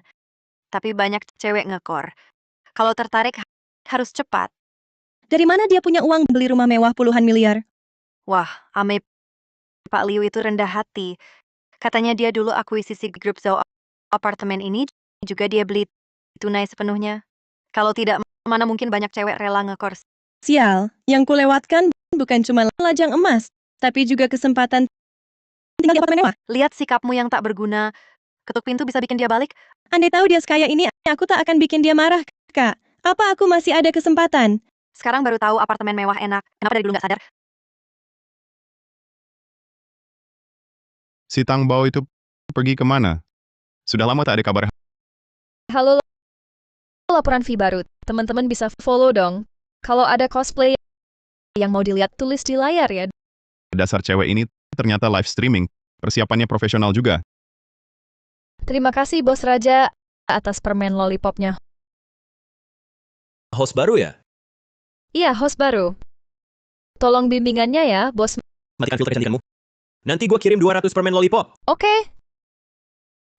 tapi banyak cewek ngekor. Kalau tertarik, harus cepat. Dari mana dia punya uang beli rumah mewah puluhan miliar? Wah, ame Pak Liu itu rendah hati. Katanya dia dulu akuisisi grup Zhou apartemen ini, juga dia beli tunai sepenuhnya. Kalau tidak, mana mungkin banyak cewek rela ngekor. Sial, yang kulewatkan bukan cuma lajang emas, tapi juga kesempatan tinggal di apartemen mewah. Lihat sikapmu yang tak berguna. Ketuk pintu bisa bikin dia balik. Andai tahu dia sekaya ini, aku tak akan bikin dia marah, Kak. Apa aku masih ada kesempatan? Sekarang baru tahu apartemen mewah enak. Kenapa dari dulu nggak sadar? Si Tang Bao itu pergi kemana? Sudah lama tak ada kabar. Halo, laporan fee baru. Teman-teman bisa follow dong. Kalau ada cosplay yang mau dilihat, tulis di layar ya. Dasar cewek ini ternyata live streaming. Persiapannya profesional juga. Terima kasih Bos Raja atas permen lollipopnya. Host baru ya? Iya, host baru. Tolong bimbingannya ya, Bos. Matikan filter kecantikanmu. Nanti gua kirim 200 permen lollipop. Oke.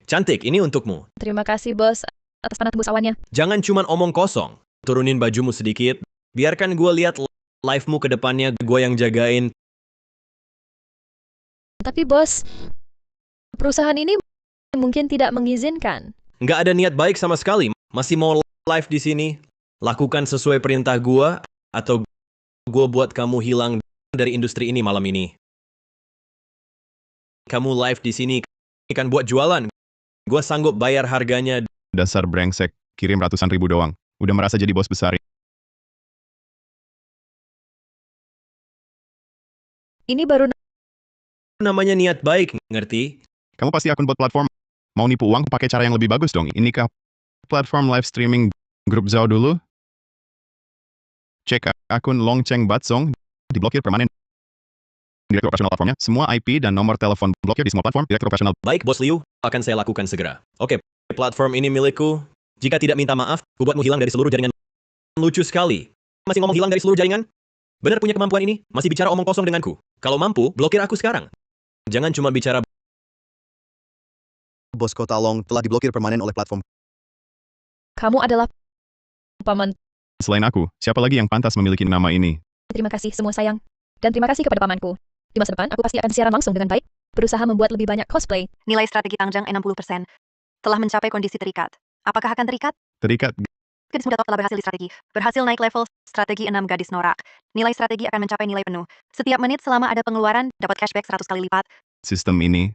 Cantik, ini untukmu. Terima kasih, Bos, atas panas tembus awannya. Jangan cuman omong kosong. Turunin bajumu sedikit. Biarkan gua lihat live-mu ke depannya, gua yang jagain. Tapi, Bos, perusahaan ini mungkin tidak mengizinkan. Nggak ada niat baik sama sekali. Masih mau live di sini? Lakukan sesuai perintah gua, atau gua buat kamu hilang dari industri ini malam ini. Kamu live di sini kan buat jualan. Gua sanggup bayar harganya. Dasar brengsek, kirim ratusan ribu doang. Udah merasa jadi bos besar. Ini baru Namanya niat baik, ngerti? Kamu pasti akun bot platform. Mau nipu uang pakai cara yang lebih bagus dong. Inikah platform live streaming grup Zhao dulu? Cek akun Long Cheng Batsong, diblokir permanen. Direktur operasional platformnya, semua IP dan nomor telepon blokir di semua platform. Direktur operasional. Baik, Bos Liu, akan saya lakukan segera. Oke, platform ini milikku. Jika tidak minta maaf, ku buatmu hilang dari seluruh jaringan. Lucu sekali. Masih ngomong hilang dari seluruh jaringan? Benar punya kemampuan ini? Masih bicara omong kosong denganku. Kalau mampu, blokir aku sekarang. Jangan cuma bicara. Bos Kota Long telah diblokir permanen oleh platform. kamu adalah paman. Selain aku, siapa lagi yang pantas memiliki nama ini? Terima kasih semua sayang. Dan terima kasih kepada pamanku. Di masa depan, aku pasti akan siaran langsung dengan baik, berusaha membuat lebih banyak cosplay. Nilai strategi Tangjang 60%. Telah mencapai kondisi terikat. Apakah akan terikat? Terikat. Gadis muda top telah berhasil di strategi. Berhasil naik level strategi 6 gadis norak. Nilai strategi akan mencapai nilai penuh. Setiap menit selama ada pengeluaran, dapat cashback 100 kali lipat. Sistem ini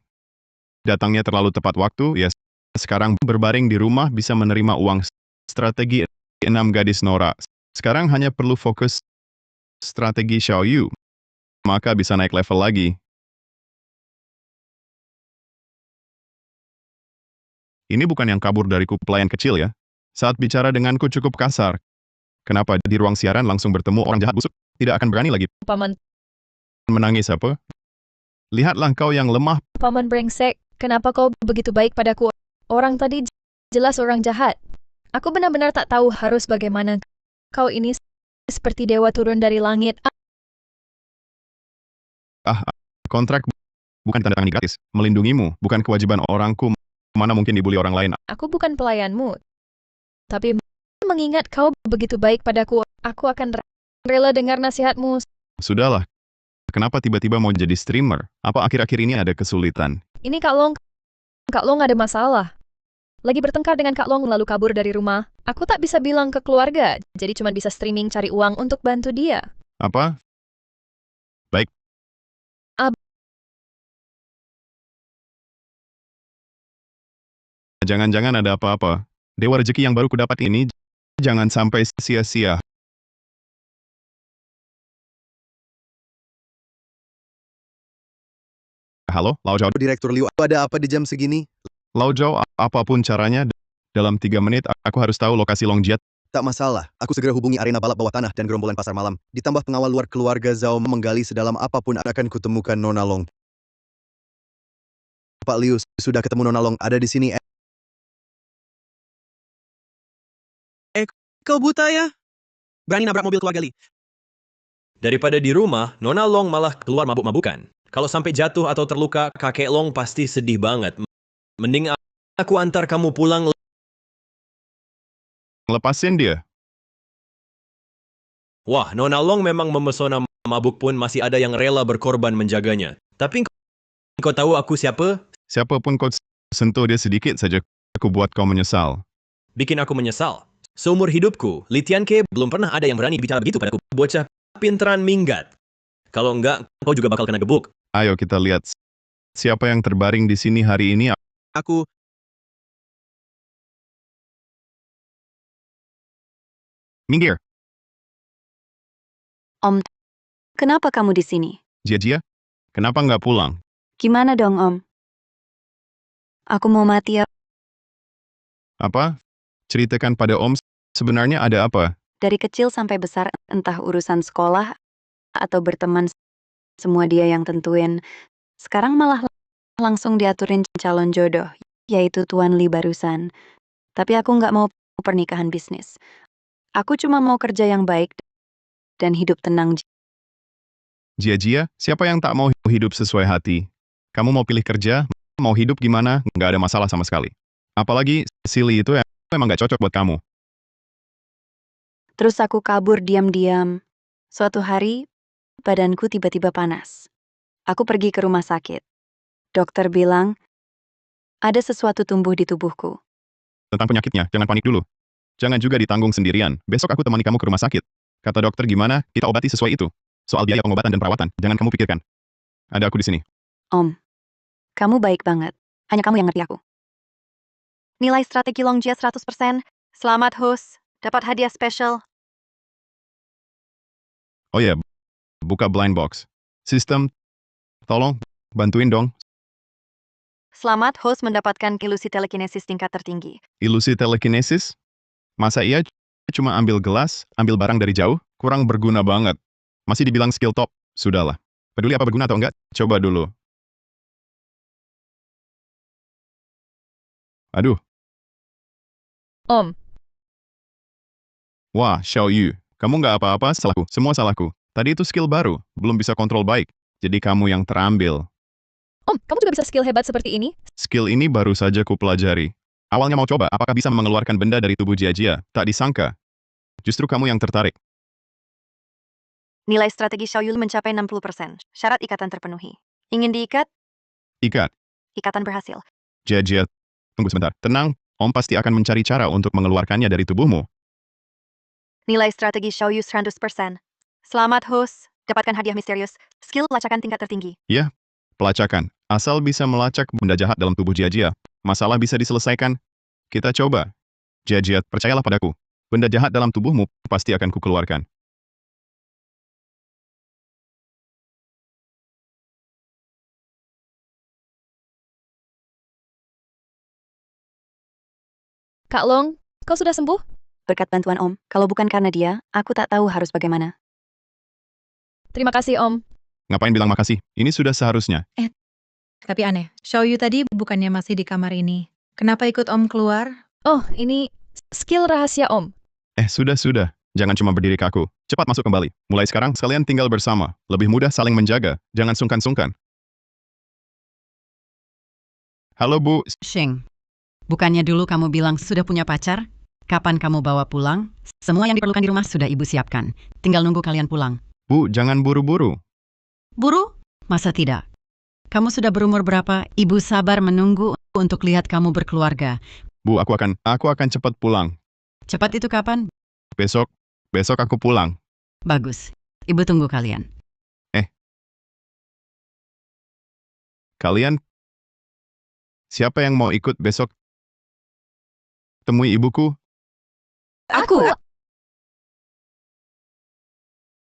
datangnya terlalu tepat waktu, ya sekarang berbaring di rumah bisa menerima uang. Strategi 6 gadis norak. Sekarang hanya perlu fokus strategi Xiaoyu. Maka bisa naik level lagi. Ini bukan yang kabur dariku pelayan kecil ya. Saat bicara denganku cukup kasar. Kenapa di ruang siaran langsung bertemu orang jahat busuk? Tidak akan berani lagi. Paman, Menangis apa? Lihatlah kau yang lemah. paman brengsek, kenapa kau begitu baik padaku? Orang tadi jelas orang jahat. Aku benar-benar tak tahu harus bagaimana. Kau ini seperti dewa turun dari langit. Kontrak bukan tanda tangan gratis. Melindungimu, bukan kewajiban orangku. Mana mungkin dibully orang lain. Aku bukan pelayanmu. Tapi mengingat kau begitu baik padaku, aku akan rela dengar nasihatmu. Sudahlah. Kenapa tiba-tiba mau jadi streamer? Apa akhir-akhir ini ada kesulitan? Ini Kak Long ada masalah. Lagi bertengkar dengan Kak Long lalu kabur dari rumah. Aku tak bisa bilang ke keluarga, jadi cuma bisa streaming cari uang untuk bantu dia. Apa? Baik. Jangan-jangan ada apa-apa. Dewa rezeki yang baru kudapat ini, jangan sampai sia-sia. Halo, Lao Zhao. Direktur Liu, ada apa di jam segini? Lao Zhao, apapun caranya, Dalam 3 menit, aku harus tahu lokasi Longjiat. Tak masalah, aku segera hubungi arena balap bawah tanah dan gerombolan pasar malam. Ditambah pengawal luar keluarga Zhao menggali sedalam apapun akan kutemukan Nona Long. Pak Liu, sudah ketemu Nona Long, ada di sini. Kau buta ya? Berani nabrak mobil keluarga Li. Daripada di rumah, Nona Long malah keluar mabuk-mabukan. Kalau sampai jatuh atau terluka, kakek Long pasti sedih banget. Mending aku antar kamu pulang. Lepasin dia. Wah, Nona Long memang memesona, mabuk pun masih ada yang rela berkorban menjaganya. Tapi kau tahu aku siapa? Siapapun kau sentuh dia sedikit saja, aku buat kau menyesal. Bikin aku menyesal. Seumur hidupku, Li Tianke belum pernah ada yang berani bicara begitu padaku. Bocah pinteran minggat. Kalau enggak, kau juga bakal kena gebuk. Ayo kita lihat siapa yang terbaring di sini hari ini. Aku... Minggir. Om, kenapa kamu di sini? Jia, kenapa nggak pulang? Gimana dong, Om? Aku mau mati ya. Apa? Ceritakan pada Om, sebenarnya ada apa? Dari kecil sampai besar, entah urusan sekolah atau berteman, semua dia yang tentuin. Sekarang malah langsung diaturin calon jodoh, yaitu Tuan Li barusan. Tapi aku nggak mau pernikahan bisnis. Aku cuma mau kerja yang baik dan hidup tenang. Jia, siapa yang tak mau hidup sesuai hati? Kamu mau pilih kerja, mau hidup gimana, nggak ada masalah sama sekali. Apalagi, Silly itu emang nggak cocok buat kamu. Terus aku kabur diam-diam. Suatu hari, badanku tiba-tiba panas. Aku pergi ke rumah sakit. Dokter bilang, ada sesuatu tumbuh di tubuhku. Tentang penyakitnya, jangan panik dulu. Jangan juga ditanggung sendirian. Besok aku temani kamu ke rumah sakit. Kata dokter gimana, kita obati sesuai itu. Soal biaya pengobatan dan perawatan, jangan kamu pikirkan. Ada aku di sini. Om, kamu baik banget. Hanya kamu yang ngerti aku. Nilai strategi Longjia 100%. Selamat host, dapat hadiah spesial. Oh ya, buka blind box. Sistem, tolong, bantuin dong. Selamat host mendapatkan ilusi telekinesis tingkat tertinggi. Ilusi telekinesis? Masa iya cuma ambil gelas, ambil barang dari jauh? Kurang berguna banget. Masih dibilang skill top. Sudahlah. Peduli apa berguna atau enggak? Coba dulu. Aduh. Om, Wah, Xiao Yu. Kamu nggak apa-apa, salahku. Semua salahku. Tadi itu skill baru. Belum bisa kontrol baik. Jadi kamu yang terambil. Om, kamu juga bisa skill hebat seperti ini? Skill ini baru saja kupelajari. Awalnya mau coba apakah bisa mengeluarkan benda dari tubuh Jia. Tak disangka. Justru kamu yang tertarik. Nilai strategi Xiao Yu mencapai 60%. Syarat ikatan terpenuhi. Ingin diikat? Ikat. Ikatan berhasil. Jia, tunggu sebentar. Tenang, Om pasti akan mencari cara untuk mengeluarkannya dari tubuhmu. Nilai strategi Xiao Yu 100%. Selamat host, dapatkan hadiah misterius. Skill pelacakan tingkat tertinggi. Ya, pelacakan. Asal bisa melacak benda jahat dalam tubuh Jia. Masalah bisa diselesaikan. Kita coba. Jia, percayalah padaku. Benda jahat dalam tubuhmu pasti akan kukeluarkan. Kak Long, kau sudah sembuh? Berkat bantuan Om, kalau bukan karena dia, aku tak tahu harus bagaimana. Terima kasih, Om. Ngapain bilang makasih? Ini sudah seharusnya. Tapi aneh, Xiao Yu tadi bukannya masih di kamar ini. Kenapa ikut Om keluar? Oh, ini skill rahasia, Om. Sudah. Jangan cuma berdiri kaku. Cepat masuk kembali. Mulai sekarang, kalian tinggal bersama. Lebih mudah saling menjaga. Jangan sungkan-sungkan. Halo, Bu. Sheng, bukannya dulu kamu bilang sudah punya pacar? Kapan kamu bawa pulang? Semua yang diperlukan di rumah sudah Ibu siapkan. Tinggal nunggu kalian pulang. Bu, jangan buru-buru. Buru? Masa tidak? Kamu sudah berumur berapa? Ibu sabar menunggu untuk lihat kamu berkeluarga. Bu, aku akan cepat pulang. Cepat itu kapan? Besok aku pulang. Bagus. Ibu tunggu kalian. Kalian? Siapa yang mau ikut besok? Temui ibuku? Aku?